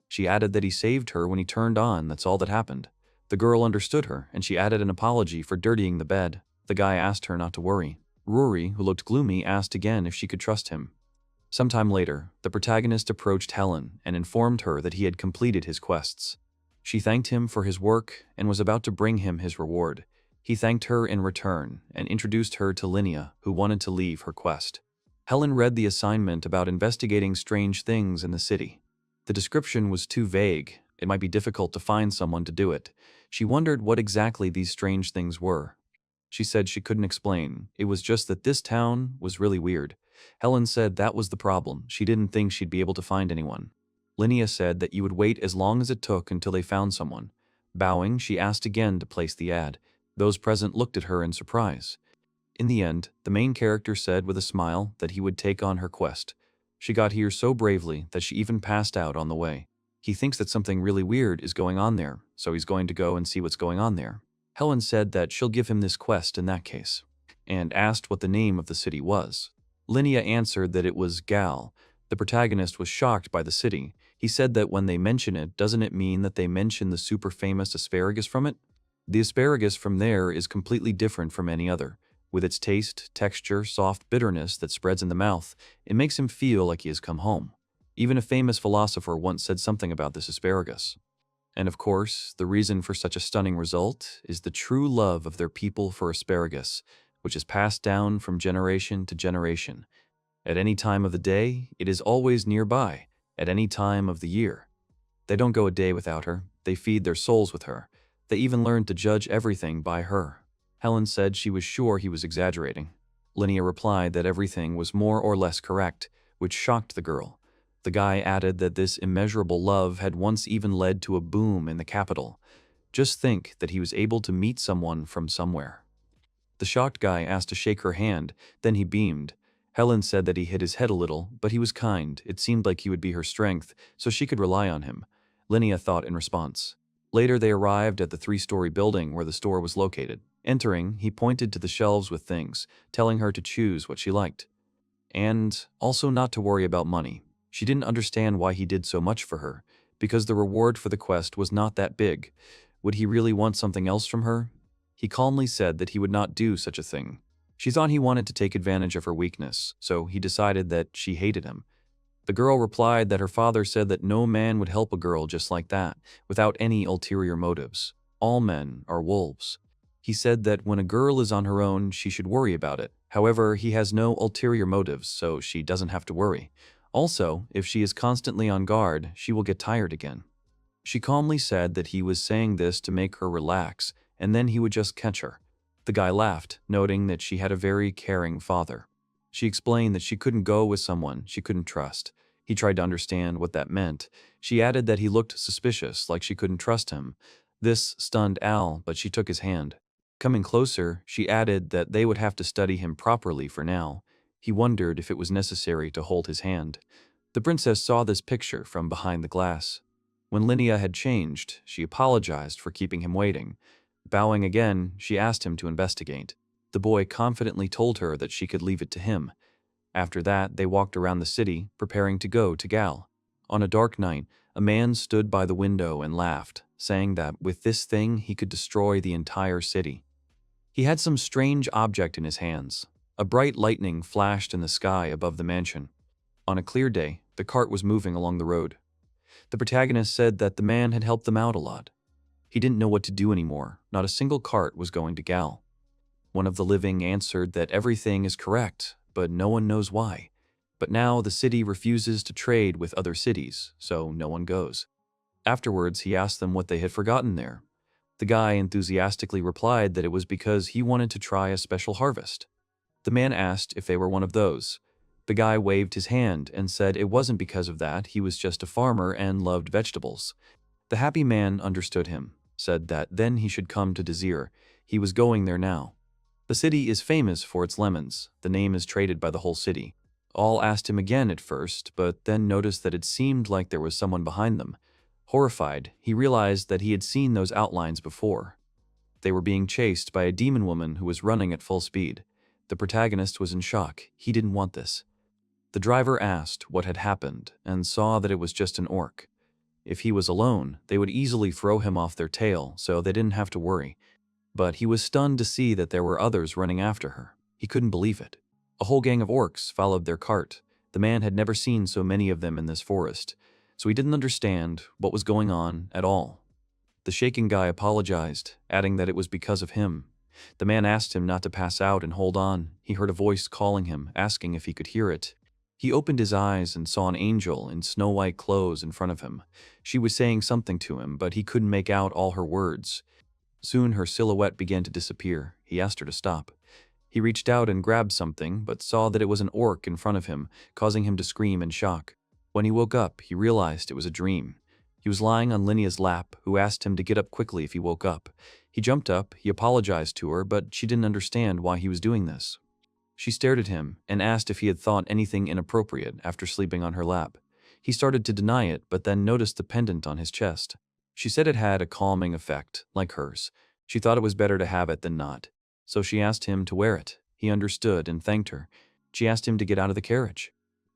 S1: She added that he saved her when he turned on, that's all that happened. The girl understood her, and she added an apology for dirtying the bed. The guy asked her not to worry. Rory, who looked gloomy, asked again if she could trust him. Sometime later, the protagonist approached Helen and informed her that he had completed his quests. She thanked him for his work and was about to bring him his reward. He thanked her in return and introduced her to Linnea, who wanted to leave her quest. Helen read the assignment about investigating strange things in the city. The description was too vague. It might be difficult to find someone to do it. She wondered what exactly these strange things were. She said she couldn't explain. It was just that this town was really weird. Helen said that was the problem. She didn't think she'd be able to find anyone. Linnea said that you would wait as long as it took until they found someone. Bowing, she asked again to place the ad. Those present looked at her in surprise. In the end, the main character said with a smile that he would take on her quest. She got here so bravely that she even passed out on the way. He thinks that something really weird is going on there, so he's going to go and see what's going on there. Helen said that she'll give him this quest in that case, and asked what the name of the city was. Linnea answered that it was Gal. The protagonist was shocked by the city. He said that when they mention it, doesn't it mean that they mention the super famous asparagus from it? The asparagus from there is completely different from any other. With its taste, texture, soft bitterness that spreads in the mouth, it makes him feel like he has come home. Even a famous philosopher once said something about this asparagus. And of course, the reason for such a stunning result is the true love of their people for asparagus, which is passed down from generation to generation. At any time of the day, it is always nearby, at any time of the year. They don't go a day without her. They feed their souls with her. They even learn to judge everything by her. Helen said she was sure he was exaggerating. Linnea replied that everything was more or less correct, which shocked the girl. The guy added that this immeasurable love had once even led to a boom in the capital. Just think that he was able to meet someone from somewhere. The shocked guy asked to shake her hand, then he beamed. Helen said that he hit his head a little, but he was kind. It seemed like he would be her strength, so she could rely on him. Linnea thought in response. Later they arrived at the 3-story building where the store was located. Entering, he pointed to the shelves with things, telling her to choose what she liked. And also not to worry about money. She didn't understand why he did so much for her, because the reward for the quest was not that big. Would he really want something else from her? He calmly said that he would not do such a thing. She thought he wanted to take advantage of her weakness, so he decided that she hated him. The girl replied that her father said that no man would help a girl just like that, without any ulterior motives. All men are wolves. He said that when a girl is on her own, she should worry about it. However, he has no ulterior motives, so she doesn't have to worry. Also, if she is constantly on guard, she will get tired again. She calmly said that he was saying this to make her relax, and then he would just catch her. The guy laughed, noting that she had a very caring father. She explained that she couldn't go with someone she couldn't trust. He tried to understand what that meant. She added that he looked suspicious, like she couldn't trust him. This stunned Al, but she took his hand. Coming closer, she added that they would have to study him properly for now. He wondered if it was necessary to hold his hand. The princess saw this picture from behind the glass. When Linnea had changed, she apologized for keeping him waiting. Bowing again, she asked him to investigate. The boy confidently told her that she could leave it to him. After that, they walked around the city, preparing to go to Gal. On a dark night, a man stood by the window and laughed, saying that with this thing he could destroy the entire city. He had some strange object in his hands. A bright lightning flashed in the sky above the mansion. On a clear day, the cart was moving along the road. The protagonist said that the man had helped them out a lot. He didn't know what to do anymore. Not a single cart was going to Gal. One of the living answered that everything is correct, but no one knows why. But now the city refuses to trade with other cities, so no one goes. Afterwards, he asked them what they had forgotten there. The guy enthusiastically replied that it was because he wanted to try a special harvest. The man asked if they were one of those. The guy waved his hand and said it wasn't because of that, he was just a farmer and loved vegetables. The happy man understood him, said that then he should come to Desir. He was going there now. The city is famous for its lemons. The name is traded by the whole city. All asked him again at first, but then noticed that it seemed like there was someone behind them. Horrified, he realized that he had seen those outlines before. They were being chased by a demon woman who was running at full speed. The protagonist was in shock. He didn't want this. The driver asked what had happened and saw that it was just an orc. If he was alone, they would easily throw him off their tail, so they didn't have to worry. But he was stunned to see that there were others running after her. He couldn't believe it. A whole gang of orcs followed their cart. The man had never seen so many of them in this forest, so he didn't understand what was going on at all. The shaken guy apologized, adding that it was because of him. The man asked him not to pass out and hold on. He heard a voice calling him, asking if he could hear it. He opened his eyes and saw an angel in snow-white clothes in front of him. She was saying something to him, but he couldn't make out all her words. Soon her silhouette began to disappear. He asked her to stop. He reached out and grabbed something, but saw that it was an orc in front of him, causing him to scream in shock. When he woke up, he realized it was a dream. He was lying on Linnea's lap, who asked him to get up quickly if he woke up. He jumped up, he apologized to her, but she didn't understand why he was doing this. She stared at him and asked if he had thought anything inappropriate after sleeping on her lap. He started to deny it, but then noticed the pendant on his chest. She said it had a calming effect, like hers. She thought it was better to have it than not. So she asked him to wear it. He understood and thanked her. She asked him to get out of the carriage.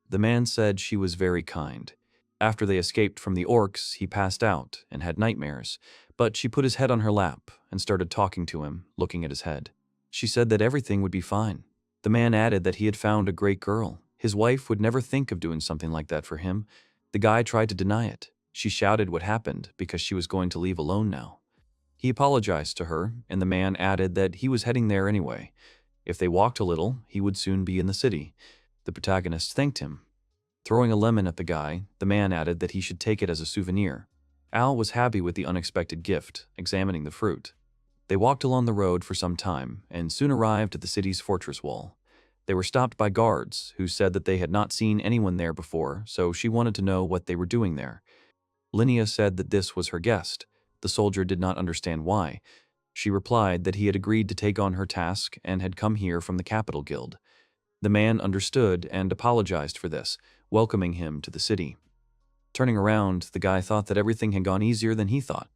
S1: The man said she was very kind. After they escaped from the orcs, he passed out and had nightmares, but she put his head on her lap and started talking to him, looking at his head. She said that everything would be fine. The man added that he had found a great girl. His wife would never think of doing something like that for him. The guy tried to deny it. She shouted what happened because she was going to leave alone now. He apologized to her, and the man added that he was heading there anyway. If they walked a little, he would soon be in the city. The protagonist thanked him. Throwing a lemon at the guy, the man added that he should take it as a souvenir. Al was happy with the unexpected gift, examining the fruit. They walked along the road for some time, and soon arrived at the city's fortress wall. They were stopped by guards, who said that they had not seen anyone there before, so she wanted to know what they were doing there. Linnea said that this was her guest. The soldier did not understand why. She replied that he had agreed to take on her task and had come here from the Capital Guild. The man understood and apologized for this, welcoming him to the city. Turning around, the guy thought that everything had gone easier than he thought.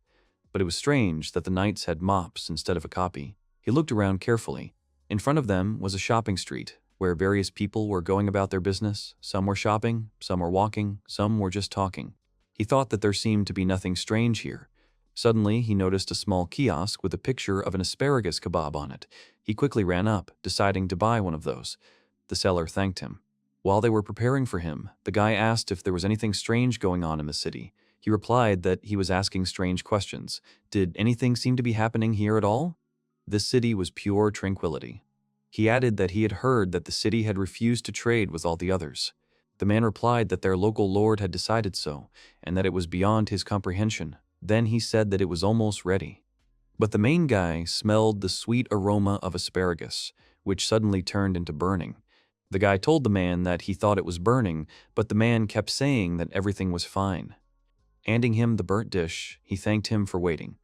S1: But it was strange that the knights had mops instead of a copy. He looked around carefully. In front of them was a shopping street, where various people were going about their business. Some were shopping, some were walking, some were just talking. He thought that there seemed to be nothing strange here. Suddenly, he noticed a small kiosk with a picture of an asparagus kebab on it. He quickly ran up, deciding to buy one of those. The seller thanked him. While they were preparing for him, the guy asked if there was anything strange going on in the city. He replied that he was asking strange questions. Did anything seem to be happening here at all? This city was pure tranquility. He added that he had heard that the city had refused to trade with all the others. The man replied that their local lord had decided so, and that it was beyond his comprehension. Then he said that it was almost ready. But the main guy smelled the sweet aroma of asparagus, which suddenly turned into burning. The guy told the man that he thought it was burning, but the man kept saying that everything was fine. Handing him the burnt dish, he thanked him for waiting.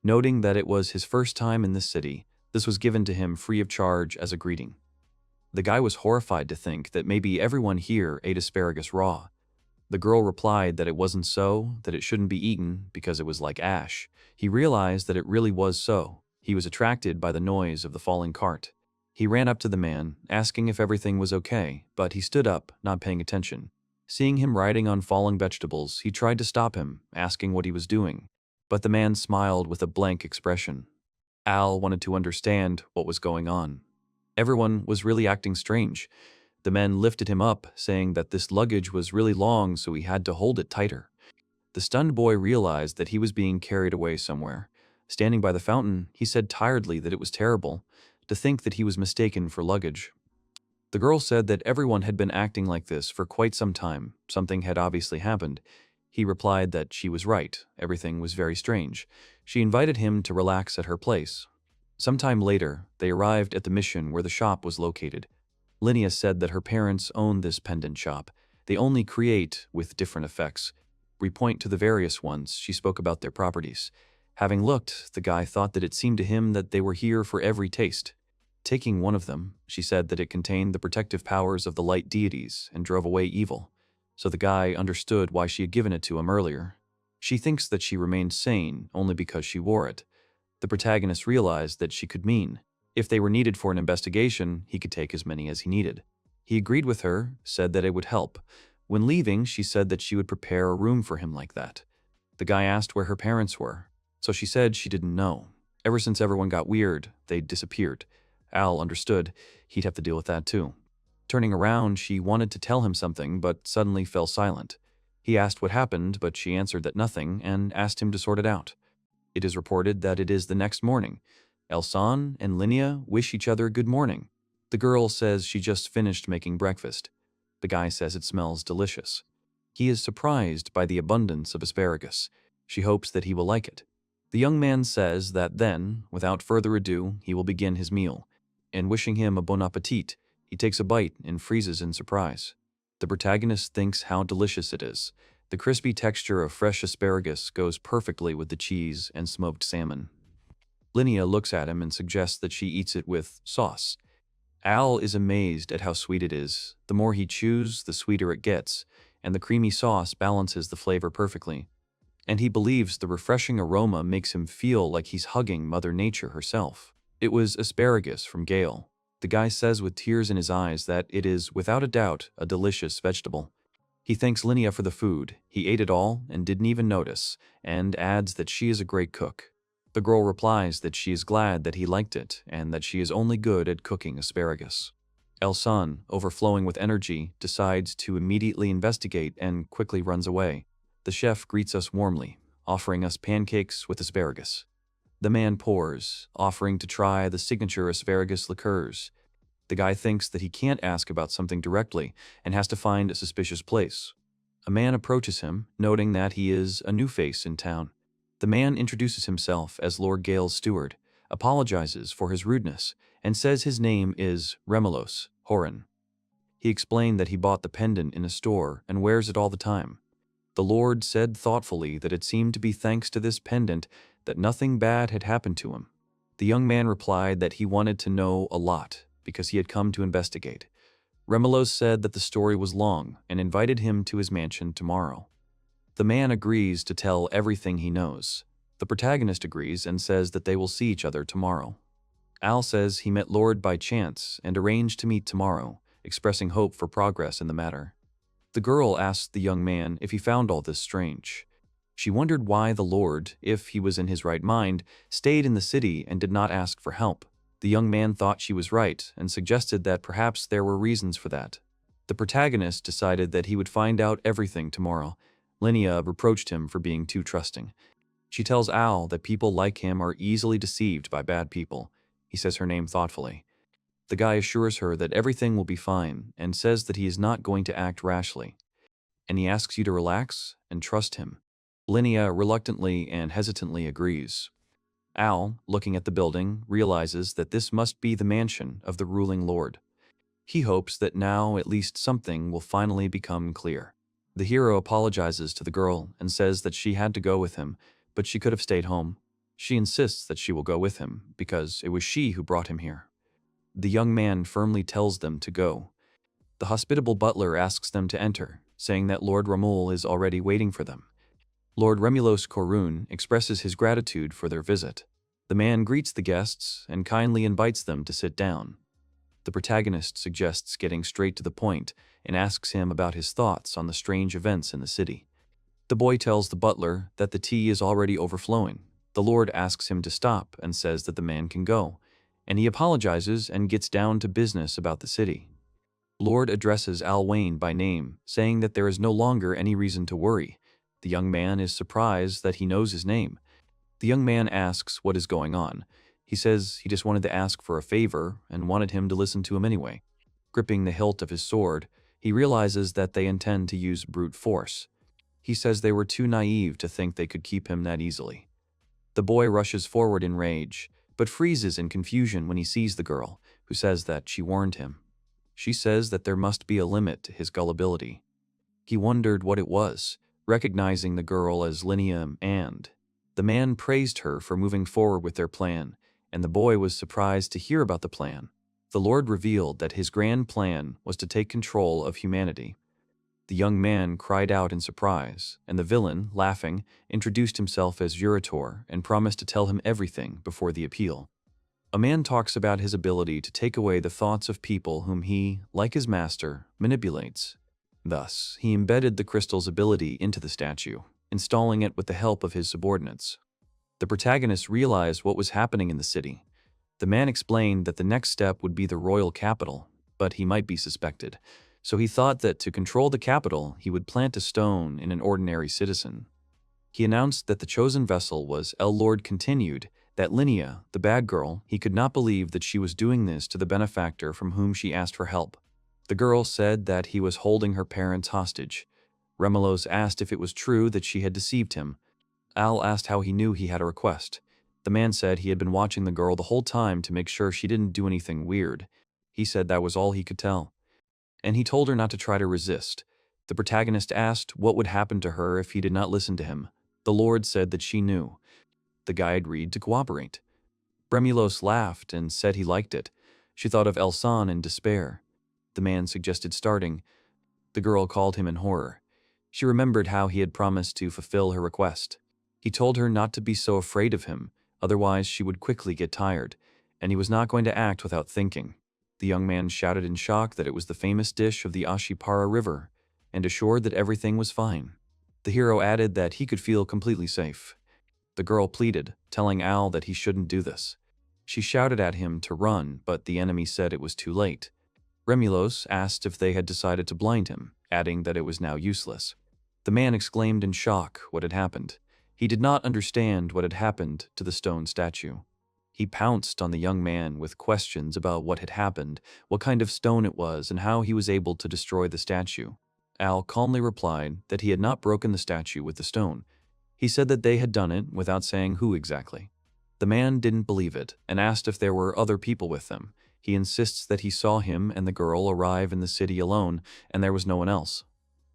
S1: Noting that it was his first time in this city, this was given to him free of charge as a greeting. The guy was horrified to think that maybe everyone here ate asparagus raw. The girl replied that it wasn't so, that it shouldn't be eaten because it was like ash. He realized that it really was so. He was attracted by the noise of the falling cart. He ran up to the man, asking if everything was okay, but he stood up, not paying attention. Seeing him riding on falling vegetables, he tried to stop him, asking what he was doing. But the man smiled with a blank expression. Al wanted to understand what was going on. Everyone was really acting strange. The men lifted him up, saying that this luggage was really long, so he had to hold it tighter. The stunned boy realized that he was being carried away somewhere. Standing by the fountain, he said tiredly that it was terrible to think that he was mistaken for luggage. The girl said that everyone had been acting like this for quite some time. Something had obviously happened. He replied that she was right. Everything was very strange. She invited him to relax at her place. Sometime later, they arrived at the mission where the shop was located. Linnea said that her parents owned this pendant shop. They only create with different effects. We point to the various ones. She spoke about their properties. Having looked, the guy thought that it seemed to him that they were here for every taste. Taking one of them, she said that it contained the protective powers of the light deities and drove away evil. So the guy understood why she had given it to him earlier. She thinks that she remained sane only because she wore it. The protagonist realized that she could mean, if they were needed for an investigation, he could take as many as he needed. He agreed with her, said that it would help. When leaving, she said that she would prepare a room for him like that. The guy asked where her parents were, so she said she didn't know. Ever since everyone got weird, they'd disappeared. Al understood he'd have to deal with that too. Turning around, she wanted to tell him something, but suddenly fell silent. He asked what happened, but she answered that nothing and asked him to sort it out. It is reported that it is the next morning. Elsan and Linnea wish each other good morning. The girl says she just finished making breakfast. The guy says it smells delicious. He is surprised by the abundance of asparagus. She hopes that he will like it. The young man says that then, without further ado, he will begin his meal. And wishing him a bon appetit, he takes a bite and freezes in surprise. The protagonist thinks how delicious it is. The crispy texture of fresh asparagus goes perfectly with the cheese and smoked salmon. Linnea looks at him and suggests that she eats it with sauce. Al is amazed at how sweet it is. The more he chews, the sweeter it gets, and the creamy sauce balances the flavor perfectly. And he believes the refreshing aroma makes him feel like he's hugging Mother Nature herself. It was asparagus from Gale. The guy says with tears in his eyes that it is, without a doubt, a delicious vegetable. He thanks Linnea for the food. He ate it all and didn't even notice, and adds that she is a great cook. The girl replies that she is glad that he liked it and that she is only good at cooking asparagus. Elsan, overflowing with energy, decides to immediately investigate and quickly runs away. The chef greets us warmly, offering us pancakes with asparagus. The man pours, offering to try the signature asparagus liqueurs. The guy thinks that he can't ask about something directly and has to find a suspicious place. A man approaches him, noting that he is a new face in town. The man introduces himself as Lord Gale's steward, apologizes for his rudeness, and says his name is Remelos Horan. He explained that he bought the pendant in a store and wears it all the time. The Lord said thoughtfully that it seemed to be thanks to this pendant that nothing bad had happened to him. The young man replied that he wanted to know a lot because he had come to investigate. Remelos said that the story was long and invited him to his mansion tomorrow. The man agrees to tell everything he knows. The protagonist agrees and says that they will see each other tomorrow. Al says he met Lord by chance and arranged to meet tomorrow, expressing hope for progress in the matter. The girl asked the young man if he found all this strange. She wondered why the Lord, if he was in his right mind, stayed in the city and did not ask for help. The young man thought she was right and suggested that perhaps there were reasons for that. The protagonist decided that he would find out everything tomorrow. Linnea reproached him for being too trusting. She tells Al that people like him are easily deceived by bad people. He says her name thoughtfully. The guy assures her that everything will be fine and says that he is not going to act rashly. And he asks you to relax and trust him. Linnea reluctantly and hesitantly agrees. Al, looking at the building, realizes that this must be the mansion of the ruling lord. He hopes that now at least something will finally become clear. The hero apologizes to the girl and says that she had to go with him, but she could have stayed home. She insists that she will go with him because it was she who brought him here. The young man firmly tells them to go. The hospitable butler asks them to enter, saying that Lord Ramul is already waiting for them. Lord Remulos Korun expresses his gratitude for their visit. The man greets the guests and kindly invites them to sit down. The protagonist suggests getting straight to the point and asks him about his thoughts on the strange events in the city. The boy tells the butler that the tea is already overflowing. The Lord asks him to stop and says that the man can go, and he apologizes and gets down to business about the city. Lord addresses Al Wayne by name, saying that there is no longer any reason to worry. The young man is surprised that he knows his name. The young man asks what is going on. He says he just wanted to ask for a favor and wanted him to listen to him anyway. Gripping the hilt of his sword, he realizes that they intend to use brute force. He says they were too naive to think they could keep him that easily. The boy rushes forward in rage, but freezes in confusion when he sees the girl, who says that she warned him. She says that there must be a limit to his gullibility. He wondered what it was, recognizing the girl as Linnea, and the man praised her for moving forward with their plan, and the boy was surprised to hear about the plan. The Lord revealed that his grand plan was to take control of humanity. The young man cried out in surprise, and the villain, laughing, introduced himself as Urator and promised to tell him everything before the appeal. A man talks about his ability to take away the thoughts of people whom he, like his master, manipulates. Thus, he embedded the crystal's ability into the statue, installing it with the help of his subordinates. The protagonist realized what was happening in the city. The man explained that the next step would be the royal capital, but he might be suspected. So he thought that to control the capital, he would plant a stone in an ordinary citizen. He announced that the chosen vessel was Lord continued, that Linnea, the bad girl, he could not believe that she was doing this to the benefactor from whom she asked for help. The girl said that he was holding her parents hostage. Remelos asked if it was true that she had deceived him. Al asked how he knew he had a request. The man said he had been watching the girl the whole time to make sure she didn't do anything weird. He said that was all he could tell. And he told her not to try to resist. The protagonist asked what would happen to her if he did not listen to him. The Lord said that she knew. The guy agreed to cooperate. Bremulos laughed and said he liked it. She thought of Elsan in despair. The man suggested starting. The girl called him in horror. She remembered how he had promised to fulfill her request. He told her not to be so afraid of him, otherwise she would quickly get tired, and he was not going to act without thinking. The young man shouted in shock that it was the famous dish of the Ashipara River, and assured that everything was fine. The hero added that he could feel completely safe. The girl pleaded, telling Al that he shouldn't do this. She shouted at him to run, but the enemy said it was too late. Remulos asked if they had decided to blind him, adding that it was now useless. The man exclaimed in shock what had happened. He did not understand what had happened to the stone statue. He pounced on the young man with questions about what had happened, what kind of stone it was, and how he was able to destroy the statue. Al calmly replied that he had not broken the statue with the stone. He said that they had done it without saying who exactly. The man didn't believe it and asked if there were other people with them. He insists that he saw him and the girl arrive in the city alone, and there was no one else.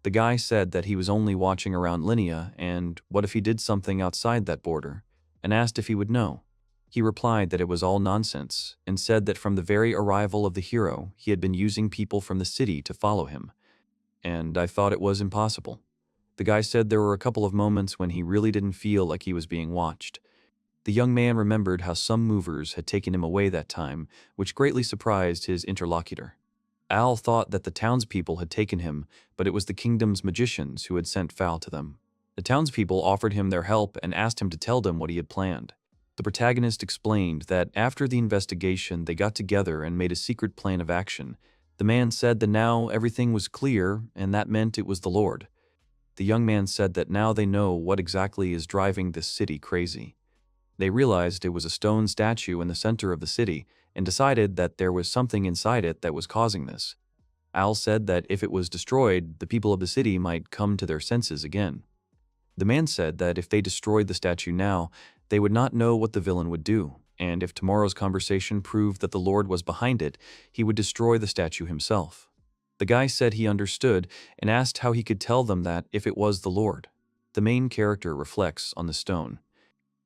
S1: The guy said that he was only watching around Linnea, and what if he did something outside that border, and asked if he would know. He replied that it was all nonsense, and said that from the very arrival of the hero, he had been using people from the city to follow him. And I thought it was impossible. The guy said there were a couple of moments when he really didn't feel like he was being watched. The young man remembered how some movers had taken him away that time, which greatly surprised his interlocutor. Al thought that the townspeople had taken him, but it was the kingdom's magicians who had sent foul to them. The townspeople offered him their help and asked him to tell them what he had planned. The protagonist explained that after the investigation they got together and made a secret plan of action. The man said that now everything was clear, and that meant it was the Lord. The young man said that now they know what exactly is driving this city crazy. They realized it was a stone statue in the center of the city, and decided that there was something inside it that was causing this. Al said that if it was destroyed, the people of the city might come to their senses again. The man said that if they destroyed the statue now, they would not know what the villain would do, and if tomorrow's conversation proved that the Lord was behind it, he would destroy the statue himself. The guy said he understood and asked how he could tell them that if it was the Lord. The main character reflects on the stone.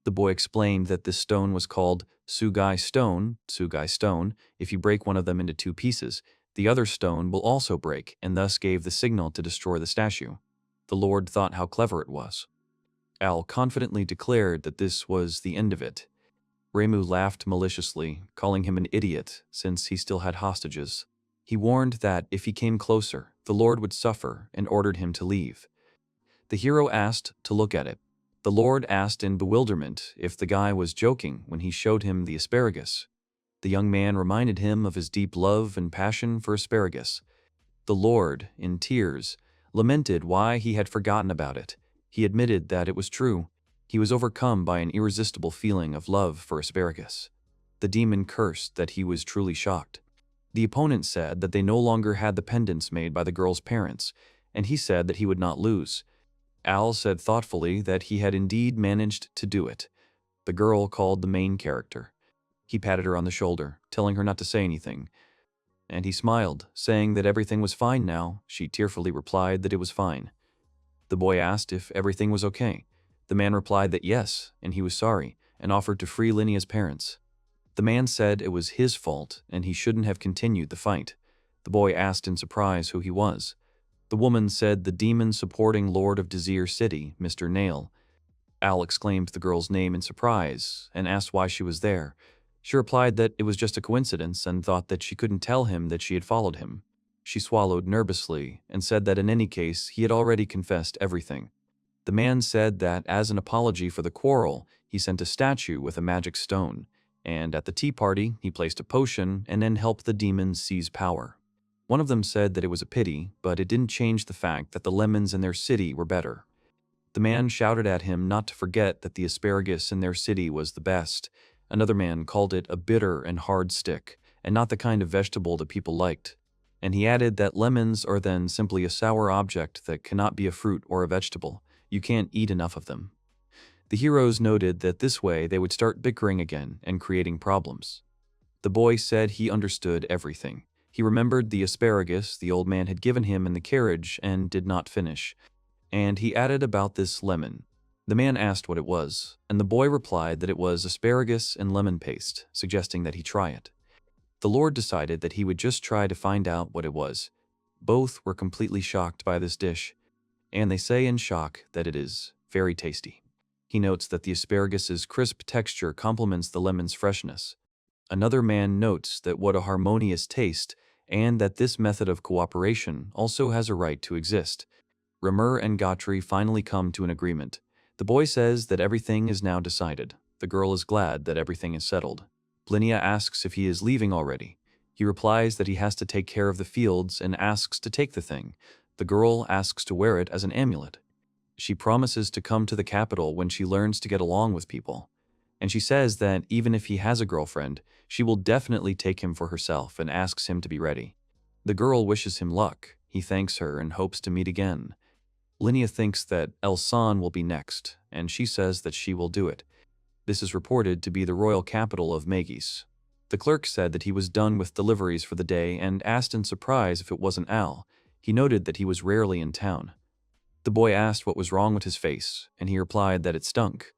S1: The boy explained that this stone was called Tsugai Stone. If you break one of them into two pieces, the other stone will also break, and thus gave the signal to destroy the statue. The Lord thought how clever it was. Al confidently declared that this was the end of it. Remu laughed maliciously, calling him an idiot since he still had hostages. He warned that if he came closer, the Lord would suffer and ordered him to leave. The hero asked to look at it. The Lord asked in bewilderment if the guy was joking when he showed him the asparagus. The young man reminded him of his deep love and passion for asparagus. The Lord, in tears, lamented why he had forgotten about it. He admitted that it was true. He was overcome by an irresistible feeling of love for asparagus. The demon cursed that he was truly shocked. The opponent said that they no longer had the pendants made by the girl's parents, and he said that he would not lose. Al said thoughtfully that he had indeed managed to do it. The girl called the main character. He patted her on the shoulder, telling her not to say anything. And he smiled, saying that everything was fine now. She tearfully replied that it was fine. The boy asked if everything was okay. The man replied that yes, and he was sorry, and offered to free Linnea's parents. The man said it was his fault, and he shouldn't have continued the fight. The boy asked in surprise who he was. The woman said the demon supporting Lord of Desir City, Mr. Nail. Al exclaimed the girl's name in surprise and asked why she was there. She replied that it was just a coincidence and thought that she couldn't tell him that she had followed him. She swallowed nervously and said that in any case he had already confessed everything. The man said that as an apology for the quarrel, he sent a statue with a magic stone, and at the tea party he placed a potion and then helped the demons seize power. One of them said that it was a pity, but it didn't change the fact that the lemons in their city were better. The man shouted at him not to forget that the asparagus in their city was the best. Another man called it a bitter and hard stick, and not the kind of vegetable that people liked. And he added that lemons are then simply a sour object that cannot be a fruit or a vegetable. You can't eat enough of them. The heroes noted that this way they would start bickering again and creating problems. The boy said he understood everything. He remembered the asparagus the old man had given him in the carriage and did not finish. And he added about this lemon. The man asked what it was, and the boy replied that it was asparagus and lemon paste, suggesting that he try it. The Lord decided that he would just try to find out what it was. Both were completely shocked by this dish, and they say in shock that it is very tasty. He notes that the asparagus' crisp texture complements the lemon's freshness. Another man notes that what a harmonious taste, and that this method of cooperation also has a right to exist. Remer and Gotri finally come to an agreement. The boy says that everything is now decided. The girl is glad that everything is settled. Plinia asks if he is leaving already. He replies that he has to take care of the fields and asks to take the thing. The girl asks to wear it as an amulet. She promises to come to the capital when she learns to get along with people. And she says that even if he has a girlfriend, she will definitely take him for herself and asks him to be ready. The girl wishes him luck. He thanks her and hopes to meet again. Linnea thinks that Elsan will be next, and she says that she will do it. This is reported to be the royal capital of Magis. The clerk said that he was done with deliveries for the day and asked in surprise if it wasn't Al. He noted that he was rarely in town. The boy asked what was wrong with his face, and he replied that it stunk.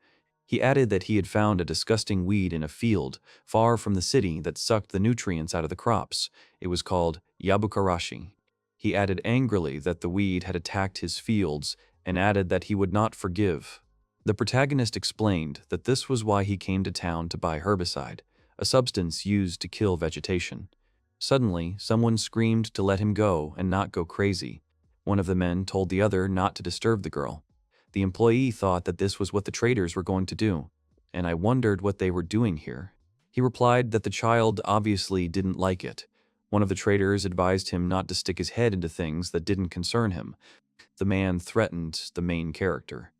S1: He added that he had found a disgusting weed in a field far from the city that sucked the nutrients out of the crops. It was called Yabukarashi. He added angrily that the weed had attacked his fields and added that he would not forgive. The protagonist explained that this was why he came to town to buy herbicide, a substance used to kill vegetation. Suddenly, someone screamed to let him go and not go crazy. One of the men told the other not to disturb the girl. The employee thought that this was what the traders were going to do, and I wondered what they were doing here. He replied that the child obviously didn't like it. One of the traders advised him not to stick his head into things that didn't concern him. The man threatened the main character.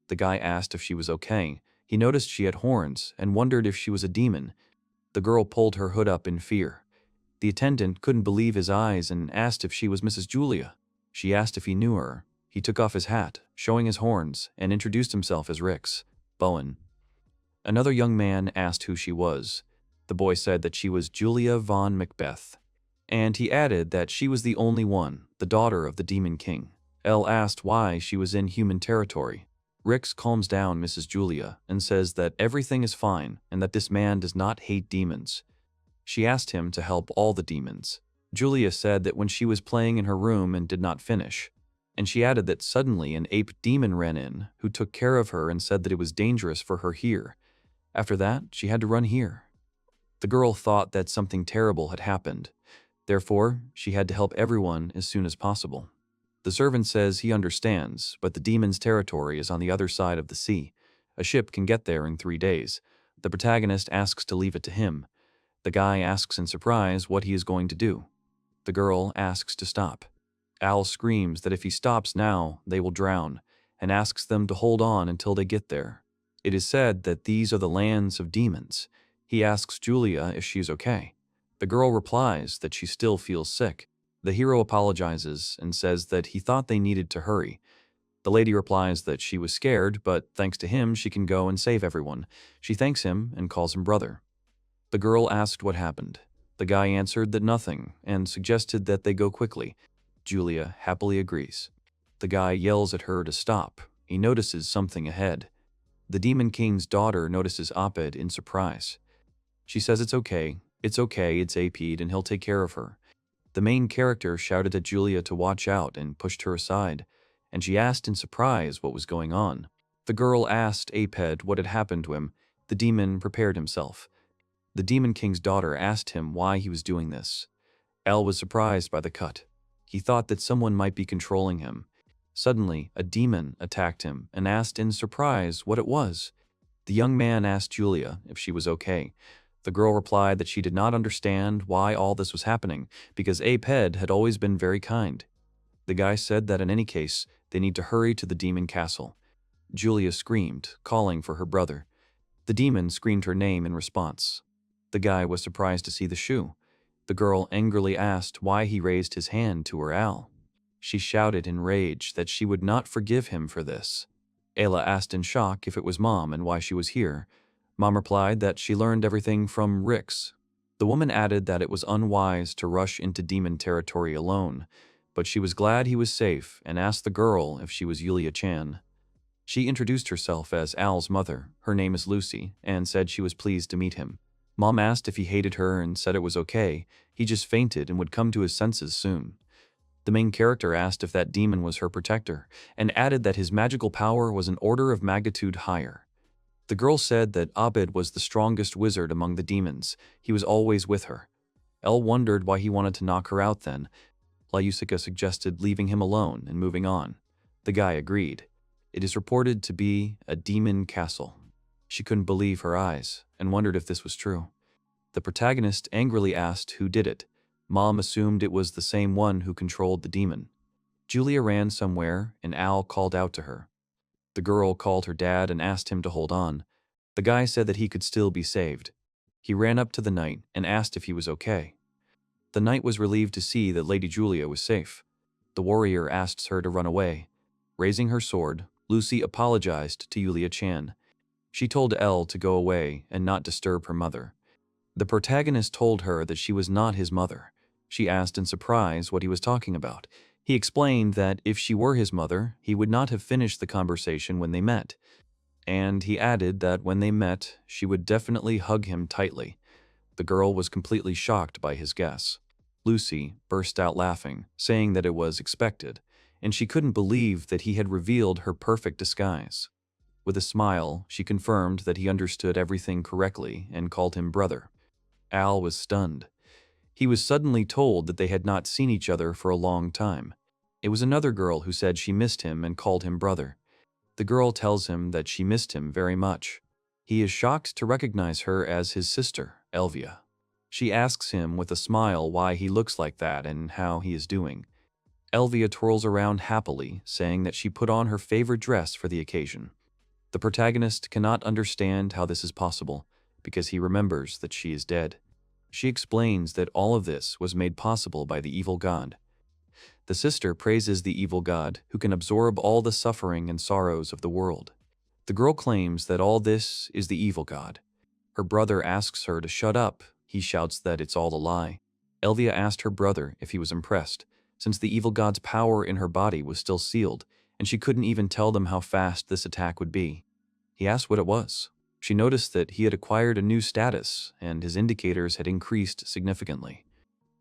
S1: The guy asked if she was okay. He noticed she had horns and wondered if she was a demon. The girl pulled her hood up in fear. The attendant couldn't believe his eyes and asked if she was Mrs. Julia. She asked if he knew her. He took off his hat, showing his horns, and introduced himself as Rix Bowen. Another young man asked who she was. The boy said that she was Julia von Macbeth. And he added that she was the only one, the daughter of the Demon King. Elle asked why she was in human territory. Rix calms down Mrs. Julia and says that everything is fine and that this man does not hate demons. She asked him to help all the demons. Julia said that when she was playing in her room and did not finish, and she added that suddenly an ape demon ran in who took care of her and said that it was dangerous for her here. After that, she had to run here. The girl thought that something terrible had happened. Therefore, she had to help everyone as soon as possible. The servant says he understands, but the demon's territory is on the other side of the sea. A ship can get there in 3 days. The protagonist asks to leave it to him. The guy asks in surprise what he is going to do. The girl asks to stop. Al screams that if he stops now, they will drown, and asks them to hold on until they get there. It is said that these are the lands of demons. He asks Julia if she is okay. The girl replies that she still feels sick. The hero apologizes and says that he thought they needed to hurry. The lady replies that she was scared, but thanks to him she can go and save everyone. She thanks him and calls him brother. The girl asked what happened. The guy answered that nothing and suggested that they go quickly. Julia happily agrees. The guy yells at her to stop. He notices something ahead. The Demon King's daughter notices Oped in surprise. She says it's okay, it's AP'd and he'll take care of her. The main character shouted at Julia to watch out and pushed her aside, and she asked in surprise what was going on. The girl asked Aped what had happened to him. The demon prepared himself. The Demon King's daughter asked him why he was doing this. Al was surprised by the cut. He thought that someone might be controlling him. Suddenly, a demon attacked him and asked in surprise what it was. The young man asked Julia if she was okay. The girl replied that she did not understand why all this was happening, because Aped had always been very kind. The guy said that in any case, they need to hurry to the demon castle. Julia screamed, calling for her brother. The demon screamed her name in response. The guy was surprised to see the shoe. The girl angrily asked why he raised his hand to her Al. She shouted in rage that she would not forgive him for this. Ayla asked in shock if it was Mom and why she was here. Mom replied that she learned everything from Rix. The woman added that it was unwise to rush into demon territory alone, but she was glad he was safe and asked the girl if she was Yulia Chan. She introduced herself as Al's mother, her name is Lucy, and said she was pleased to meet him. Mom asked if he hated her and said it was okay, he just fainted and would come to his senses soon. The main character asked if that demon was her protector, and added that his magical power was an order of magnitude higher. The girl said that Abed was the strongest wizard among the demons. He was always with her. El wondered why he wanted to knock her out then. Lyusica suggested leaving him alone and moving on. The guy agreed. It is reported to be a demon castle. She couldn't believe her eyes and wondered if this was true. The protagonist angrily asked who did it. Mom assumed it was the same one who controlled the demon. Julia ran somewhere and Al called out to her. The girl called her dad and asked him to hold on. The guy said that he could still be saved. He ran up to the knight and asked if he was okay. The knight was relieved to see that Lady Julia was safe. The warrior asked her to run away. Raising her sword, Lucy apologized to Yulia Chan. She told Elle to go away and not disturb her mother. The protagonist told her that she was not his mother. She asked in surprise what he was talking about. He explained that if she were his mother, he would not have finished the conversation when they met. And he added that when they met, she would definitely hug him tightly. The girl was completely shocked by his guess. Lucy burst out laughing, saying that it was expected, and she couldn't believe that he had revealed her perfect disguise. With a smile, she confirmed that he understood everything correctly and called him brother. Al was stunned. He was suddenly told that they had not seen each other for a long time. It was another girl who said she missed him and called him brother. The girl tells him that she missed him very much. He is shocked to recognize her as his sister, Elvia. She asks him with a smile why he looks like that and how he is doing. Elvia twirls around happily, saying that she put on her favorite dress for the occasion. The protagonist cannot understand how this is possible, because he remembers that she is dead. She explains that all of this was made possible by the evil god. The sister praises the evil god, who can absorb all the suffering and sorrows of the world. The girl claims that all this is the evil god. Her brother asks her to shut up. He shouts that it's all a lie. Elvia asked her brother if he was impressed, since the evil god's power in her body was still sealed, and she couldn't even tell them how fast this attack would be. He asked what it was. She noticed that he had acquired a new status, and his indicators had increased significantly.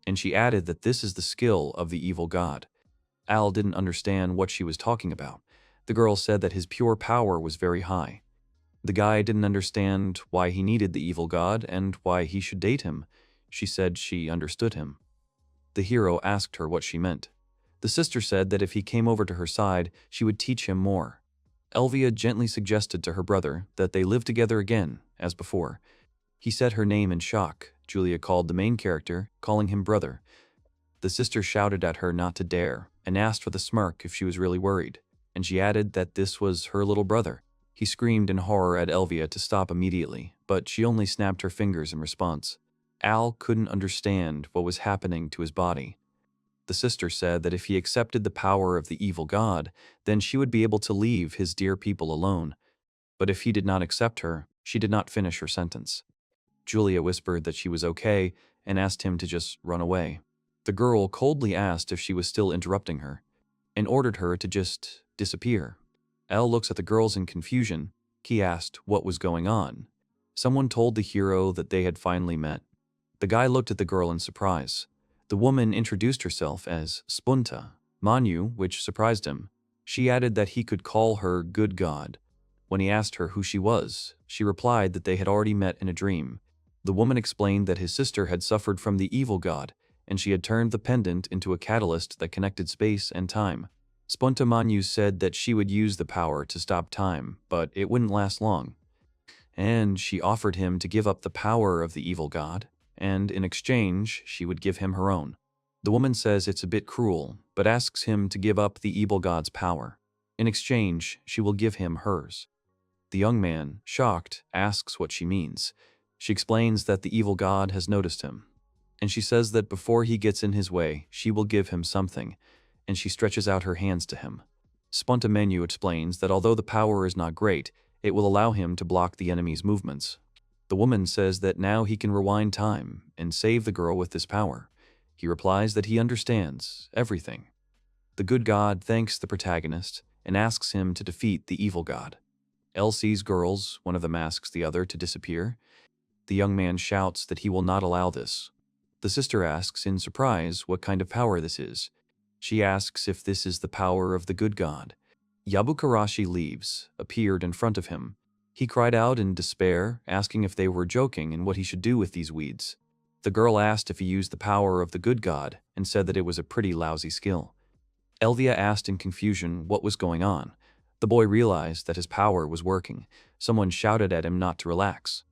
S1: And she added that this is the skill of the evil god. Al didn't understand what she was talking about. The girl said that his pure power was very high. The guy didn't understand why he needed the evil god and why he should date him. She said she understood him. The hero asked her what she meant. The sister said that if he came over to her side, she would teach him more. Elvia gently suggested to her brother that they live together again, as before. He said her name in shock. Julia called the main character, calling him brother. The sister shouted at her not to dare, and asked with a smirk if she was really worried, and she added that this was her little brother. He screamed in horror at Elvia to stop immediately, but she only snapped her fingers in response. Al couldn't understand what was happening to his body. The sister said that if he accepted the power of the evil god, then she would be able to leave his dear people alone. But if he did not accept her, she did not finish her sentence. Julia whispered that she was okay and asked him to just run away. The girl coldly asked if she was still interrupting her, and ordered her to just disappear. Elle looks at the girls in confusion. He asked what was going on. Someone told the hero that they had finally met. The guy looked at the girl in surprise. The woman introduced herself as Spunta, Manhu, which surprised him. She added that he could call her good god. When he asked her who she was, she replied that they had already met in a dream. The woman explained that his sister had suffered from the evil god, and she had turned the pendant into a catalyst that connected space and time. Spontamanyu said that she would use the power to stop time, but it wouldn't last long. And she offered him to give up the power of the evil god, and in exchange, she would give him her own. The woman says it's a bit cruel, but asks him to give up the evil god's power. In exchange, she will give him hers. The young man, shocked, asks what she means. She explains that the evil god has noticed him, and she says that before he gets in his way, she will give him something, and she stretches out her hands to him. Spontamenu explains that although the power is not great, it will allow him to block the enemy's movements. The woman says that now he can rewind time and save the girl with this power. He replies that he understands everything. The good god thanks the protagonist and asks him to defeat the evil god. L sees girls, one of them asks the other to disappear. The young man shouts that he will not allow this. The sister asks in surprise what kind of power this is. She asks if this is the power of the good god. Yabukarashi leaves, appeared in front of him. He cried out in despair, asking if they were joking and what he should do with these weeds. The girl asked if he used the power of the good god and said that it was a pretty lousy skill. Elvia asked in confusion what was going on. The boy realized that his power was working. Someone shouted at him not to relax.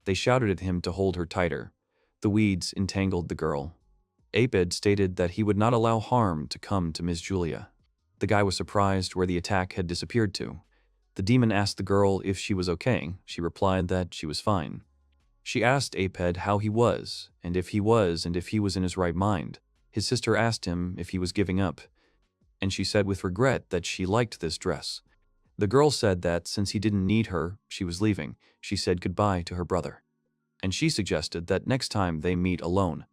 S1: They shouted at him to hold her tighter. The weeds entangled the girl. Aped stated that he would not allow harm to come to Miss Julia. The guy was surprised where the attack had disappeared to. The demon asked the girl if she was okay. She replied that she was fine. She asked Aped how he was, and if he was in his right mind. His sister asked him if he was giving up, and she said with regret that she liked this dress. The girl said that since he didn't need her, she was leaving. She said goodbye to her brother. And she suggested that next time they meet alone.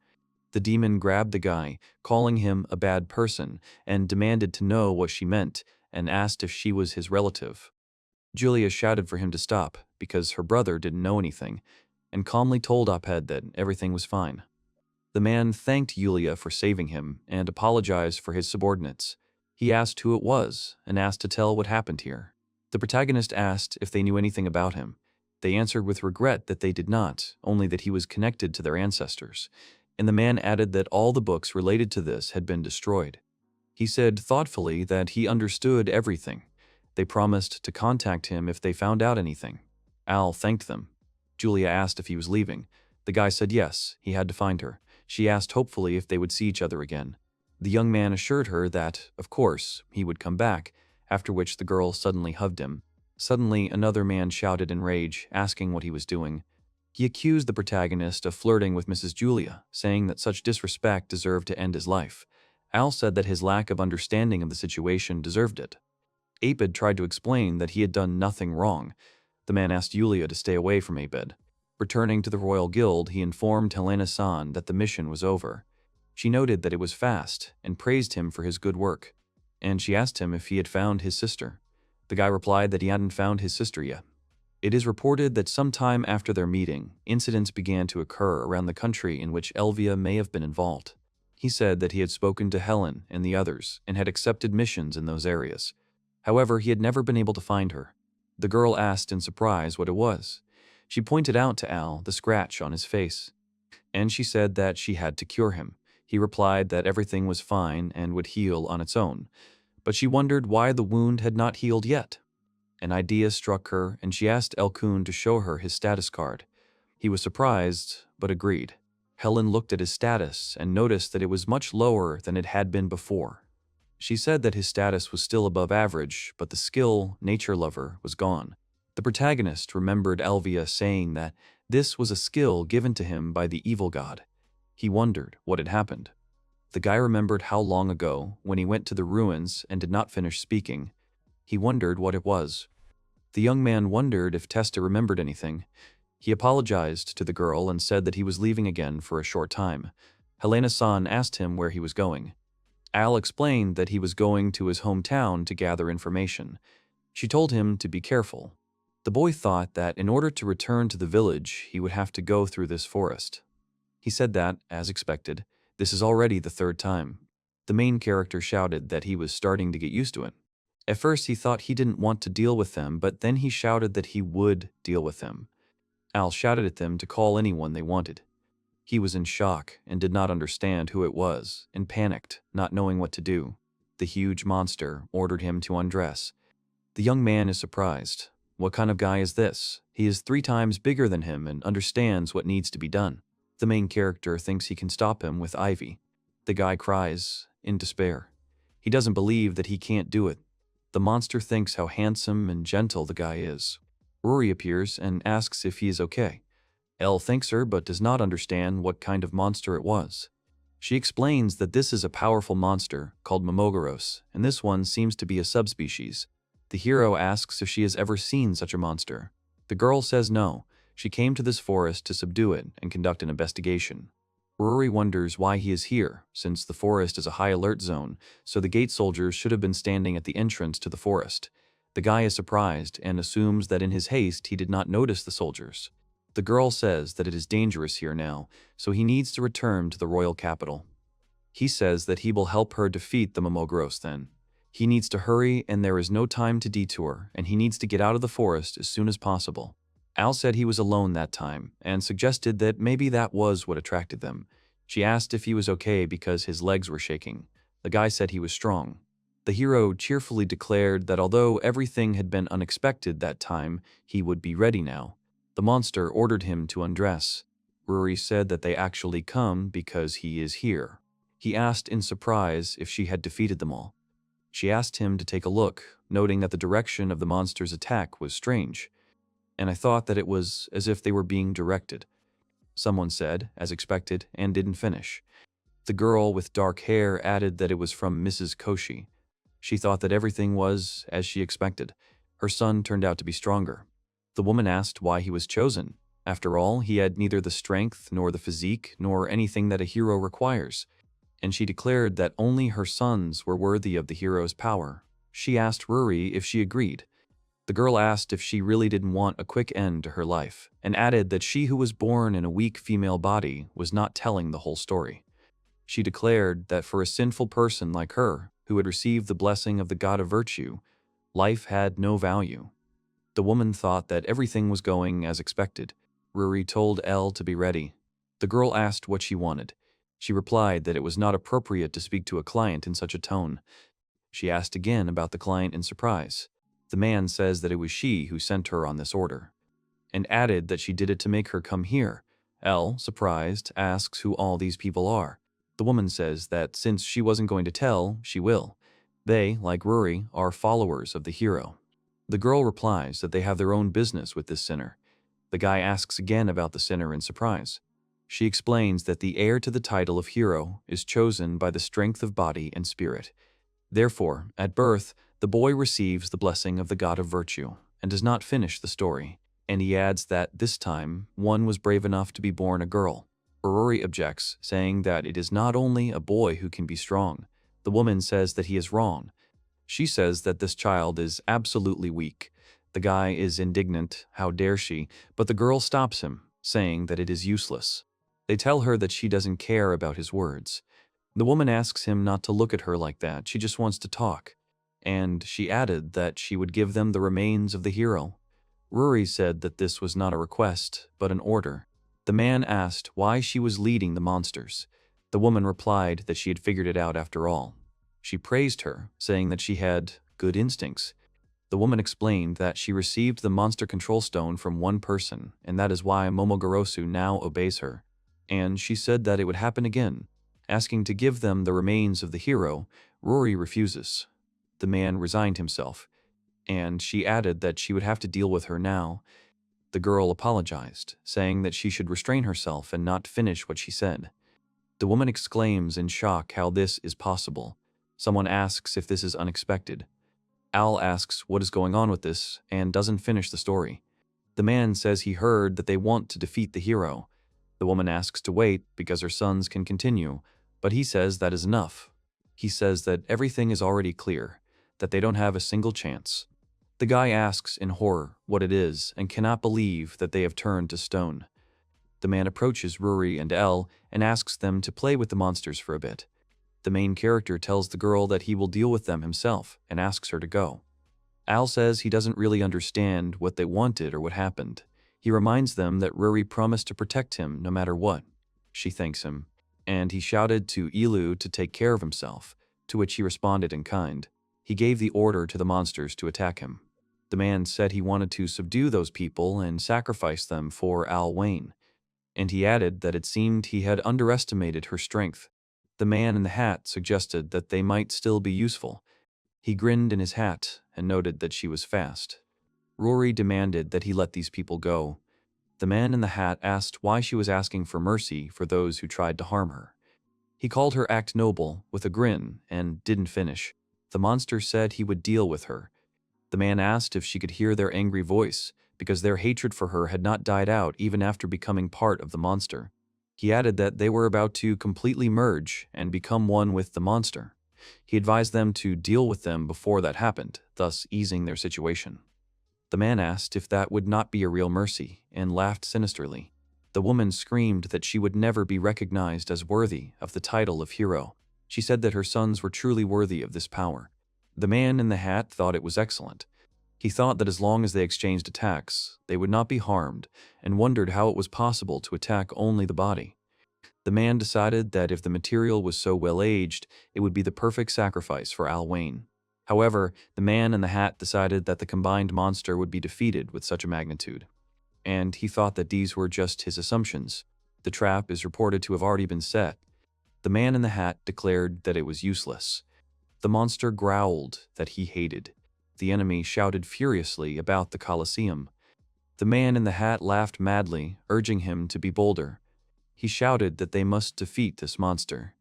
S1: The demon grabbed the guy, calling him a bad person, and demanded to know what she meant, and asked if she was his relative. Julia shouted for him to stop, because her brother didn't know anything, and calmly told Aped that everything was fine. The man thanked Julia for saving him and apologized for his subordinates. He asked who it was and asked to tell what happened here. The protagonist asked if they knew anything about him. They answered with regret that they did not, only that he was connected to their ancestors, and the man added that all the books related to this had been destroyed. He said thoughtfully that he understood everything. They promised to contact him if they found out anything. Al thanked them. Julia asked if he was leaving. The guy said yes, he had to find her. She asked hopefully if they would see each other again. The young man assured her that, of course, he would come back, after which the girl suddenly hugged him. Suddenly, another man shouted in rage, asking what he was doing. He accused the protagonist of flirting with Mrs. Julia, saying that such disrespect deserved to end his life. Al said that his lack of understanding of the situation deserved it. Aped tried to explain that he had done nothing wrong. The man asked Julia to stay away from Aped. Returning to the Royal Guild, he informed Helena-san that the mission was over. She noted that it was fast and praised him for his good work, and she asked him if he had found his sister. The guy replied that he hadn't found his sister yet. It is reported that sometime after their meeting, incidents began to occur around the country in which Elvia may have been involved. He said that he had spoken to Helen and the others and had accepted missions in those areas. However, he had never been able to find her. The girl asked in surprise what it was. She pointed out to Al the scratch on his face, and she said that she had to cure him. He replied that everything was fine and would heal on its own, but she wondered why the wound had not healed yet. An idea struck her, and she asked Elkun to show her his status card. He was surprised, but agreed. Helen looked at his status and noticed that it was much lower than it had been before. She said that his status was still above average, but the skill, Nature Lover, was gone. The protagonist remembered Elvia saying that this was a skill given to him by the evil god. He wondered what had happened. The guy remembered how long ago, when he went to the ruins and did not finish speaking, he wondered what it was. The young man wondered if Testa remembered anything. He apologized to the girl and said that he was leaving again for a short time. Helena-san asked him where he was going. Al explained that he was going to his hometown to gather information. She told him to be careful. The boy thought that in order to return to the village, he would have to go through this forest. He said that, as expected, this is already the third time. The main character shouted that he was starting to get used to it. At first he thought he didn't want to deal with them, but then he shouted that he would deal with them. Al shouted at them to call anyone they wanted. He was in shock and did not understand who it was, and panicked, not knowing what to do. The huge monster ordered him to undress. The young man is surprised. What kind of guy is this? He is 3 times bigger than him and understands what needs to be done. The main character thinks he can stop him with Ivy. The guy cries, in despair. He doesn't believe that he can't do it. The monster thinks how handsome and gentle the guy is. Rory appears and asks if he is okay. Elle thanks her but does not understand what kind of monster it was. She explains that this is a powerful monster called Momogaros, and this one seems to be a subspecies. The hero asks if she has ever seen such a monster. The girl says no. She came to this forest to subdue it and conduct an investigation. Rory wonders why he is here, since the forest is a high alert zone, so the gate soldiers should have been standing at the entrance to the forest. The guy is surprised and assumes that in his haste he did not notice the soldiers. The girl says that it is dangerous here now, so he needs to return to the royal capital. He says that he will help her defeat the Momogaros then. He needs to hurry and there is no time to detour, and he needs to get out of the forest as soon as possible. Al said he was alone that time and suggested that maybe that was what attracted them. She asked if he was okay because his legs were shaking. The guy said he was strong. The hero cheerfully declared that although everything had been unexpected that time, he would be ready now. The monster ordered him to undress. Rory said that they actually come because he is here. He asked in surprise if she had defeated them all. She asked him to take a look, noting that the direction of the monster's attack was strange. And I thought that it was as if they were being directed. Someone said, as expected, and didn't finish. The girl with dark hair added that it was from Mrs. Koshi. She thought that everything was as she expected. Her son turned out to be stronger. The woman asked why he was chosen. After all, he had neither the strength nor the physique nor anything that a hero requires. And she declared that only her sons were worthy of the hero's power. She asked Rory if she agreed. The girl asked if she really didn't want a quick end to her life, and added that she who was born in a weak female body was not telling the whole story. She declared that for a sinful person like her, who had received the blessing of the god of virtue, life had no value. The woman thought that everything was going as expected. Rory told Elle to be ready. The girl asked what she wanted. She replied that it was not appropriate to speak to a client in such a tone. She asked again about the client in surprise. The man says that it was she who sent her on this order, and added that she did it to make her come here. Elle, surprised, asks who all these people are. The woman says that since she wasn't going to tell, she will. They, like Rory, are followers of the hero. The girl replies that they have their own business with this sinner. The guy asks again about the sinner in surprise. She explains that the heir to the title of hero is chosen by the strength of body and spirit. Therefore, at birth, the boy receives the blessing of the god of virtue and does not finish the story. And he adds that this time, one was brave enough to be born a girl. Rory objects, saying that it is not only a boy who can be strong. The woman says that he is wrong. She says that this child is absolutely weak. The guy is indignant, how dare she, but the girl stops him, saying that it is useless. They tell her that she doesn't care about his words. The woman asks him not to look at her like that, she just wants to talk. And she added that she would give them the remains of the hero. Rory said that this was not a request, but an order. The man asked why she was leading the monsters. The woman replied that she had figured it out after all. She praised her, saying that she had good instincts. The woman explained that she received the monster control stone from one person, and that is why Momogorosu now obeys her. And she said that it would happen again. Asking to give them the remains of the hero, Rory refuses. The man resigned himself, and she added that she would have to deal with her now. The girl apologized, saying that she should restrain herself and not finish what she said. The woman exclaims in shock how this is possible. Someone asks if this is unexpected. Al asks what is going on with this and doesn't finish the story. The man says he heard that they want to defeat the hero. The woman asks to wait because her sons can continue, but he says that is enough. He says that everything is already clear, that they don't have a single chance. The guy asks in horror what it is and cannot believe that they have turned to stone. The man approaches Rory and Elle and asks them to play with the monsters for a bit. The main character tells the girl that he will deal with them himself and asks her to go. Al says he doesn't really understand what they wanted or what happened. He reminds them that Ruri promised to protect him no matter what. She thanks him, and he shouted to Ilu to take care of himself, to which he responded in kind. He gave the order to the monsters to attack him. The man said he wanted to subdue those people and sacrifice them for Al Wayne, and he added that it seemed he had underestimated her strength. The man in the hat suggested that they might still be useful. He grinned in his hat and noted that she was fast. Rory demanded that he let these people go. The man in the hat asked why she was asking for mercy for those who tried to harm her. He called her act noble with a grin and didn't finish. The monster said he would deal with her. The man asked if she could hear their angry voice, because their hatred for her had not died out even after becoming part of the monster. He added that they were about to completely merge and become one with the monster. He advised them to deal with them before that happened, thus easing their situation. The man asked if that would not be a real mercy, and laughed sinisterly. The woman screamed that she would never be recognized as worthy of the title of hero. She said that her sons were truly worthy of this power. The man in the hat thought it was excellent. He thought that as long as they exchanged attacks, they would not be harmed, and wondered how it was possible to attack only the body. The man decided that if the material was so well aged, it would be the perfect sacrifice for Al Wayne. However, the man in the hat decided that the combined monster would be defeated with such a magnitude. And he thought that these were just his assumptions. The trap is reported to have already been set. The man in the hat declared that it was useless. The monster growled that he hated. The enemy shouted furiously about the Colosseum. The man in the hat laughed madly, urging him to be bolder. He shouted that they must defeat this monster.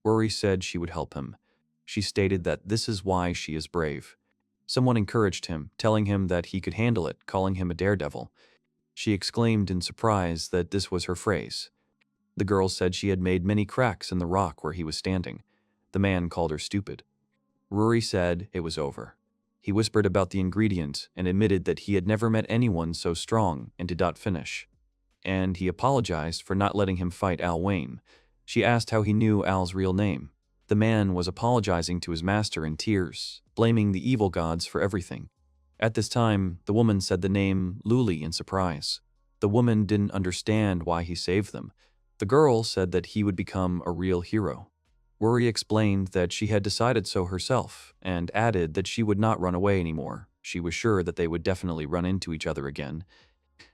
S1: Rory said she would help him. She stated that this is why she is brave. Someone encouraged him, telling him that he could handle it, calling him a daredevil. She exclaimed in surprise that this was her phrase. The girl said she had made many cracks in the rock where he was standing. The man called her stupid. Rory said it was over. He whispered about the ingredient and admitted that he had never met anyone so strong and did not finish. And he apologized for not letting him fight Al Wayne. She asked how he knew Al's real name. The man was apologizing to his master in tears, blaming the evil gods for everything. At this time, the woman said the name Luli in surprise. The woman didn't understand why he saved them. The girl said that he would become a real hero. Rory explained that she had decided so herself, and added that she would not run away anymore. She was sure that they would definitely run into each other again.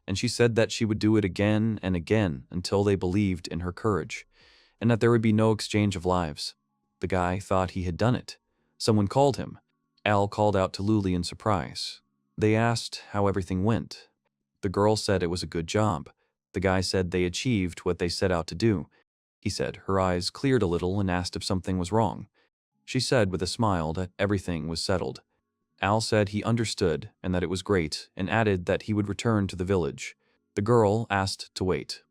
S1: And she said that she would do it again and again until they believed in her courage, and that there would be no exchange of lives. The guy thought he had done it. Someone called him. Al called out to Luli in surprise. They asked how everything went. The girl said it was a good job. The guy said they achieved what they set out to do. He said her eyes cleared a little and asked if something was wrong. She said with a smile that everything was settled. Al said he understood and that it was great, and added that he would return to the village. The girl asked to wait.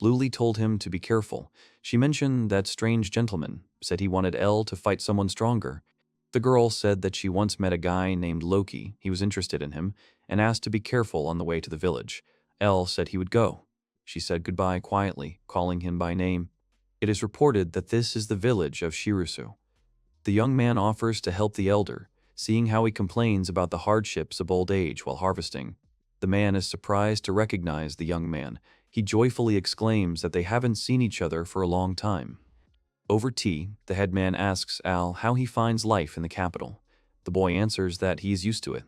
S1: Luli told him to be careful. She mentioned that strange gentleman, said he wanted Elle to fight someone stronger. The girl said that she once met a guy named Loki. He was interested in him, and asked to be careful on the way to the village. Elle said he would go. She said goodbye quietly, calling him by name. It is reported that this is the village of Shirusu. The young man offers to help the elder, seeing how he complains about the hardships of old age while harvesting. The man is surprised to recognize the young man. He joyfully exclaims that they haven't seen each other for a long time. Over tea, the headman asks Al how he finds life in the capital. The boy answers that he is used to it.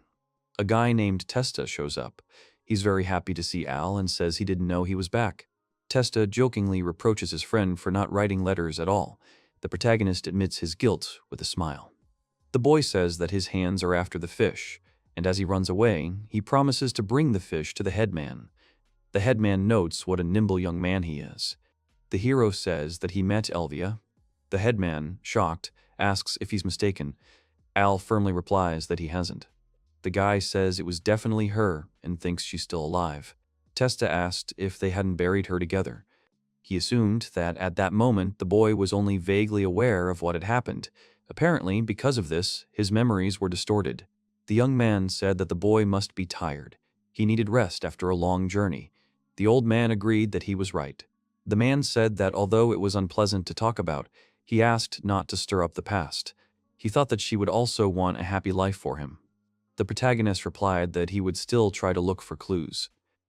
S1: A guy named Testa shows up. He's very happy to see Al and says he didn't know he was back. Testa jokingly reproaches his friend for not writing letters at all. The protagonist admits his guilt with a smile. The boy says that his hands are after the fish, and as he runs away, he promises to bring the fish to the headman. The headman notes what a nimble young man he is. The hero says that he met Elvia. The headman, shocked, asks if he's mistaken. Al firmly replies that he hasn't. The guy says it was definitely her and thinks she's still alive. Testa asked if they hadn't buried her together. He assumed that at that moment the boy was only vaguely aware of what had happened. Apparently, because of this, his memories were distorted. The young man said that the boy must be tired. He needed rest after a long journey. The old man agreed that he was right. The man said that although it was unpleasant to talk about, he asked not to stir up the past. He thought that she would also want a happy life for him. The protagonist replied that he would still try to look for clues.